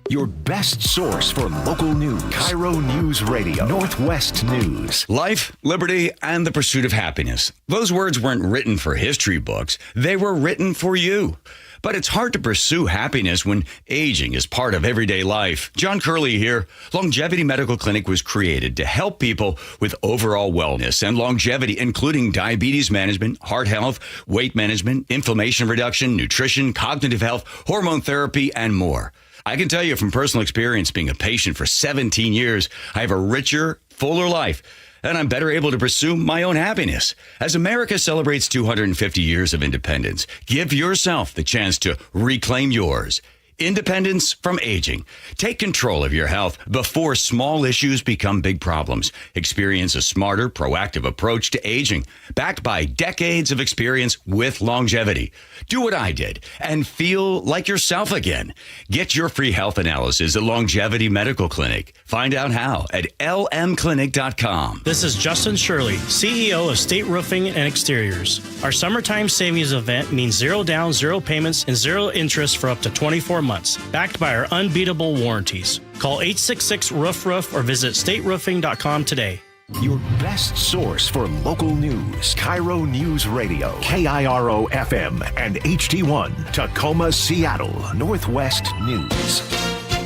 Your best source for local news. KIRO Newsradio, Northwest News. Life, liberty, and the pursuit of happiness. Those words weren't written for history books. They were written for you. But it's hard to pursue happiness when aging is part of everyday life. John Curley here. Longevity Medical Clinic was created to help people with overall wellness and longevity, including diabetes management, heart health, weight management, inflammation reduction, nutrition, cognitive health, hormone therapy, and more. I can tell you from personal experience, being a patient for 17 years, I have a richer, fuller life, and I'm better able to pursue my own happiness. As America celebrates 250 years of independence, give yourself the chance to reclaim yours. Independence from aging. Take control of your health before small issues become big problems. Experience a smarter, proactive approach to aging, backed by decades of experience with longevity. Do what I did and feel like yourself again. Get your free health analysis at Longevity Medical Clinic. Find out how at lmclinic.com. This is Justin Shirley, CEO of State Roofing and Exteriors. Our summertime savings event means 0 down, 0 payments, and 0 interest for up to 24 months, backed by our unbeatable warranties. Call 866-ROOF-ROOF or visit stateroofing.com today. Your best source for local news. KIRO Newsradio, KIRO FM and HD1, Tacoma, Seattle, Northwest News.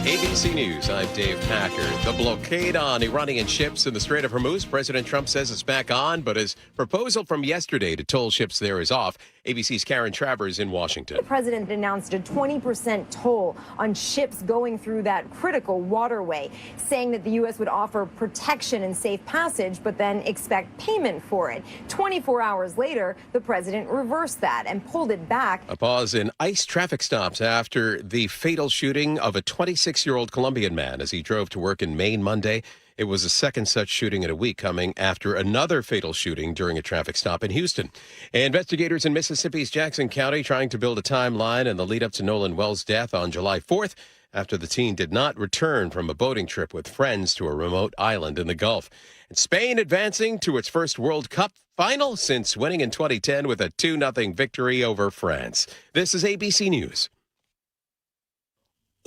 ABC News, I'm Dave Packer. The blockade on Iranian ships in the Strait of Hormuz, President Trump says it's back on, but his proposal from yesterday to toll ships there is off. ABC's Karen Travers in Washington. The president announced a 20% toll on ships going through that critical waterway, saying that the U.S. would offer protection and safe passage, but then expect payment for it. 24 hours later, the president reversed that and pulled it back. A pause in ICE traffic stops after the fatal shooting of a 26-year-old Colombian man as he drove to work in Maine Monday. It was the second such shooting in a week, coming after another fatal shooting during a traffic stop in Houston. Investigators in Mississippi's Jackson County trying to build a timeline in the lead up to Nolan Wells' death on July 4th after the teen did not return from a boating trip with friends to a remote island in the Gulf. And Spain advancing to its first World Cup final since winning in 2010 with a 2-0 victory over France. This is ABC News.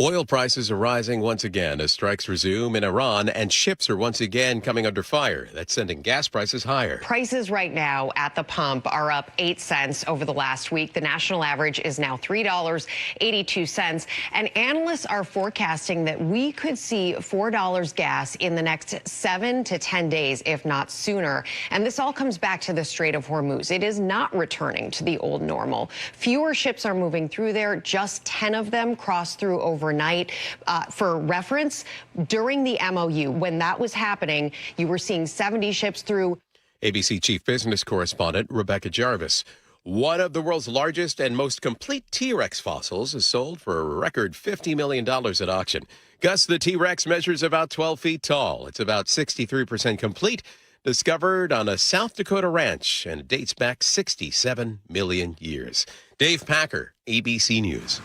Oil prices are rising once again as strikes resume in Iran, and ships are once again coming under fire. That's sending gas prices higher. Prices right now at the pump are up 8 cents over the last week. The national average is now $3.82. And analysts are forecasting that we could see $4 gas in the next 7 to 10 days, if not sooner. And this all comes back to the Strait of Hormuz. It is not returning to the old normal. Fewer ships are moving through there. Just 10 of them crossed through overnight. For reference, during the MOU, when that was happening, you were seeing 70 ships through. ABC Chief Business Correspondent Rebecca Jarvis. One of the world's largest and most complete T-Rex fossils is sold for a record $50 million at auction. Gus, the T-Rex measures about 12 feet tall. It's about 63% complete, discovered on a South Dakota ranch, and it dates back 67 million years. Dave Packer, ABC News.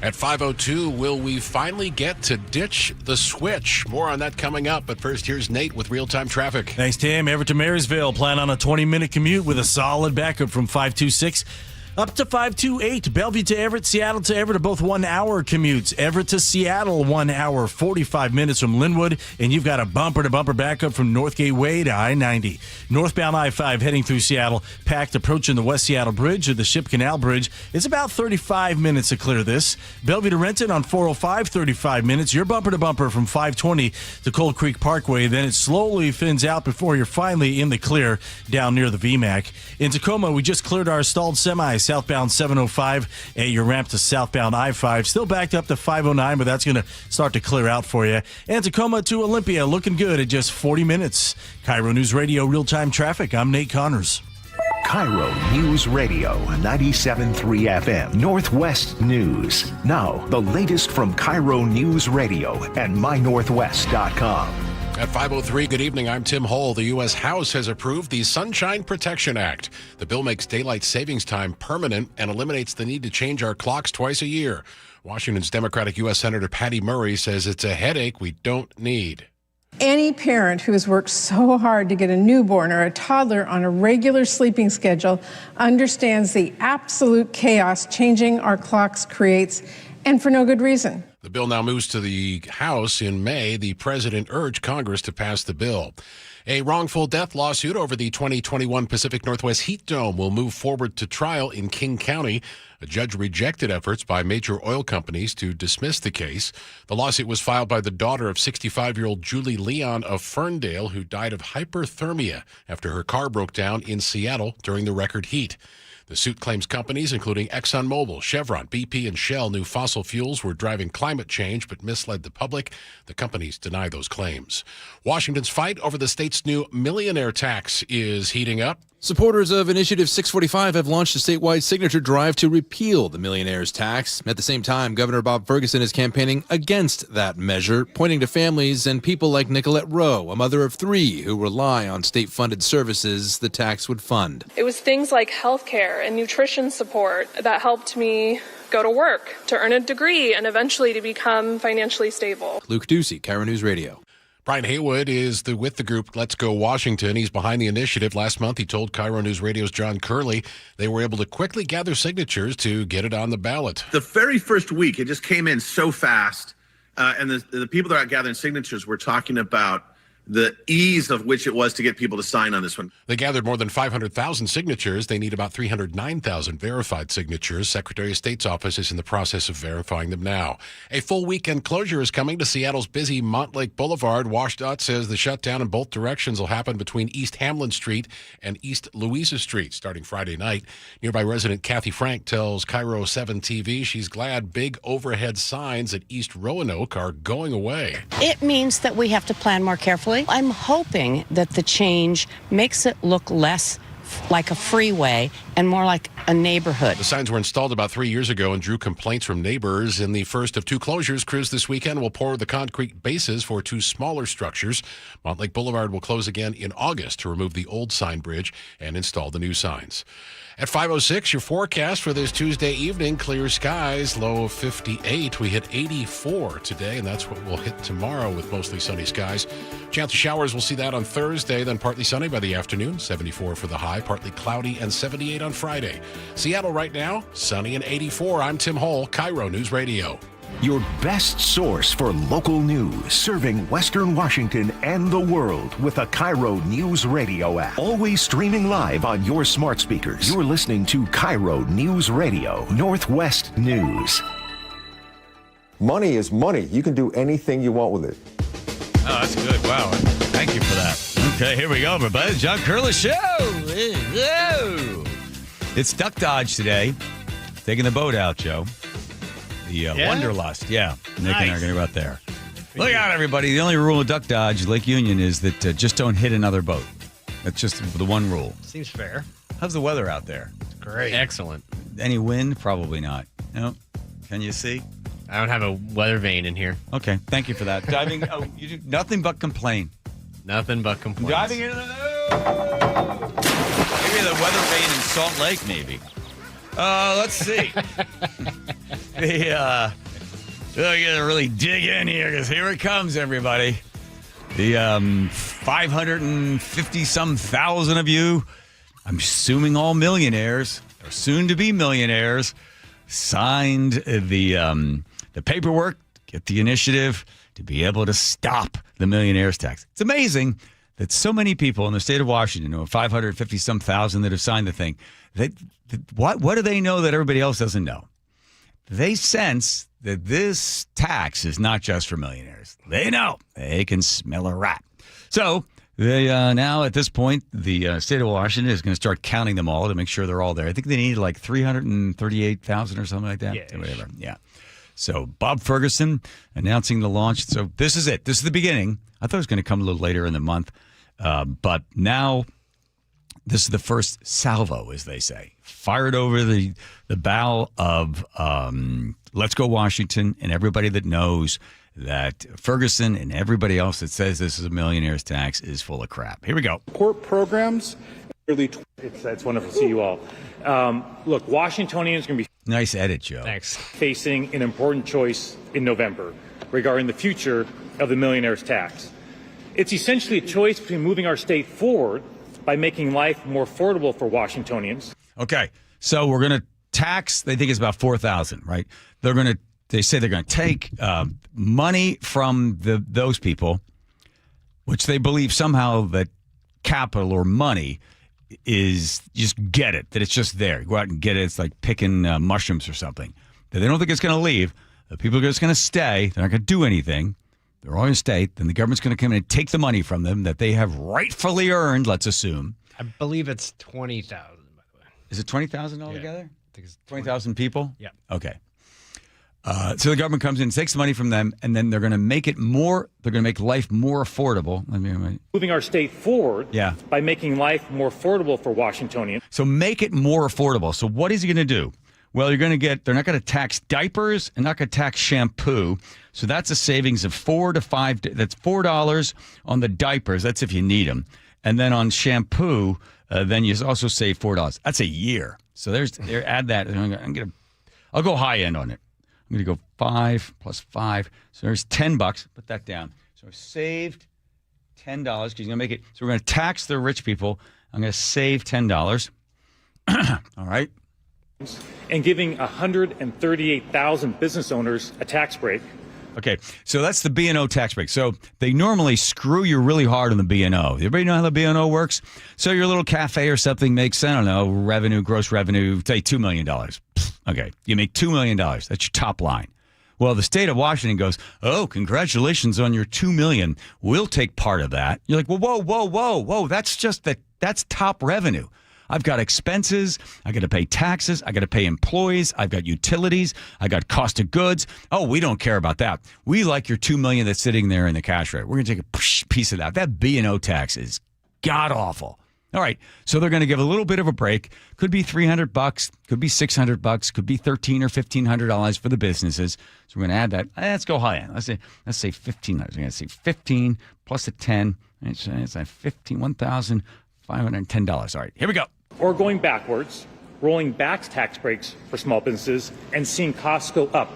At 5:02, will we finally get to ditch the switch? More on that coming up, but first, here's Nate with real-time traffic. Thanks, Tim. Everett to Marysville, plan on a 20-minute commute with a solid backup from 526. Up to 528. Bellevue to Everett, Seattle to Everett are both 1 hour commutes. Everett to Seattle, 1 hour, 45 minutes from Linwood. And you've got a bumper to bumper backup from North Gateway to I-90. Northbound I-5 heading through Seattle, packed approaching the West Seattle Bridge or the Ship Canal Bridge. It's about 35 minutes to clear this. Bellevue to Renton on 405, 35 minutes. You're bumper to bumper from 520 to Cold Creek Parkway. Then it slowly thins out before you're finally in the clear down near the VMAC. In Tacoma, we just cleared our stalled semi southbound 705 at your ramp to southbound I-5. Still backed up to 509, but that's going to start to clear out for you. And Tacoma to Olympia looking good at just 40 minutes. KIRO News Radio real-time traffic. I'm Nate Connors. KIRO News Radio 97.3 FM Northwest News. Now, the latest from KIRO News Radio and mynorthwest.com. At 5:03, good evening. I'm Tim Hull. The U.S. House has approved the Sunshine Protection Act. The bill makes daylight savings time permanent and eliminates the need to change our clocks twice a year. Washington's Democratic U.S. Senator Patty Murray says it's a headache we don't need. Any parent who has worked so hard to get a newborn or a toddler on a regular sleeping schedule understands the absolute chaos changing our clocks creates, and for no good reason. The bill now moves to the House in May. The president urged Congress to pass the bill. A wrongful death lawsuit over the 2021 Pacific Northwest heat dome will move forward to trial in King County. A judge rejected efforts by major oil companies to dismiss the case. The lawsuit was filed by the daughter of 65-year-old Julie Leon of Ferndale, who died of hyperthermia after her car broke down in Seattle during the record heat. The suit claims companies, including ExxonMobil, Chevron, BP, and Shell, knew fossil fuels were driving climate change but misled the public. The companies deny those claims. Washington's fight over the state's new millionaire tax is heating up. Supporters of Initiative 645 have launched a statewide signature drive to repeal the millionaire's tax. At the same time, Governor Bob Ferguson is campaigning against that measure, pointing to families and people like Nicolette Rowe, a mother of 3 who rely on state-funded services the tax would fund. It was things like health care and nutrition support that helped me go to work, to earn a degree, and eventually to become financially stable. Luke Ducey, KIRO News Radio. Brian Haywood is with the group Let's Go Washington. He's behind the initiative. Last month, he told KIRO News Radio's John Curley they were able to quickly gather signatures to get it on the ballot. The very first week, it just came in so fast. And the people that are gathering signatures were talking about the ease of which it was to get people to sign on this one. They gathered more than 500,000 signatures. They need about 309,000 verified signatures. Secretary of State's office is in the process of verifying them now. A full weekend closure is coming to Seattle's busy Montlake Boulevard. WashDOT says the shutdown in both directions will happen between East Hamlin Street and East Louisa Street starting Friday night. Nearby resident Kathy Frank tells KIRO 7 TV she's glad big overhead signs at East Roanoke are going away. It means that we have to plan more carefully. I'm hoping that the change makes it look less like a freeway and more like a neighborhood. The signs were installed about 3 years ago and drew complaints from neighbors. In the first of 2 closures, crews this weekend will pour the concrete bases for 2 smaller structures. Montlake Boulevard will close again in August to remove the old sign bridge and install the new signs. At 5:06, your forecast for this Tuesday evening, clear skies, low of 58. We hit 84 today, and that's what we'll hit tomorrow with mostly sunny skies. Chance of showers, we'll see that on Thursday, then partly sunny by the afternoon, 74 for the high, partly cloudy, and 78 on Friday. Seattle right now, sunny and 84. I'm Tim Hull, KIRO News Radio. Your best source for local news, serving Western Washington and the world with a KIRO News Radio app. Always streaming live on your smart speakers. You're listening to KIRO News Radio, Northwest News. Money is money. You can do anything you want with it. Oh, that's good. Wow. Thank you for that. Okay, here we go, everybody. John Curley Show. Whoa. It's Duck Dodge today. Taking the boat out, Joe. The Wanderlust. Yeah. Nick and I are going to go out there. Look out, everybody. The only rule of Duck Dodge, Lake Union, is that just don't hit another boat. That's just the one rule. Seems fair. How's the weather out there? It's great. Excellent. Any wind? Probably not. No. Can you see? I don't have a weather vane in here. Okay. Thank you for that. Diving. You do nothing but complain. Nothing but complaints. Diving into the maybe the weather vane in Salt Lake, maybe. Let's see. We gotta really dig in here because here it comes, everybody. The 550-some thousand of you, I'm assuming all millionaires, soon-to-be millionaires, signed the paperwork, get the initiative to be able to stop the millionaire's tax. It's amazing that so many people in the state of Washington, 550-some thousand that have signed the thing, what do they know that everybody else doesn't know? They sense that this tax is not just for millionaires. They know. They can smell a rat. So they now, at this point, the state of Washington is going to start counting them all to make sure they're all there. I think they need like 338,000 or something like that. Yeah. Whatever. Yeah. So Bob Ferguson announcing the launch. So this is it. This is the beginning. I thought it was going to come a little later in the month. But now this is the first salvo, as they say, fired over the bow of Let's Go Washington and everybody that knows that Ferguson and everybody else that says this is a millionaire's tax is full of crap. Here we go. Court programs. It's wonderful to see you all. Look, Washingtonians are going to be nice edit, Joe. Thanks. Facing an important choice in November regarding the future of the millionaire's tax. It's essentially a choice between moving our state forward by making life more affordable for Washingtonians. Okay, so we're going to tax. They think it's about $4,000, right? They say they're going to take money from those people, which they believe somehow that capital or money is just get it, that it's just there. Go out and get it. It's like picking mushrooms or something. That they don't think it's going to leave. The people are just going to stay. They're not going to do anything. They're all going to stay. Then the government's going to come in and take the money from them that they have rightfully earned, let's assume. I believe it's 20,000, by the way. Is it 20,000 altogether? Yeah, I think it's 20,000 people? Yeah. Okay. So the government comes in, takes the money from them, and then they're going to make it more. They're going to make life more affordable. Moving our state forward by making life more affordable for Washingtonians. So make it more affordable. So what is he going to do? Well, they're not going to tax diapers and not going to tax shampoo. So that's a savings of $4 to $5. That's $4 on the diapers. That's if you need them. And then on shampoo, then you also save $4. That's a year. So add that. I'll go high end on it. I'm going to go 5 plus 5. So there's $10. Put that down. So I saved $10 because he's going to make it. So we're going to tax the rich people. I'm going to save $10. All right. And giving 138,000 business owners a tax break. Okay, so that's the B&O tax break. So they normally screw you really hard on the B&O. Everybody know how the B&O works? So your little cafe or something makes, I don't know, gross revenue, say $2 million. Okay, you make $2 million. That's your top line. Well, the state of Washington goes, oh, congratulations on your $2 million. We'll take part of that. You're like, well, whoa. That's top revenue. I've got expenses. I got to pay taxes. I got to pay employees. I've got utilities. I got cost of goods. Oh, we don't care about that. We like your $2 million that's sitting there in the cash rate. We're going to take a piece of that. That B&O tax is god awful. All right, so they're going to give a little bit of a break. Could be $300, could be $600, could be $1,300 or $1,500 for the businesses. So we're going to add that. Let's go high end. Let's say $1,500. We're going to say 15 plus a 10. It's like $1,510. All right, here we go. Or going backwards, rolling back tax breaks for small businesses and seeing costs go up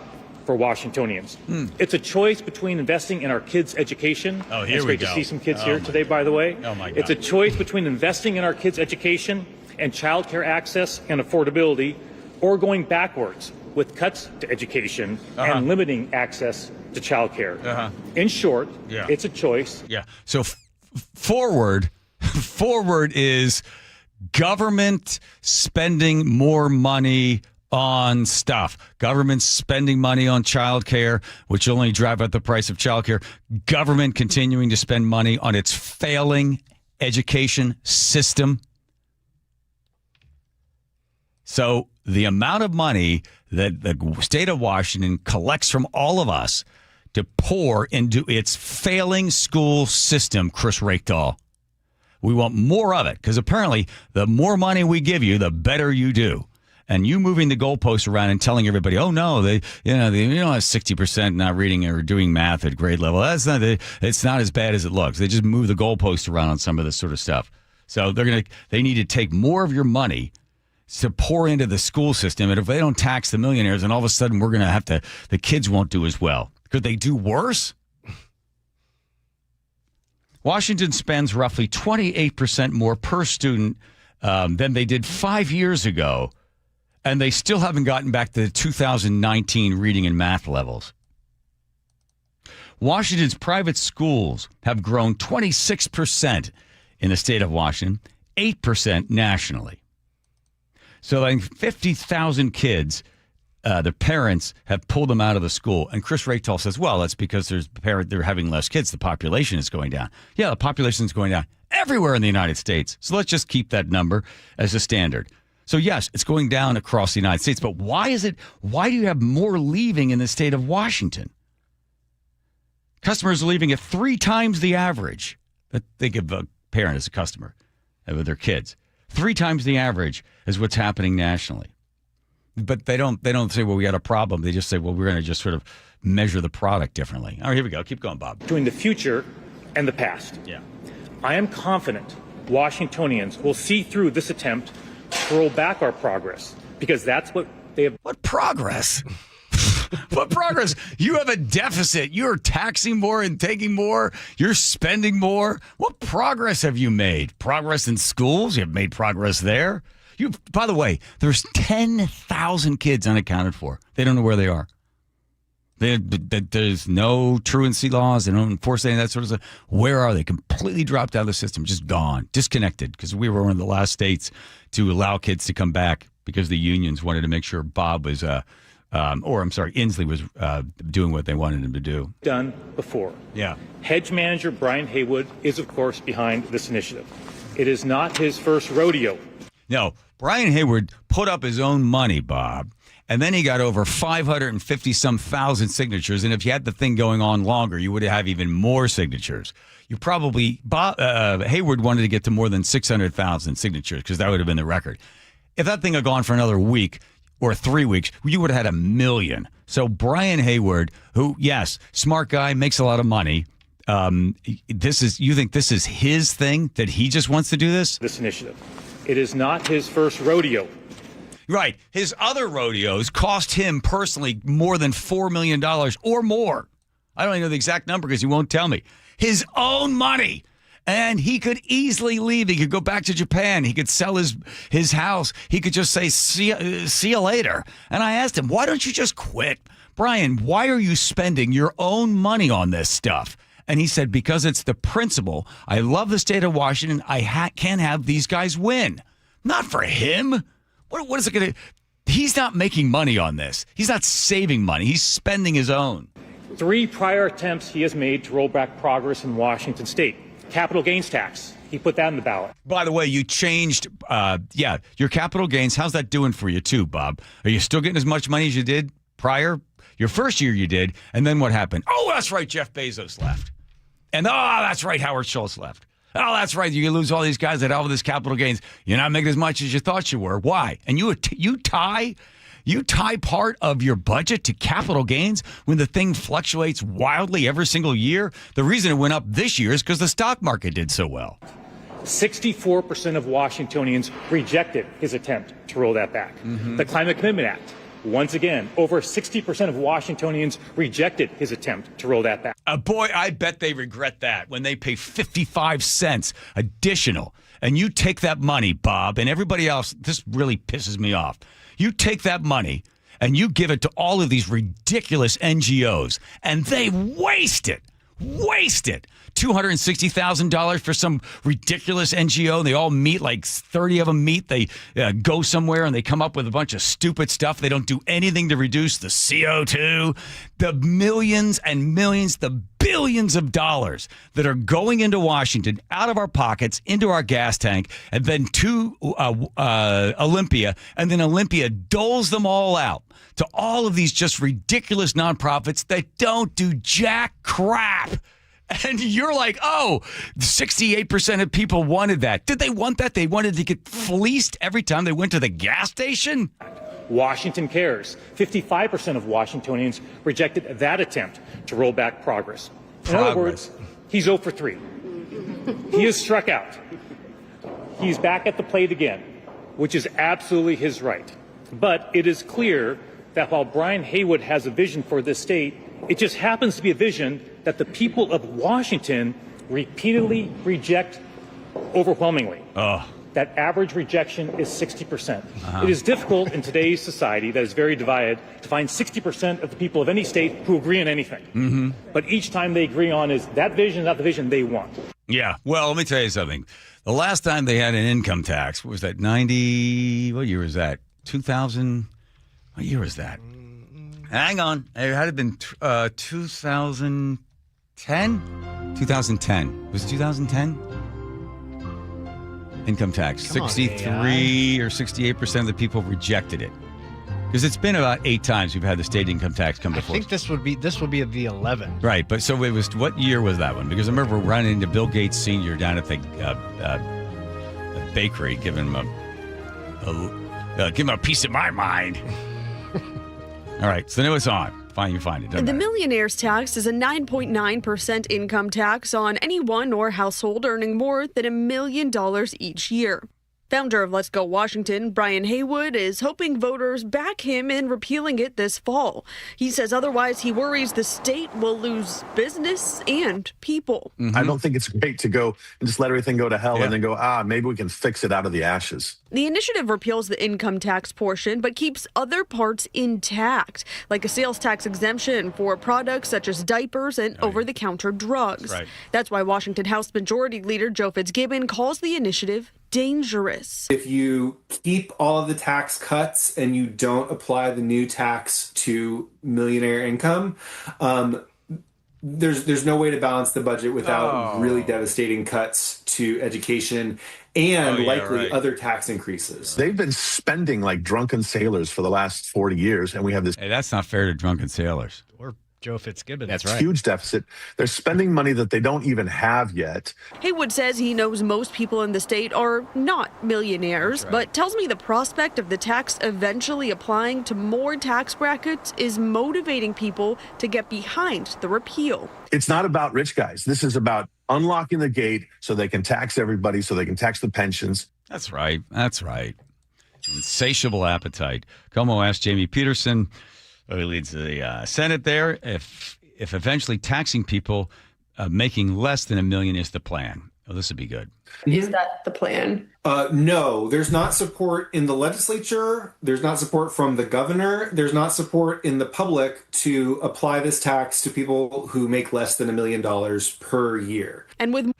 for Washingtonians. It's a choice between investing in our kids' education. Oh, here it's we great go. to see some kids here today, by the way. Oh, my God. It's a choice between investing in our kids' education and childcare access and affordability, or going backwards with cuts to education and limiting access to childcare. In short, it's a choice. Yeah. So forward is government spending more money on stuff. Government spending money on childcare, which only drive up the price of childcare. Government continuing to spend money on its failing education system. So the amount of money that the state of Washington collects from all of us to pour into its failing school system, Chris Rakedahl. We want more of it because apparently the more money we give you, the better you do. And you moving the goalposts around and telling everybody, oh no, they have 60% not reading or doing math at grade level. It's not as bad as it looks. They just move the goalposts around on some of this sort of stuff. So they need to take more of your money to pour into the school system. And if they don't tax the millionaires, then all of a sudden we're going to have to, the kids won't do as well. Could they do worse? Washington spends roughly 28% more per student than they did 5 years ago And they still haven't gotten back to the 2019 reading and math levels. Washington's private schools have grown 26% in the state of Washington, 8% nationally. So like 50,000 kids, the parents have pulled them out of the school. And Chris Raytall says, well, that's because they're having less kids. The population is going down. Yeah, the population is going down everywhere in the United States. So let's just keep that number as a standard. So yes, it's going down across the United States. But why do you have more leaving in the state of Washington? Customers are leaving at 3 times the average. Think of a parent as a customer with their kids. 3 times the average is what's happening nationally. But they don't say, well, we got a problem. They just say, well, we're going to just sort of measure the product differently. All right, here we go. Keep going, Bob. Between the future and the past. Yeah. I am confident Washingtonians will see through this attempt to roll back our progress, because that's what they have. What progress? What progress? You have a deficit. You're taxing more and taking more. You're spending more. What progress have you made? Progress in schools? You've made progress there. By the way, there's 10,000 kids unaccounted for. They don't know where they are. There's no truancy laws. They don't enforce any of that sort of stuff. Where are they? Completely dropped out of the system, just gone, disconnected, because we were one of the last states to allow kids to come back because the unions wanted to make sure Bob was, Inslee was doing what they wanted him to do. Done before. Yeah. Hedge manager Brian Haywood is, of course, behind this initiative. It is not his first rodeo. No, Brian Hayward put up his own money, Bob, and then he got over 550-some thousand signatures. And if you had the thing going on longer, you would have even more signatures. Hayward wanted to get to more than 600,000 signatures because that would have been the record. If that thing had gone for another week or 3 weeks, you would have had 1 million. So Brian Hayward, who, yes, smart guy, makes a lot of money. You think this is his thing, that he just wants to do this? This initiative. It is not his first rodeo. Right. His other rodeos cost him personally more than $4 million or more. I don't even know the exact number because he won't tell me. His own money. And he could easily leave. He could go back to Japan. He could sell his house. He could just say, see you later. And I asked him, why don't you just quit? Brian, why are you spending your own money on this stuff? And he said, because it's the principle. I love the state of Washington. I can't have these guys win. Not for him. What is it going to... He's not making money on this. He's not saving money. He's spending his own. 3 prior attempts he has made to roll back progress in Washington state. Capital gains tax. He put that in the ballot. By the way, you changed, your capital gains. How's that doing for you too, Bob? Are you still getting as much money as you did prior? Your first year you did. And then what happened? Oh, that's right. Jeff Bezos left. And that's right, Howard Schultz left. Oh, that's right, you lose all these guys that have all this capital gains. You're not making as much as you thought you were. Why? And you tie part of your budget to capital gains when the thing fluctuates wildly every single year? The reason it went up this year is because the stock market did so well. 64% of Washingtonians rejected his attempt to roll that back. Mm-hmm. The Climate Commitment Act. Once again, over 60% of Washingtonians rejected his attempt to roll that back. Boy, I bet they regret that when they pay 55 cents additional. And you take that money, Bob, and everybody else, this really pisses me off. You take that money and you give it to all of these ridiculous NGOs, and they waste it. $260,000 for some ridiculous NGO. They all meet, like 30 of them meet. They go somewhere and they come up with a bunch of stupid stuff. They don't do anything to reduce the CO2. The millions and millions, the billions of dollars that are going into Washington, out of our pockets, into our gas tank, and then to Olympia. And then Olympia doles them all out to all of these just ridiculous nonprofits that don't do jack crap. And you're like, 68% of people wanted that. Did they want that? They wanted to get fleeced every time they went to the gas station? Washington Cares. 55% of Washingtonians rejected that attempt to roll back progress. In other words, he's 0 for 3. He is struck out. He's back at the plate again, which is absolutely his right. But it is clear that while Brian Haywood has a vision for this state, it just happens to be a vision that the people of Washington repeatedly reject overwhelmingly. that average rejection is 60%. It is difficult in today's society that is very divided to find 60% of the people of any state who agree on anything. But each time they agree on is that vision is not the vision they want. Yeah. Well, let me tell you something. The last time they had an income tax, what was that, 90, what year was that? 2000, what year was that? Hang on. It had to have been 2010? 2010. Was it 2010? Income tax. 63 or 68% of the people rejected it. Because it's been about 8 times we've had the state income tax come before. I think this would be the 11. Right, but so it was, what year was that one? Because I remember running into Bill Gates Sr. down at the bakery, giving him a piece of my mind. All right, so now it's on. Fine, you find it. The millionaire's tax is a 9.9% income tax on anyone or household earning more than $1 million each year. Founder of Let's Go Washington, Brian Haywood, is hoping voters back him in repealing it this fall. He says otherwise he worries the state will lose business and people. I don't think it's great to go and just let everything go to hell and then go, maybe we can fix it out of the ashes. The initiative repeals the income tax portion but keeps other parts intact, like a sales tax exemption for products such as diapers and over-the-counter drugs. That's why Washington House Majority Leader Joe Fitzgibbon calls the initiative dangerous. If you keep all of the tax cuts and you don't apply the new tax to millionaire income, there's no way to balance the budget without really devastating cuts to education and likely other tax increases. They've been spending like drunken sailors for the last 40 years, and we have this. Hey, that's not fair to drunken sailors. Or Joe Fitzgibbon. That's right. Huge deficit. They're spending money that they don't even have yet. Haywood says he knows most people in the state are not millionaires, but tells me the prospect of the tax eventually applying to more tax brackets is motivating people to get behind the repeal. It's not about rich guys. This is about unlocking the gate so they can tax everybody, so they can tax the pensions. That's right. That's right. Insatiable appetite. Como asked Jamie Peterson, who leads the Senate there, if eventually taxing people making less than $1 million is the plan. Oh, this would be good. Is that the plan? No, there's not support in the legislature. There's not support from the governor. There's not support in the public to apply this tax to people who make less than $1 million per year. And with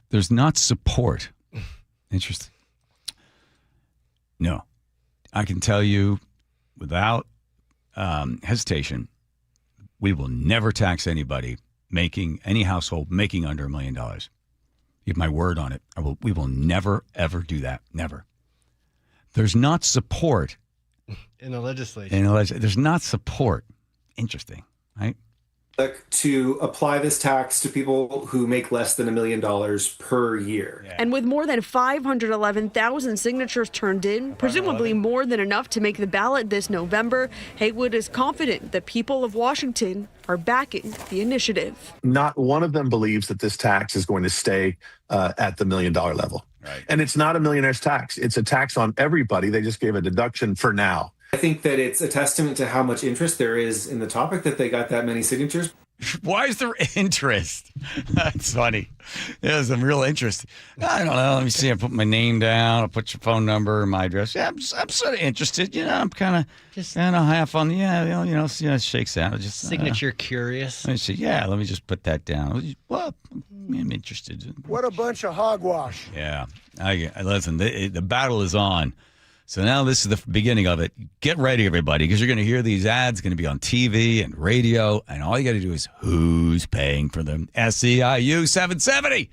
there's not support. Interesting. No, I can tell you without hesitation, we will never tax anybody making any household making under $1 million. You have my word on it. We will never, ever do that. Never. There's not support. In the legislature. There's not support. Interesting, right? To apply this tax to people who make less than $1 million per year. And with more than 511,000 signatures turned in, presumably more than enough to make the ballot this November, Haywood is confident the people of Washington are backing the initiative. Not one of them believes that this tax is going to stay at the $1 million level. Right. And it's not a millionaire's tax. It's a tax on everybody. They just gave a deduction for now. I think that it's a testament to how much interest there is in the topic that they got that many signatures. Why is there interest? That's funny. There's some real interest. I don't know. Let me see. I put my name down. I'll put your phone number and my address. Yeah, I'm sort of interested. I'm kind of half on the, see how it shakes out. Just signature curious. Let me see. Yeah, let me just put that down. Well, I'm interested. What a bunch of hogwash. Yeah. Listen, the battle is on. So now this is the beginning of it. Get ready, everybody, because you're going to hear these ads going to be on TV and radio, and all you got to do is who's paying for them? SEIU 770.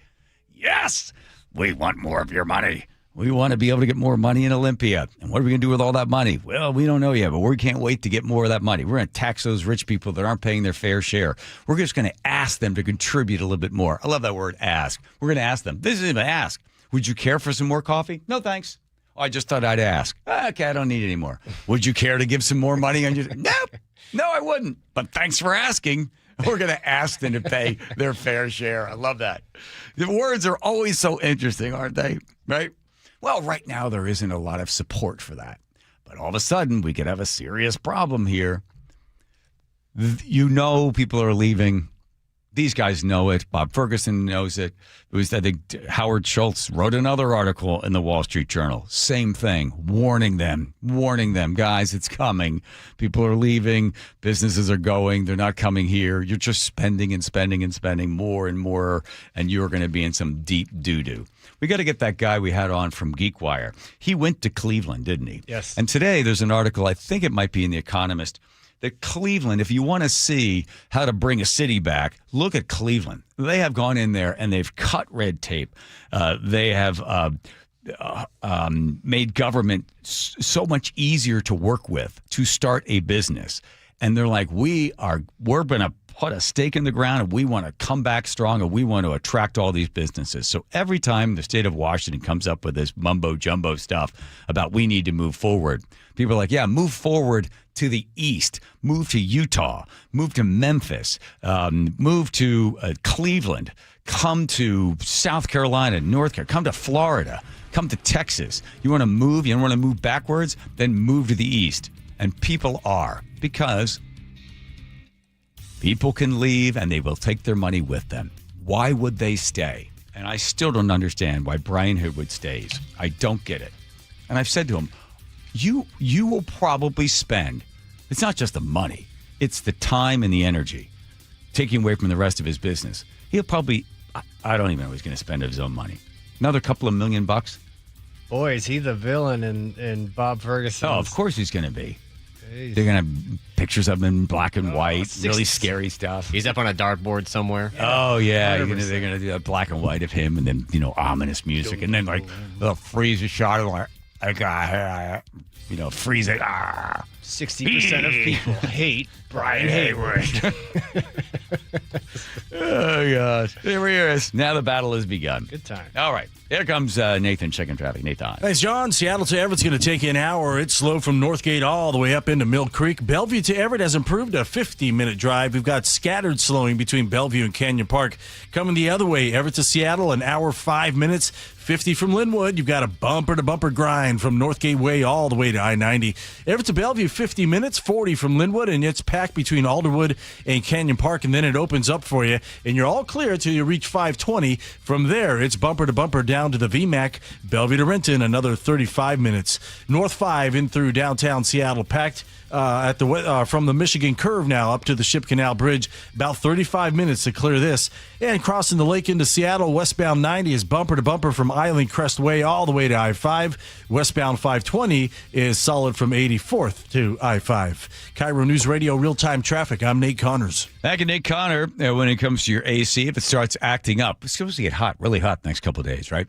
Yes, we want more of your money. We want to be able to get more money in Olympia. And what are we going to do with all that money? Well, we don't know yet, but we can't wait to get more of that money. We're going to tax those rich people that aren't paying their fair share. We're just going to ask them to contribute a little bit more. I love that word, ask. We're going to ask them. This isn't even ask. Would you care for some more coffee? No, thanks. I just thought I'd ask. Okay, I don't need any more. Would you care to give some more money on your? Nope. No, I wouldn't. But thanks for asking. We're going to ask them to pay their fair share. I love that. The words are always so interesting, aren't they? Right? Well, right now there isn't a lot of support for that. But all of a sudden, we could have a serious problem here. People are leaving These guys know it. Bob Ferguson knows it. It was, I think, Howard Schultz wrote another article in the Wall Street Journal. Same thing, warning them, guys, it's coming. People are leaving. Businesses are going. They're not coming here. You're just spending and spending and spending more and more, and you're going to be in some deep doo-doo. We got to get that guy we had on from GeekWire. He went to Cleveland, didn't he? Yes. And today there's an article, I think it might be in The Economist, that Cleveland, if you want to see how to bring a city back, look at Cleveland. They have gone in there and they've cut red tape. They have made government so much easier to work with to start a business. And they're like, we're going to put a stake in the ground and we want to come back strong and we want to attract all these businesses. So every time the state of Washington comes up with this mumbo jumbo stuff about we need to move forward, people are like, yeah, move forward to the east, move to Utah, move to Memphis, move to Cleveland, come to South Carolina, North Carolina, come to Florida, come to Texas. You want to move? You don't want to move backwards? Then move to the east. And people are, because people can leave and they will take their money with them. Why would they stay? And I still don't understand why Brian Haywood stays. I don't get it. And I've said to him, you will probably spend, it's not just the money, it's the time and the energy taking away from the rest of his business. He'll probably, I don't even know he's going to spend his own money. Another couple of $1 million. Boy, is he the villain in Bob Ferguson? Oh, of course he's going to be. Jeez. They're going to have pictures of him in black and white, really scary stuff. He's up on a dartboard somewhere. Oh, yeah. They're going to do that black and white of him and then, ominous music. And then, they'll freeze a shot of freeze it. 60% of people hate Brian Haywood. Oh, gosh. Here he is. Now the battle has begun. Good time. All right. Here comes Nathan checking traffic. Nathan. Thanks, John. Seattle to Everett's going to take you an hour. It's slow from Northgate all the way up into Mill Creek. Bellevue to Everett has improved a 50-minute drive. We've got scattered slowing between Bellevue and Canyon Park. Coming the other way, Everett to Seattle, an hour, 5 minutes. 50 from Linwood. You've got a bumper-to-bumper grind from Northgate Way all the way to I-90. Everett to Bellevue, 50 minutes, 40 from Linwood, and it's packed between Alderwood and Canyon Park, and then it opens up for you, and you're all clear till you reach 520. From there, it's bumper-to-bumper down to the VMAC. Bellevue to Renton, another 35 minutes. North 5 in through downtown Seattle, packed from the Michigan Curve now up to the Ship Canal Bridge. About 35 minutes to clear this. And crossing the lake into Seattle, westbound 90 is bumper-to-bumper from Island Crest Way all the way to I-5. Westbound 520 is solid from 84th to I-5. KIRO Newsradio real-time traffic. I'm Nate Connors. Back at Nate Connor, when it comes to your AC, if it starts acting up, it's supposed to get hot, really hot the next couple of days, right?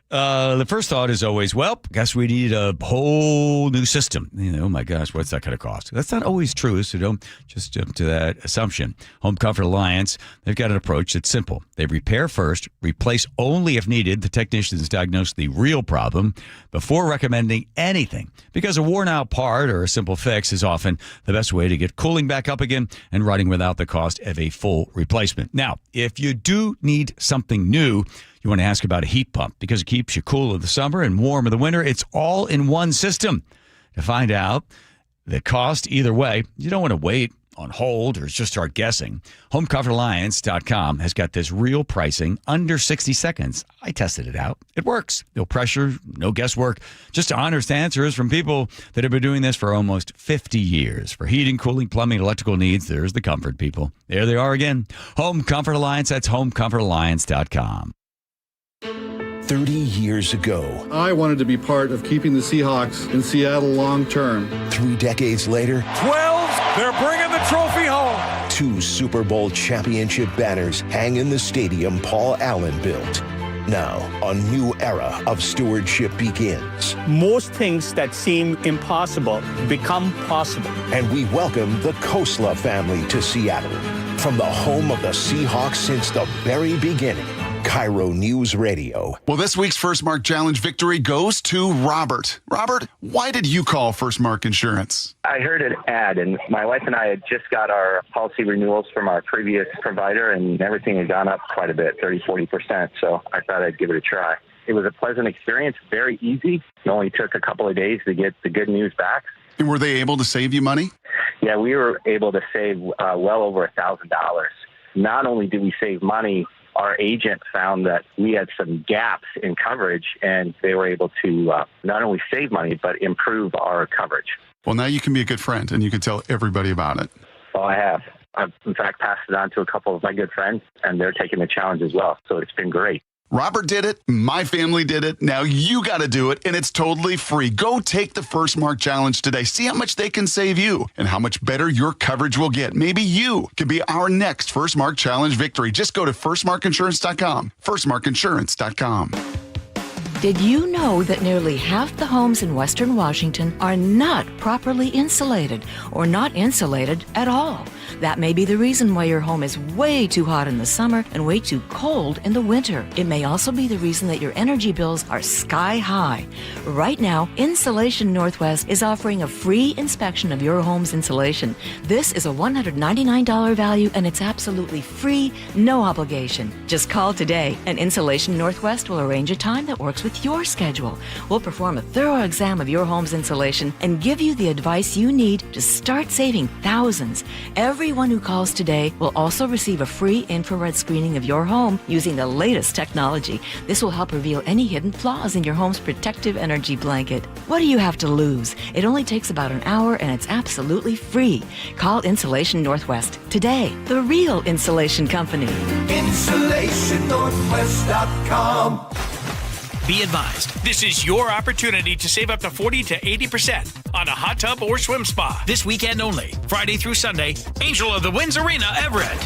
The first thought is always, well, guess we need a whole new system. Oh my gosh, what's that going to cost? That's not always true, so don't just jump to that assumption. Home Comfort Alliance, they've got an approach that's simple. They repair first, replace only if needed. The technicians diagnose the real problem before recommending anything, because a worn-out part or a simple fix is often the best way to get cooling back up again and running without the cost of a full replacement. Now, if you do need something new, you want to ask about a heat pump because it keeps you cool in the summer and warm in the winter. It's all in one system. To find out the cost either way, you don't want to wait on hold or just start guessing. HomeComfortAlliance.com has got this real pricing under 60 seconds. I tested it out. It works. No pressure, no guesswork. Just honest answers from people that have been doing this for almost 50 years. For heating, cooling, plumbing, electrical needs, there's the comfort people. There they are again. Home Comfort Alliance. That's HomeComfortAlliance.com. 30 years ago, I wanted to be part of keeping the Seahawks in Seattle long term. 3 decades later, 12, they're bringing the trophy home. 2 Super Bowl championship banners hang in the stadium Paul Allen built. Now, a new era of stewardship begins. Most things that seem impossible become possible. And we welcome the Kosla family to Seattle. From the home of the Seahawks since the very beginning. KIRO News Radio. Well, this week's First Mark Challenge victory goes to Robert. Robert, why did you call First Mark Insurance? I heard an ad, and my wife and I had just got our policy renewals from our previous provider, and everything had gone up quite a bit, 30-40%, so I thought I'd give it a try. It was a pleasant experience, very easy. It only took a couple of days to get the good news back. And were they able to save you money? Yeah, we were able to save well over $1,000. not only did we save money, our agent found that we had some gaps in coverage, and they were able to not only save money, but improve our coverage. Well, now you can be a good friend, and you can tell everybody about it. Well, I have. I've, in fact, passed it on to a couple of my good friends, and they're taking the challenge as well. So it's been great. Robert did it. My family did it. Now you got to do it, and it's totally free. Go take the First Mark Challenge today. See how much they can save you and how much better your coverage will get. Maybe you could be our next First Mark Challenge victory. Just go to firstmarkinsurance.com. Firstmarkinsurance.com. Did you know that nearly half the homes in Western Washington are not properly insulated or not insulated at all? That may be the reason why your home is way too hot in the summer and way too cold in the winter. It may also be the reason that your energy bills are sky high. Right now, Insulation Northwest is offering a free inspection of your home's insulation. This is a $199 value, and it's absolutely free, no obligation. Just call today, and Insulation Northwest will arrange a time that works with your schedule. We'll perform a thorough exam of your home's insulation and give you the advice you need to start saving thousands. Everyone who calls today will also receive a free infrared screening of your home using the latest technology. This will help reveal any hidden flaws in your home's protective energy blanket. What do you have to lose? It only takes about an hour, and it's absolutely free. Call Insulation Northwest today, the real insulation company. InsulationNorthwest.com. Be advised, this is your opportunity to save up to 40 to 80% on a hot tub or swim spa this weekend only. Friday through Sunday, Angel of the Winds Arena, Everett.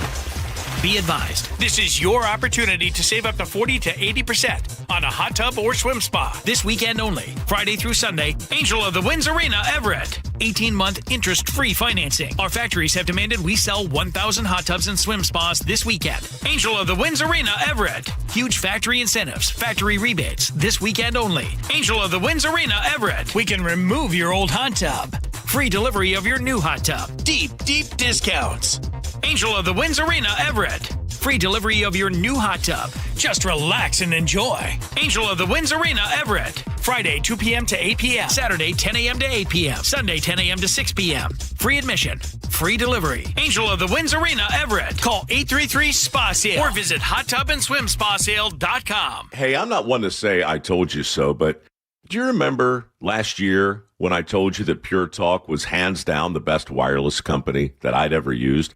Be advised, this is your opportunity to save up to 40 to 80% on a hot tub or swim spa this weekend only. Friday through Sunday, Angel of the Winds Arena, Everett. 18-month interest-free financing. Our factories have demanded we sell 1,000 hot tubs and swim spas this weekend. Angel of the Winds Arena, Everett. Huge factory incentives, factory rebates this weekend only. Angel of the Winds Arena, Everett. We can remove your old hot tub. Free delivery of your new hot tub. Deep discounts. Angel of the Winds Arena, Everett. Free delivery of your new hot tub. Just relax and enjoy. Angel of the Winds Arena, Everett. Friday, 2 p.m. to 8 p.m. Saturday, 10 a.m. to 8 p.m. Sunday, 10 a.m. to 6 p.m. Free admission. Free delivery. Angel of the Winds Arena, Everett. Call 833-SPA-SALE or visit hottubandSwimSpaSale.com. Hey, I'm not one to say I told you so, but do you remember last year when I told you that Pure Talk was hands down the best wireless company that I'd ever used?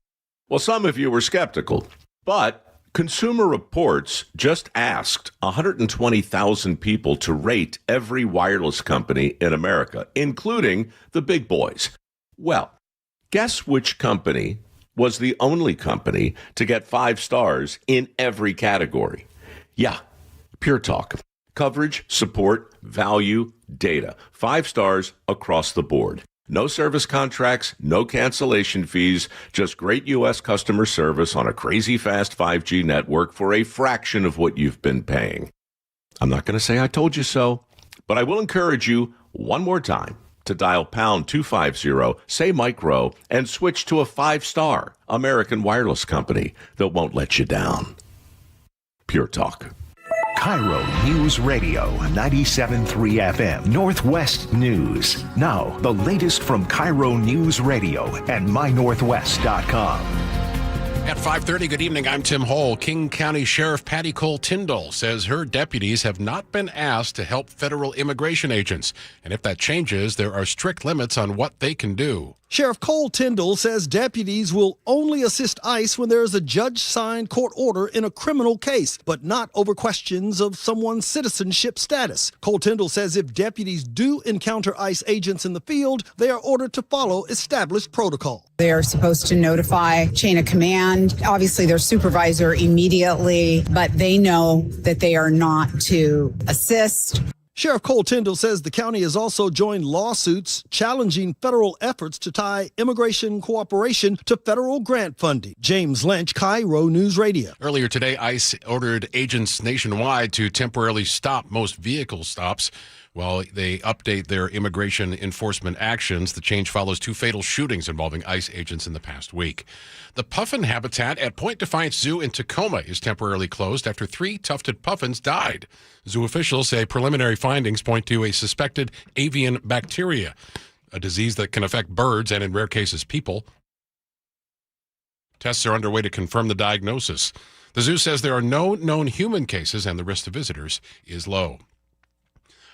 Well, some of you were skeptical, but Consumer Reports just asked 120,000 people to rate every wireless company in America, including the big boys. Well, guess which company was the only company to get 5 stars in every category? Yeah, Pure Talk. Coverage, support, value, data. 5 stars across the board. No service contracts, no cancellation fees, just great U.S. customer service on a crazy fast 5G network for a fraction of what you've been paying. I'm not going to say I told you so, but I will encourage you one more time to dial pound 250, say micro, and switch to a 5-star American wireless company that won't let you down. Pure Talk. KIRO News Radio 97.3 FM Northwest News. Now, the latest from KIRO News Radio and mynorthwest.com. At 5:30, good evening. I'm Tim Hole. King County Sheriff Patty Cole Tyndall says her deputies have not been asked to help federal immigration agents. And if that changes, there are strict limits on what they can do. Sheriff Cole Tyndall says deputies will only assist ICE when there is a judge-signed court order in a criminal case, but not over questions of someone's citizenship status. Cole Tyndall says if deputies do encounter ICE agents in the field, they are ordered to follow established protocol. They are supposed to notify chain of command, obviously their supervisor immediately, but they know that they are not to assist. Sheriff Cole Tyndall says the county has also joined lawsuits challenging federal efforts to tie immigration cooperation to federal grant funding. James Lynch, KIRO News Radio. Earlier today, ICE ordered agents nationwide to temporarily stop most vehicle stops while they update their immigration enforcement actions. The change follows 2 fatal shootings involving ICE agents in the past week. The puffin habitat at Point Defiance Zoo in Tacoma is temporarily closed after 3 tufted puffins died. Zoo officials say preliminary findings point to a suspected avian bacteria, a disease that can affect birds and, in rare cases, people. Tests are underway to confirm the diagnosis. The zoo says there are no known human cases and the risk to visitors is low.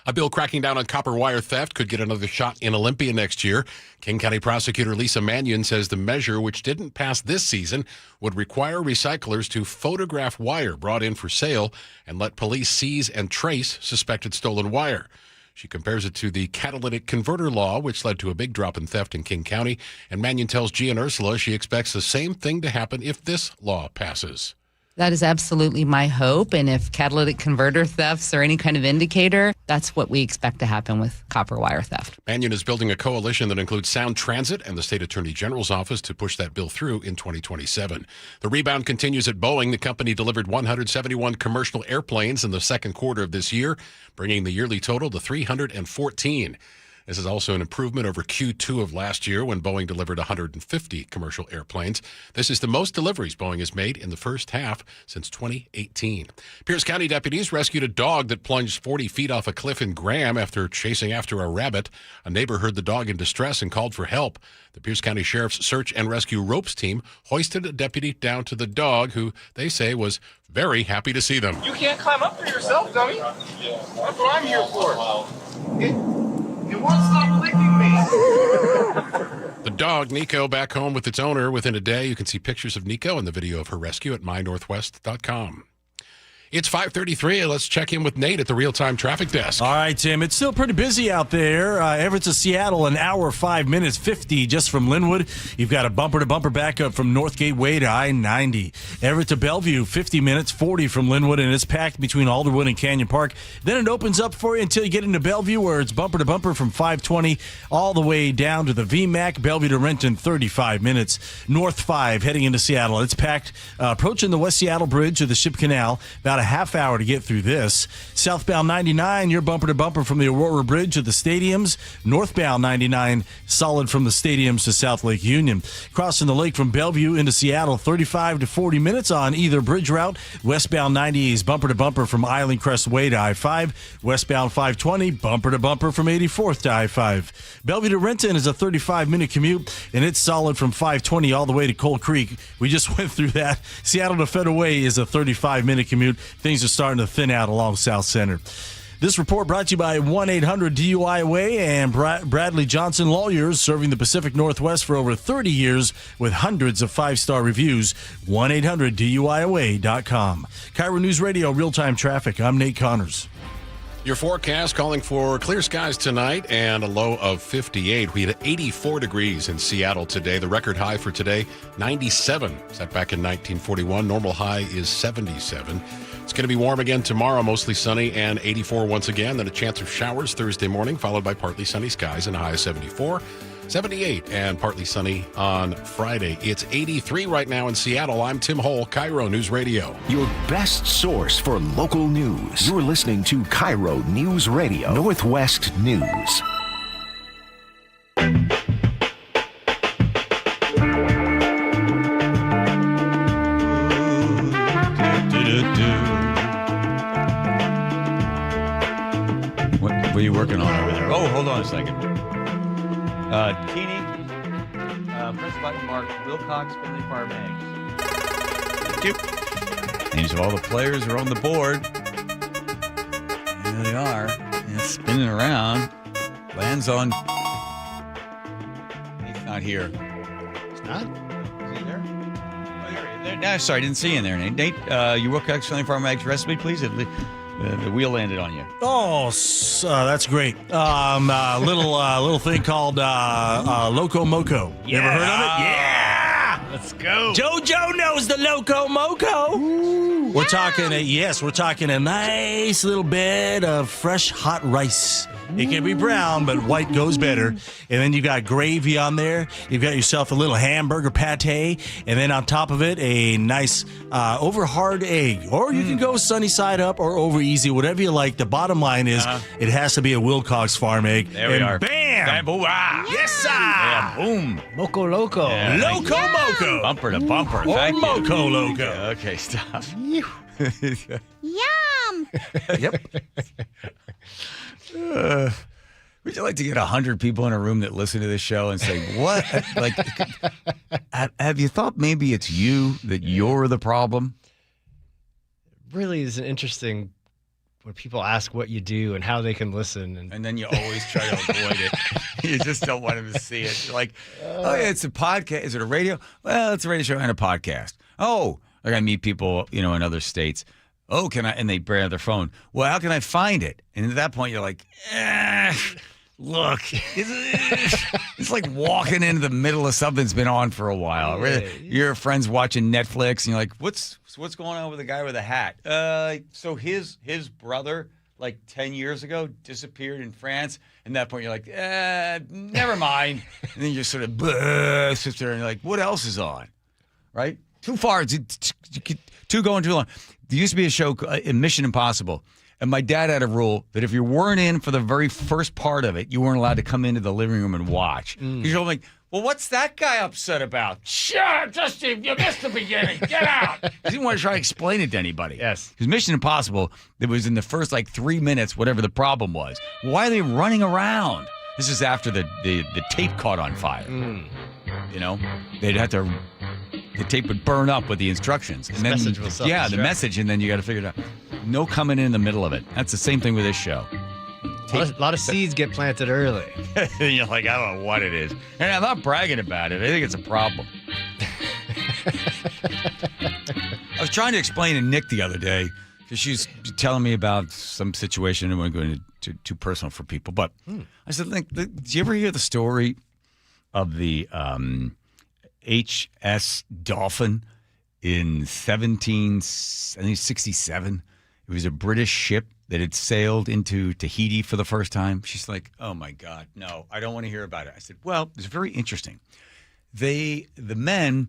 A bill cracking down on copper wire theft could get another shot in Olympia next year. King County Prosecutor Lisa Mannion says the measure, which didn't pass this season, would require recyclers to photograph wire brought in for sale and let police seize and trace suspected stolen wire. She compares it to the catalytic converter law, which led to a big drop in theft in King County. And Mannion tells Gia and Ursula she expects the same thing to happen if this law passes. That is absolutely my hope. And if catalytic converter thefts are any kind of indicator, that's what we expect to happen with copper wire theft. Mannion is building a coalition that includes Sound Transit and the State Attorney General's office to push that bill through in 2027. The rebound continues at Boeing. The company delivered 171 commercial airplanes in the second quarter of this year, bringing the yearly total to 314. This is also an improvement over Q2 of last year when Boeing delivered 150 commercial airplanes. This is the most deliveries Boeing has made in the first half since 2018. Pierce County deputies rescued a dog that plunged 40 feet off a cliff in Graham after chasing after a rabbit. A neighbor heard the dog in distress and called for help. The Pierce County Sheriff's Search and Rescue Ropes team hoisted a deputy down to the dog, who they say was very happy to see them. You can't climb up for yourself, dummy. That's what I'm here for. It won't stop licking me. The dog, Nico, back home with its owner within a day. You can see pictures of Nico and the video of her rescue at mynorthwest.com. It's 5:33. Let's check in with Nate at the real-time traffic desk. All right, Tim. It's still pretty busy out there. Everett to Seattle, an hour, 5 minutes, 50 just from Linwood. You've got a bumper-to-bumper backup from North Gateway to I-90. Everett to Bellevue, 50 minutes, 40 from Linwood, and it's packed between Alderwood and Canyon Park. Then it opens up for you until you get into Bellevue, where it's bumper-to-bumper from 520 all the way down to the VMAC. Bellevue to Renton, 35 minutes. North 5 heading into Seattle. It's packed approaching the West Seattle Bridge to the Ship Canal. About a half hour to get through this. Southbound 99, you're bumper to bumper from the Aurora Bridge to the stadiums. Northbound 99, solid from the stadiums to South Lake Union. Crossing the lake from Bellevue into Seattle, 35 to 40 minutes on either bridge route. Westbound 90 is bumper to bumper from Island Crest Way to I-5. Westbound 520, bumper to bumper from 84th to I-5. Bellevue to Renton is a 35-minute commute, and it's solid from 520 all the way to Coal Creek. We just went through that. Seattle to Federal Way is a 35-minute commute. Things are starting to thin out along South Center. This report brought to you by 1-800-DUI-AWAY and Bradley Johnson Lawyers, serving the Pacific Northwest for over 30 years with hundreds of 5-star reviews. 1-800-DUI-AWAY.com. KIRO News Radio, real-time traffic. I'm Nate Connors. Your forecast calling for clear skies tonight and a low of 58. We had 84 degrees in Seattle today. The record high for today, 97, set back in 1941. Normal high is 77. It's going to be warm again tomorrow, mostly sunny, and 84 once again. Then a chance of showers Thursday morning, followed by partly sunny skies and a high of 74. 78 and partly sunny on Friday. It's 83 right now in Seattle. I'm Tim Hole, KIRO News Radio. Your best source for local news. You're listening to KIRO News Radio, Northwest News. What are you working on over there? Oh, hold on a second. Keeney, press button marked Wilcox Family Farm Eggs. Thank you. Names of all the players are on the board. There they are. And it's spinning around. Lands on. He's not here. It's not? Is he there? Oh, there. No, sorry, I didn't see you in there, Nate. Nate, your Wilcox Family Farm Eggs recipe, please. The wheel landed on you. Oh, that's great. Little thing called Loco Moco. You ever heard of it? Yeah. Let's go. JoJo knows the Loco Moco. We're talking a nice little bed of fresh hot rice. It can be brown, but white goes better. And then you got gravy on there. You've got yourself a little hamburger pate. And then on top of it, a nice over hard egg. Or you can go sunny side up or over easy, whatever you like. The bottom line is it has to be a Wilcox farm egg. There we are. Bam! Yes, sir! Yeah, boom. Moco Loco. Yeah, Loco Moco. Bumper to bumper. Or Thank Moco you. Loco. Okay, stop. Yum! Yep. Would you like to get 100 people in a room that listen to this show and say, what? Like, have you thought maybe it's you, that you're the problem? Really is an interesting when people ask what you do and how they can listen. And then you always try to avoid it. You just don't want them to see it. You're like, oh, yeah, it's a podcast. Is it a radio? Well, it's a radio show and a podcast. Oh, like I meet people, in other states. Oh, can I? And they bring out their phone. Well, how can I find it? And at that point, you're like, look, it's like walking into the middle of something that's been on for a while. Your friend's watching Netflix, and you're like, what's going on with the guy with the hat? So his brother, like 10 years ago, disappeared in France. And at that point, you're like, never mind. And then you just sort of sit there and you're like, what else is on? Right? Too far. Too going too long. There used to be a show, Mission Impossible. And my dad had a rule that if you weren't in for the very first part of it, you weren't allowed to come into the living room and watch. Because you're like, well, what's that guy upset about? Sure, just you missed the beginning. Get out. He didn't want to try to explain it to anybody. Yes. Because Mission Impossible, it was in the first 3 minutes, whatever the problem was. Why are they running around? This is after the tape caught on fire. They'd have to... The tape would burn up with the instructions. And then, message was the message, and then you got to figure it out. No coming in the middle of it. That's the same thing with this show. A lot of seeds get planted early. And you're like, I don't know what it is. And I'm not bragging about it. I think it's a problem. I was trying to explain to Nick the other day, because she's telling me about some situation, and we're going to too personal for people. But I said, did you ever hear the story of the... HS Dolphin in 1767. It was a British ship that had sailed into Tahiti for the first time. She's like, oh my God, no, I don't want to hear about it. I said, well, it's very interesting. The men,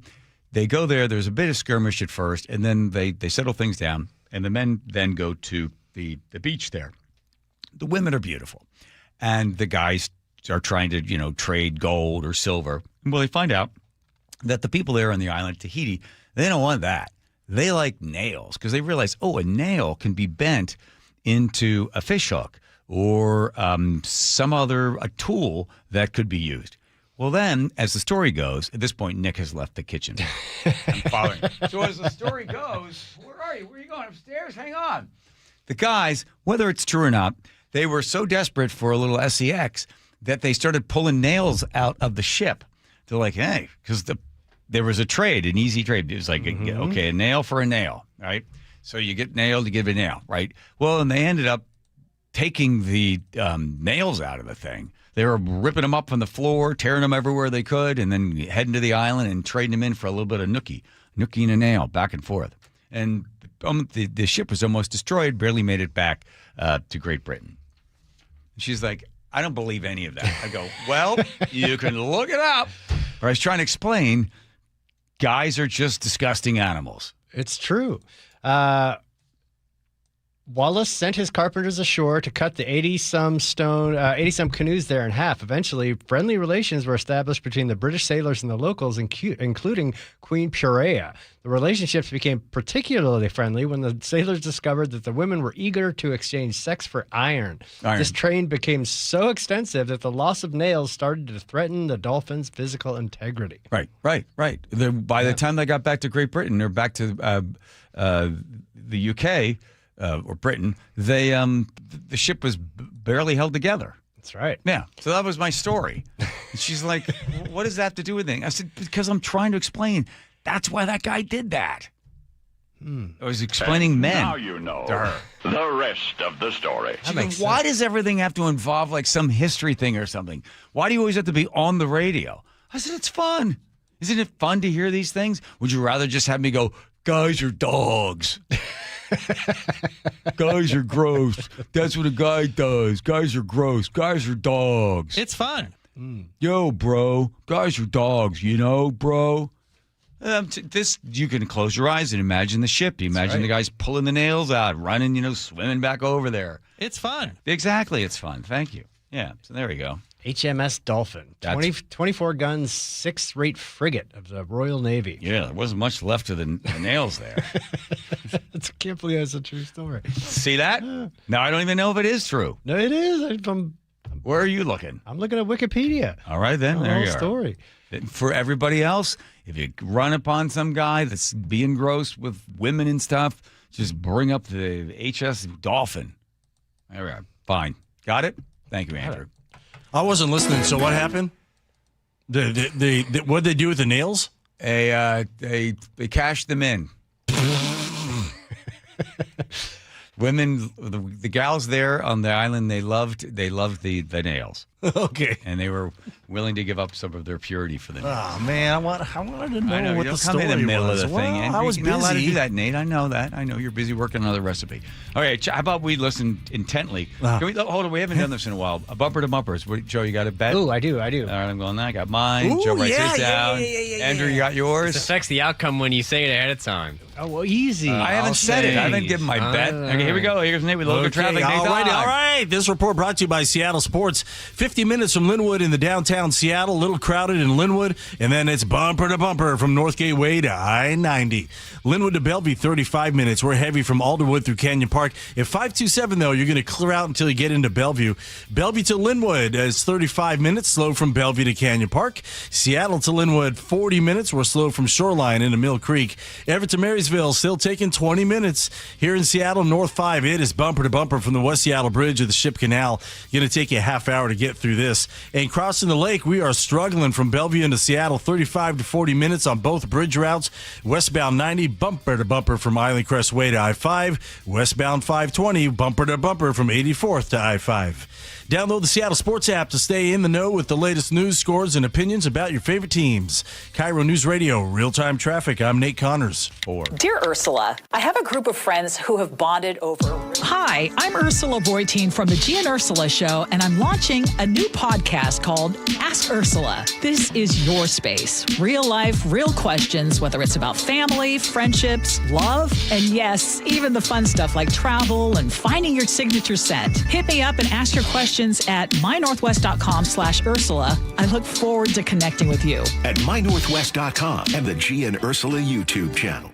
they go there. There's a bit of skirmish at first, and then they settle things down, and the men then go to the beach there. The women are beautiful, and the guys are trying to, trade gold or silver. Well, they find out that the people there on the island, Tahiti, they don't want that. They like nails because they realize, a nail can be bent into a fish hook or some other tool that could be used. Well, then, as the story goes, at this point, Nick has left the kitchen. I'm following. So as the story goes, where are you? Where are you going? Upstairs? Hang on. The guys, whether it's true or not, they were so desperate for a little sex that they started pulling nails out of the ship. They're like, hey, because there was a trade, an easy trade. It was like, okay, a nail for a nail, right? So you get nailed, you give a nail, right? Well, and they ended up taking the nails out of the thing. They were ripping them up from the floor, tearing them everywhere they could, and then heading to the island and trading them in for a little bit of nookie and a nail, back and forth. And the ship was almost destroyed, barely made it back to Great Britain. She's like, I don't believe any of that. I go, well, you can look it up. Or I was trying to explain, guys are just disgusting animals. It's true. Wallace sent his carpenters ashore to cut the 80-some canoes there in half. Eventually, friendly relations were established between the British sailors and the locals, including Queen Purea. The relationships became particularly friendly when the sailors discovered that the women were eager to exchange sex for iron. This trade became so extensive that the loss of nails started to threaten the dolphin's physical integrity. Right. By the time they got back to Great Britain or back to the UK... or Britain, the ship was barely held together. That's right. Yeah. So that was my story. And she's like, what does that have to do with anything? I said, because I'm trying to explain. That's why that guy did that. I was explaining men. Now you know to her. The rest of the story. She's like, why does everything have to involve like some history thing or something? Why do you always have to be on the radio? I said, it's fun. Isn't it fun to hear these things? Would you rather just have me go, guys are dogs? Guys are gross. That's what a guy does. Guys are gross. Guys are dogs. It's fun. Yo, bro. Guys are dogs, bro. This, you can close your eyes and imagine the ship. You imagine the guys pulling the nails out, running, swimming back over there. It's fun. Exactly. It's fun. Thank you. Yeah. So there we go. HMS Dolphin, 24 guns, 6th-rate frigate of the Royal Navy. Yeah, there wasn't much left of the nails there. I can't believe that's a true story. See that? Now I don't even know if it is true. No, it is. I'm Where are you looking? I'm looking at Wikipedia. All right, then. There you are. Story. For everybody else, if you run upon some guy that's being gross with women and stuff, just bring up the HS Dolphin. All right, fine. Got it? Thank you, Andrew. I wasn't listening, so what happened? What'd they do with the nails? They cashed them in. Women, the gals there on the island, they loved the nails. Okay. And they were willing to give up some of their purity for the nails. Oh, man, I wanted to know, I know what you the don't come story in the middle was. of the thing. Well, I was You're not allowed to busy. do that, Nate. I know that. I know you're busy working on another recipe. All right, how about we listen intently? Can we, hold on, we haven't done this in a while. A bumper to bumpers. What, Joe, you got a bet? Ooh, I do. All right, I'm going now. I got mine. Joe writes his down. Andrew, you got yours? This affects the outcome when you say it ahead of time. Oh, well, easy. I haven't said it. I haven't given my bet. Okay, here we go. Here's Nate with local traffic. Nate, All right. This report brought to you by Seattle Sports. 50 minutes from Linwood into downtown Seattle. A little crowded in Linwood. And then it's bumper to bumper from North Gateway to I-90. Linwood to Bellevue, 35 minutes. We're heavy from Alderwood through Canyon Park. At 527, though, you're going to clear out until you get into Bellevue. Bellevue to Linwood is 35 minutes. Slow from Bellevue to Canyon Park. Seattle to Linwood, 40 minutes. We're slow from Shoreline into Mill Creek. Everett to Marysville, still taking 20 minutes. Here in Seattle, North 5, it is bumper to bumper from the West Seattle Bridge to the Ship Canal. Going to take you a half hour to get through this. And crossing the lake, we are struggling from Bellevue into Seattle, 35 to 40 minutes on both bridge routes. Westbound 90, bumper to bumper from Island Crest Way to I-5. Westbound 520, bumper to bumper from 84th to I-5. Download the Seattle Sports app to stay in the know with the latest news, scores, and opinions about your favorite teams. KIRO News Radio, real-time traffic. I'm Nate Connors. Dear Ursula, I have a group of friends who have bonded over... Hi, I'm Ursula Voitin from the G and Ursula Show, and I'm launching a new podcast called Ask Ursula. This is your space. Real life, real questions, whether it's about family, friendships, love, and yes, even the fun stuff like travel and finding your signature scent. Hit me up and ask your questions at mynorthwest.com/Ursula. I look forward to connecting with you. At mynorthwest.com and the G and Ursula YouTube channel.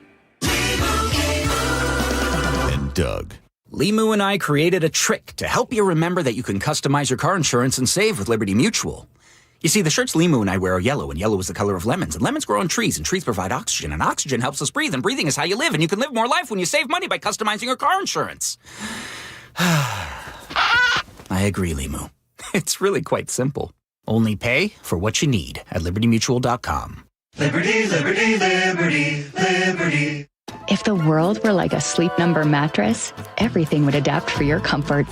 And Doug. Limu and I created a trick to help you remember that you can customize your car insurance and save with Liberty Mutual. You see, the shirts Limu and I wear are yellow, and yellow is the color of lemons, and lemons grow on trees, and trees provide oxygen, and oxygen helps us breathe, and breathing is how you live, and you can live more life when you save money by customizing your car insurance. I agree, Limu. It's really quite simple. Only pay for what you need at libertymutual.com. Liberty, liberty, liberty, liberty. If the world were like a Sleep Number mattress, everything would adapt for your comfort.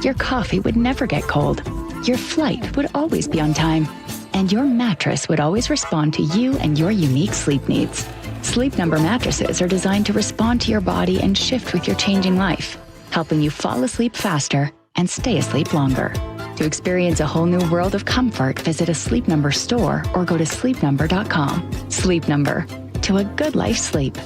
Your coffee would never get cold. Your flight would always be on time. And your mattress would always respond to you and your unique sleep needs. Sleep Number mattresses are designed to respond to your body and shift with your changing life, helping you fall asleep faster and stay asleep longer. To experience a whole new world of comfort, visit a Sleep Number store or go to sleepnumber.com. Sleep Number. To a good life sleep.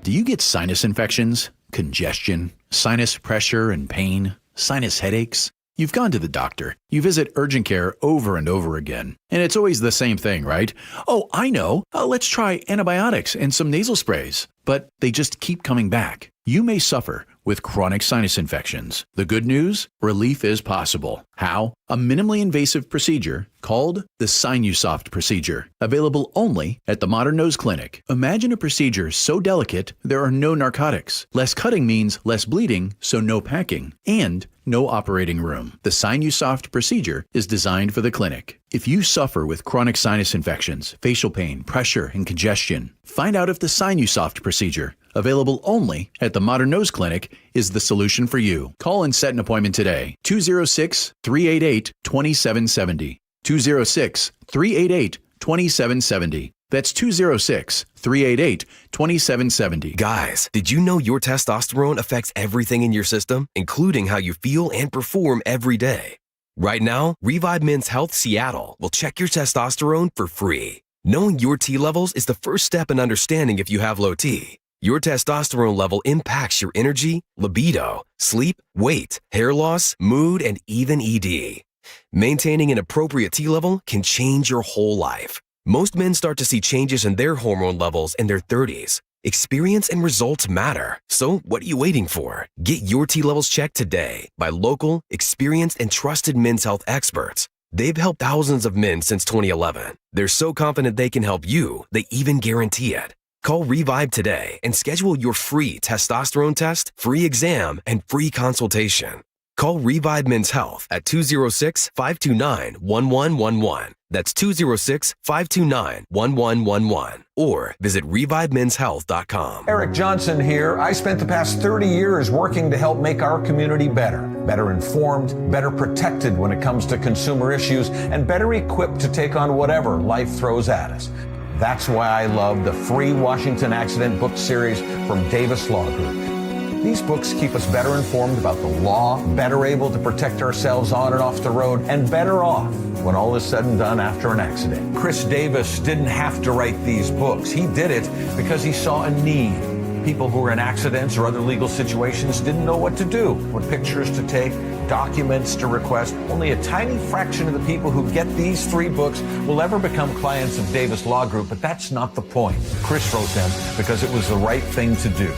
Do you get sinus infections, congestion, sinus pressure and pain, sinus headaches? You've gone to the doctor. You visit urgent care over and over again. And it's always the same thing, right? Oh, I know. Let's try antibiotics and some nasal sprays. But they just keep coming back. You may suffer with chronic sinus infections. The good news? Relief is possible. How? A minimally invasive procedure called the Sinusoft procedure, available only at the Modern Nose Clinic. Imagine a procedure so delicate there are no narcotics. Less cutting means less bleeding, so no packing, and no operating room. The Sinusoft procedure is designed for the clinic. If you suffer with chronic sinus infections, facial pain, pressure, and congestion, find out if the Sinusoft procedure, available only at the Modern Nose Clinic, is the solution for you. Call and set an appointment today. 206-388-2770. 206-388-2770. That's 206-388-2770. Guys, did you know your testosterone affects everything in your system, including how you feel and perform every day? Right now, Revive Men's Health Seattle will check your testosterone for free. Knowing your T levels is the first step in understanding if you have low T. Your testosterone level impacts your energy, libido, sleep, weight, hair loss, mood, and even ED. Maintaining an appropriate T level can change your whole life. Most men start to see changes in their hormone levels in their 30s. Experience and results matter. So what are you waiting for? Get your T levels checked today by local, experienced, and trusted men's health experts. They've helped thousands of men since 2011. They're so confident they can help you, they even guarantee it. Call Revive today and schedule your free testosterone test, free exam, and free consultation. Call Revive Men's Health at 206-529-1111. That's 206-529-1111. Or visit ReviveMen'sHealth.com. Eric Johnson here. I spent the past 30 years working to help make our community better informed, better protected when it comes to consumer issues, and better equipped to take on whatever life throws at us. That's why I love the free Washington Accident book series from Davis Law Group. These books keep us better informed about the law, better able to protect ourselves on and off the road, and better off when all is said and done after an accident. Chris Davis didn't have to write these books. He did it because he saw a need. People who were in accidents or other legal situations didn't know what to do, what pictures to take, documents to request. Only a tiny fraction of the people who get these 3 books will ever become clients of Davis Law Group, but that's not the point. Chris wrote them because it was the right thing to do.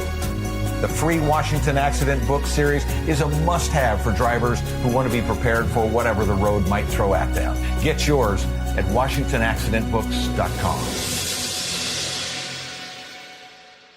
The free Washington Accident book series is a must-have for drivers who want to be prepared for whatever the road might throw at them. Get yours at WashingtonAccidentBooks.com.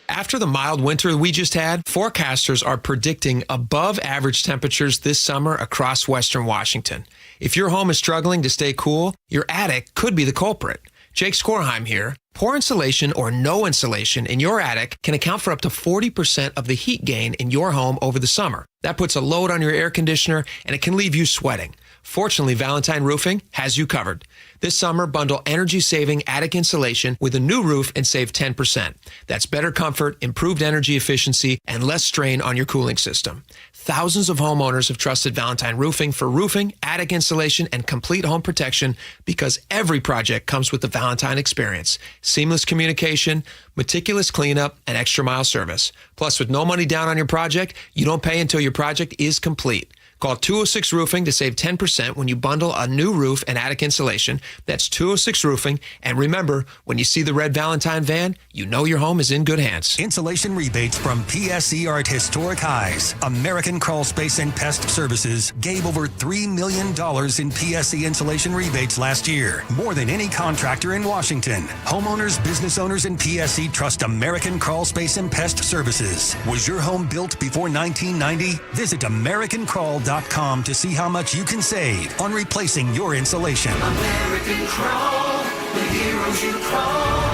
After the mild winter we just had, forecasters are predicting above average temperatures this summer across western Washington. If your home is struggling to stay cool, your attic could be the culprit. Jake Skorheim here. Poor insulation or no insulation in your attic can account for up to 40% of the heat gain in your home over the summer. That puts a load on your air conditioner and it can leave you sweating. Fortunately, Valentine Roofing has you covered. This summer, bundle energy-saving attic insulation with a new roof and save 10%. That's better comfort, improved energy efficiency, and less strain on your cooling system. Thousands of homeowners have trusted Valentine Roofing for roofing, attic insulation, and complete home protection because every project comes with the Valentine experience. Seamless communication, meticulous cleanup, and extra mile service. Plus, with no money down on your project, you don't pay until your project is complete. Call 206 Roofing to save 10% when you bundle a new roof and attic insulation. That's 206 Roofing. And remember, when you see the red Valentine van, you know your home is in good hands. Insulation rebates from PSC are at historic highs. American Crawl Space and Pest Services gave over $3 million in PSC insulation rebates last year, more than any contractor in Washington. Homeowners, business owners, and PSC trust American Crawl Space and Pest Services. Was your home built before 1990? Visit AmericanCrawl.com to see how much you can save on replacing your insulation. American Crawl, the heroes you call.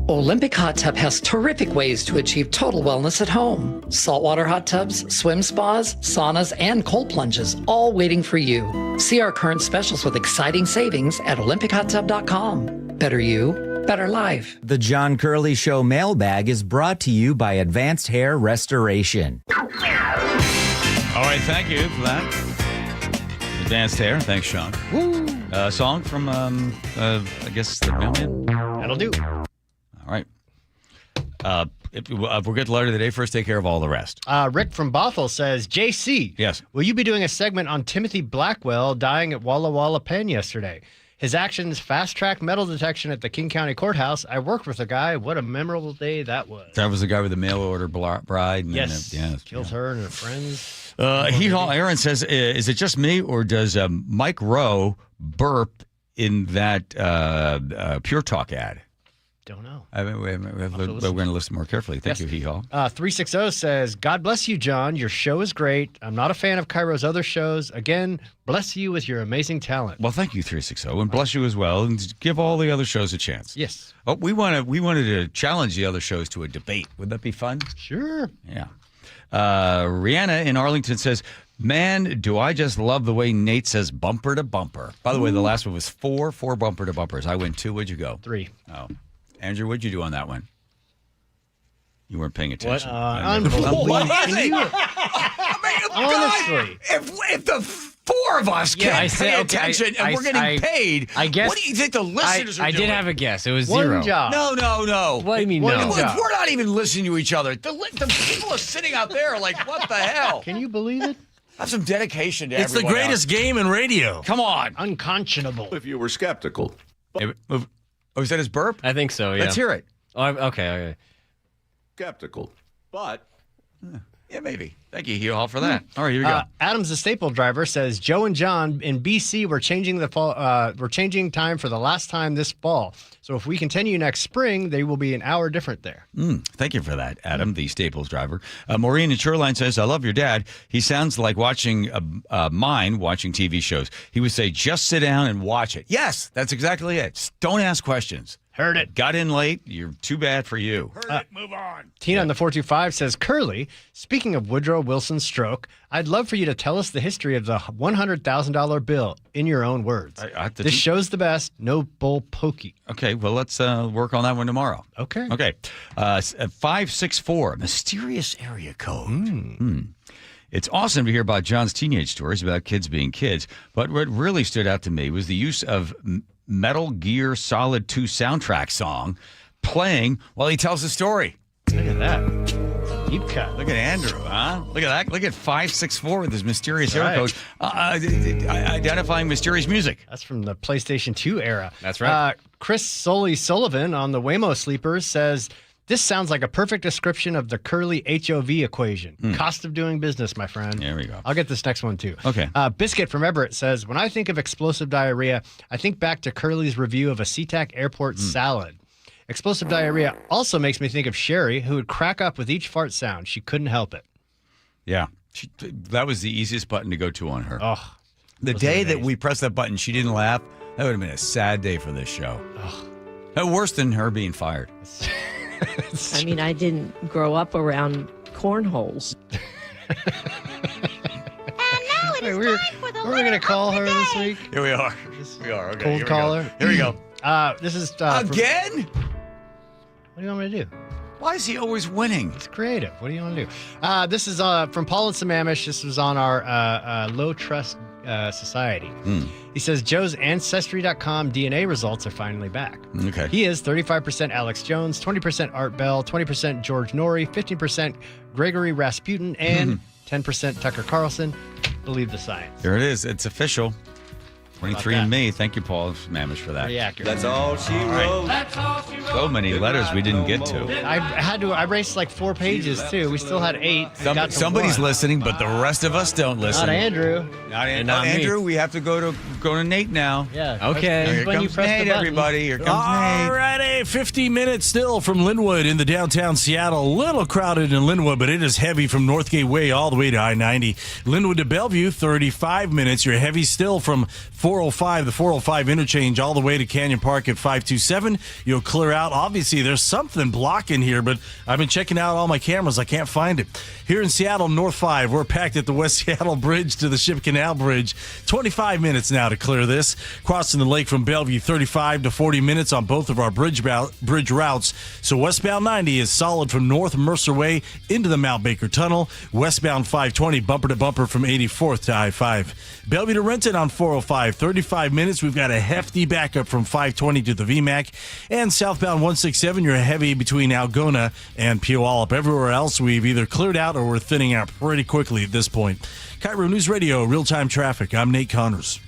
Olympic Hot Tub has terrific ways to achieve total wellness at home. Saltwater hot tubs, swim spas, saunas, and cold plunges, all waiting for you. See our current specials with exciting savings at OlympicHotTub.com. Better you, better life. The John Curley Show mailbag is brought to you by Advanced Hair Restoration. All right, thank you for that. Advanced Hair. Thanks, Sean. Woo! Song from, I guess, the mailman? That'll do. All right. If we'll get the letter of the day first, take care of all the rest. Rick from Bothell says, JC, yes, will you be doing a segment on Timothy Blackwell dying at Walla Walla Penn yesterday? His actions fast-tracked metal detection at the King County Courthouse. I worked with a guy. What a memorable day that was. That was the guy with the mail-order bride. And yes. Yes. Killed her and her friends. Aaron says, is it just me or does Mike Rowe burp in that Pure Talk ad? Don't know. We're going to listen more carefully. Thank you, Hee-Haw. 360 says, God bless you, John. Your show is great. I'm not a fan of KIRO's other shows. Again, bless you with your amazing talent. Well, thank you, 360, and bless you as well, and give all the other shows a chance. Yes. Oh, we wanted to challenge the other shows to a debate. Would that be fun? Sure. Yeah. Rihanna in Arlington says, man, do I just love the way Nate says bumper to bumper. By the way, the last one was four bumper to bumpers. I went 2. What'd you go? 3. Oh. Andrew, what'd you do on that one? You weren't paying attention. Honestly. If the 4 of us can't pay attention and we're getting paid, I guess, what do you think the listeners are doing? I did have a guess. It was One 0. job. No. What do you mean, no? If we're not even listening to each other, the people are sitting out there like, what the hell? Can you believe it? Have some dedication to It's the everyone greatest else. game in radio. Come on. Unconscionable. If you were skeptical. Oh, is that his burp? I think so, yeah. Let's hear it. Oh, okay. Skeptical, but yeah, maybe. Thank you, Hugh Hall, for that. All right, here we go. Adam's the staple driver says Joe and John in BC we're changing the fall. We're changing time for the last time this fall. So if we continue next spring, they will be an hour different there. Thank you for that, Adam, the Staples driver. Maureen in Shoreline says, I love your dad. He sounds like watching watching TV shows. He would say, just sit down and watch it. Yes, that's exactly it. Just don't ask questions. Heard it. Got in late. You're too bad for you. Heard it. Move on. Tina on the 425 says, Curly, speaking of Woodrow Wilson's stroke, I'd love for you to tell us the history of the $100,000 bill in your own words. This show's the best. No bull pokey. Okay, well, let's work on that one tomorrow. Okay. 564, mysterious area code. It's awesome to hear about John's teenage stories about kids being kids, but what really stood out to me was the use of Metal Gear Solid 2 soundtrack song playing while he tells the story. Look at that. Deep cut. Look at Andrew, huh? Look at that. Look at 564 with his mysterious area code, identifying mysterious music. That's from the PlayStation 2 era. That's right. Chris Soley Sullivan on the Waymo Sleepers says, this sounds like a perfect description of the Curly HOV equation. Cost of doing business, my friend. There we go. I'll get this next one, too. Okay. Biscuit from Everett says, when I think of explosive diarrhea, I think back to Curly's review of a SeaTac airport salad. Explosive diarrhea also makes me think of Sherry, who would crack up with each fart sound. She couldn't help it. Yeah. That was the easiest button to go to on her. Oh, the day that we pressed that button, she didn't laugh. That would have been a sad day for this show. Worse than her being fired. I mean, I didn't grow up around cornholes. Wait, we're going to call her this week? Here we are. We are. Okay. Cold caller. Here we go. This is again. What do you want me to do? Why is he always winning? He's creative. What do you want to do? This is from Paul and Sammamish. This was on our Low Trust Society. He says Joe's Ancestry.com DNA results are finally back. Okay. He is 35% Alex Jones, 20% Art Bell, 20% George Norrie, 15% Gregory Rasputin, and 10% Tucker Carlson. Believe the science. There it is. It's official. 23andMe. Thank you, Paul Mamish, for that. Pretty accurate. That's all she wrote. That's all she wrote. So many letters we didn't get to. I raced like 4 pages too. We still had 8. Somebody's listening, but the rest of us don't listen. Not Andrew. Not Andrew. We have to go to Nate now. Yeah. Okay. Here comes Nate, everybody. Here comes Nate. All righty, 50 minutes still from Linwood into downtown Seattle. A little crowded in Linwood, but it is heavy from Northgate Way all the way to I-90. Linwood to Bellevue, 35 minutes. You're heavy still from 405, the 405 interchange, all the way to Canyon Park at 527. You'll clear out. Obviously, there's something blocking here, but I've been checking out all my cameras. I can't find it. Here in Seattle, North 5, we're packed at the West Seattle Bridge to the Ship Canal Bridge. 25 minutes now to clear this. Crossing the lake from Bellevue, 35 to 40 minutes on both of our bridge routes. So westbound 90 is solid from North Mercer Way into the Mount Baker Tunnel. Westbound 520, bumper to bumper from 84th to I-5. Bellevue to Renton on 405, 35 minutes. We've got a hefty backup from 520 to the VMAC. And southbound 167, you're heavy between Algona and Puyallup. Everywhere else, we've either cleared out or we're thinning out pretty quickly at this point. KIRO News Radio, real-time traffic. I'm Nate Connors.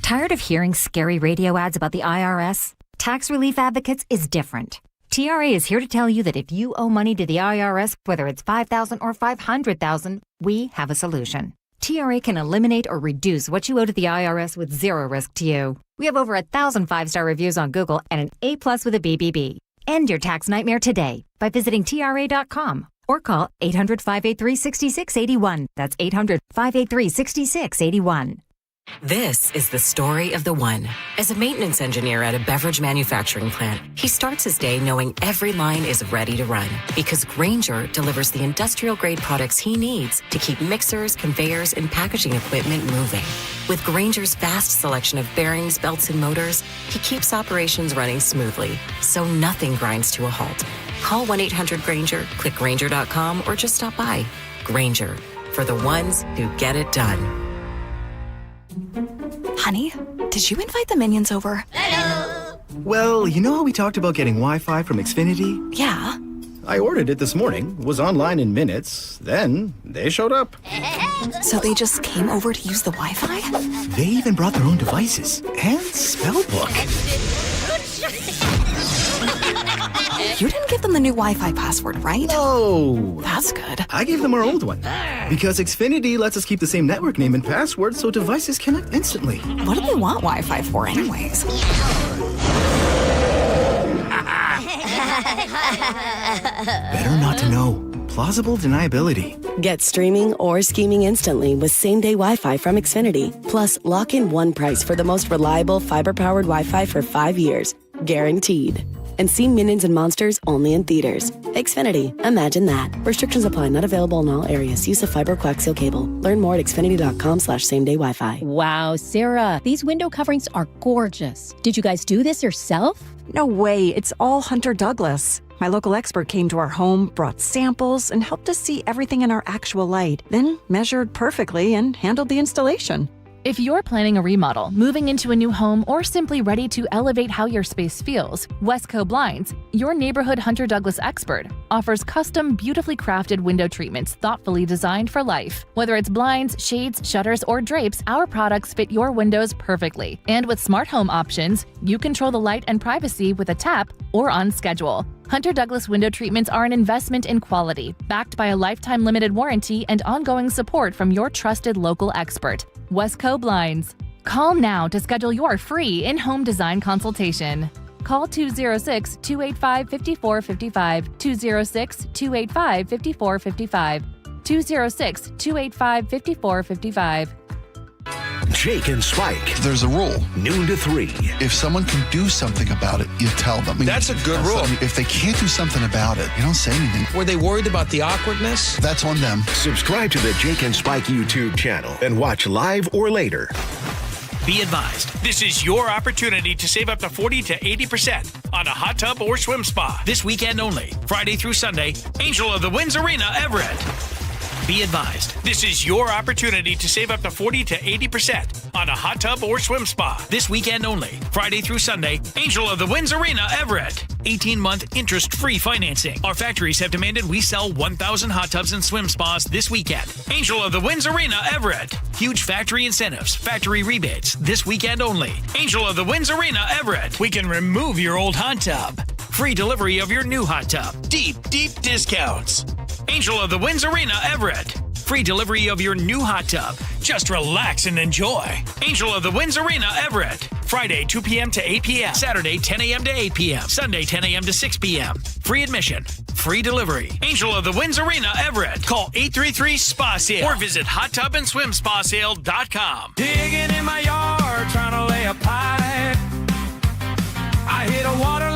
Tired of hearing scary radio ads about the IRS? Tax Relief Advocates is different. TRA is here to tell you that if you owe money to the IRS, whether it's $5,000 or $500,000, we have a solution. TRA can eliminate or reduce what you owe to the IRS with zero risk to you. We have over 1,000 5-star reviews on Google and an A+ with a BBB. End your tax nightmare today by visiting TRA.com or call 800-583-6681. That's 800-583-6681. This is the story of the one. As a maintenance engineer at a beverage manufacturing plant, he starts his day knowing every line is ready to run because Grainger delivers the industrial-grade products he needs to keep mixers, conveyors, and packaging equipment moving. With Grainger's vast selection of bearings, belts, and motors, he keeps operations running smoothly, so nothing grinds to a halt. Call 1-800-GRAINGER, click Grainger.com, or just stop by. Grainger, for the ones who get it done. Honey, did you invite the minions over? Hello! Well, you know how we talked about getting Wi-Fi from Xfinity? Yeah. I ordered it this morning, was online in minutes, then they showed up. So they just came over to use the Wi-Fi? They even brought their own devices and spell book. You didn't give them the new Wi-Fi password, right? No. That's good. I gave them our old one. Because Xfinity lets us keep the same network name and password so devices connect instantly. What do they want Wi-Fi for anyways? Better not to know. Plausible deniability. Get streaming or scheming instantly with same-day Wi-Fi from Xfinity. Plus, lock in one price for the most reliable fiber-powered Wi-Fi for 5 years. Guaranteed. And see Minions and Monsters only in theaters. Xfinity. Imagine that. Restrictions apply. Not available in all areas. Use of fiber coaxial cable. Learn more at xfinity.com/same-day Wi-Fi. Wow, Sarah, these window coverings are gorgeous. Did you guys do this yourself? No way. It's all Hunter Douglas. My local expert came to our home, brought samples, and helped us see everything in our actual light, then measured perfectly and handled the installation. If you're planning a remodel, moving into a new home, or simply ready to elevate how your space feels, Westco Blinds, your neighborhood Hunter Douglas expert, offers custom, beautifully crafted window treatments thoughtfully designed for life. Whether it's blinds, shades, shutters, or drapes, our products fit your windows perfectly. And with smart home options, you control the light and privacy with a tap or on schedule. Hunter Douglas window treatments are an investment in quality, backed by a lifetime limited warranty and ongoing support from your trusted local expert, Westco Blinds. Call now to schedule your free in-home design consultation. Call 206-285-5455, 206-285-5455, 206-285-5455. Jake and Spike. There's a rule. Noon to 3. If someone can do something about it, you tell them. That's a good rule. If they can't do something about it, you don't say anything. Were they worried about the awkwardness? That's on them. Subscribe to the Jake and Spike YouTube channel and watch live or later. Be advised, this is your opportunity to save up to 40 to 80% on a hot tub or swim spa. This weekend only, Friday through Sunday, Angel of the Winds Arena, Everett. Be advised, this is your opportunity to save up to 40 to 80% on a hot tub or swim spa. This weekend only, Friday through Sunday, Angel of the Winds Arena, Everett. 18-month interest-free financing. Our factories have demanded we sell 1,000 hot tubs and swim spas this weekend. Angel of the Winds Arena, Everett. Huge factory incentives, factory rebates, this weekend only. Angel of the Winds Arena, Everett. We can remove your old hot tub. Free delivery of your new hot tub. Deep, deep discounts. Angel of the Winds Arena, Everett. Free delivery of your new hot tub. Just relax and enjoy. Angel of the Winds Arena, Everett. Friday, 2 p.m. to 8 p.m. Saturday, 10 a.m. to 8 p.m. Sunday, 10 a.m. to 6 p.m. Free admission. Free delivery. Angel of the Winds Arena, Everett. Call 833-SPA-SALE or visit hottubandSwimSpaSale.com. Digging in my yard, trying to lay a pipe. I hit a water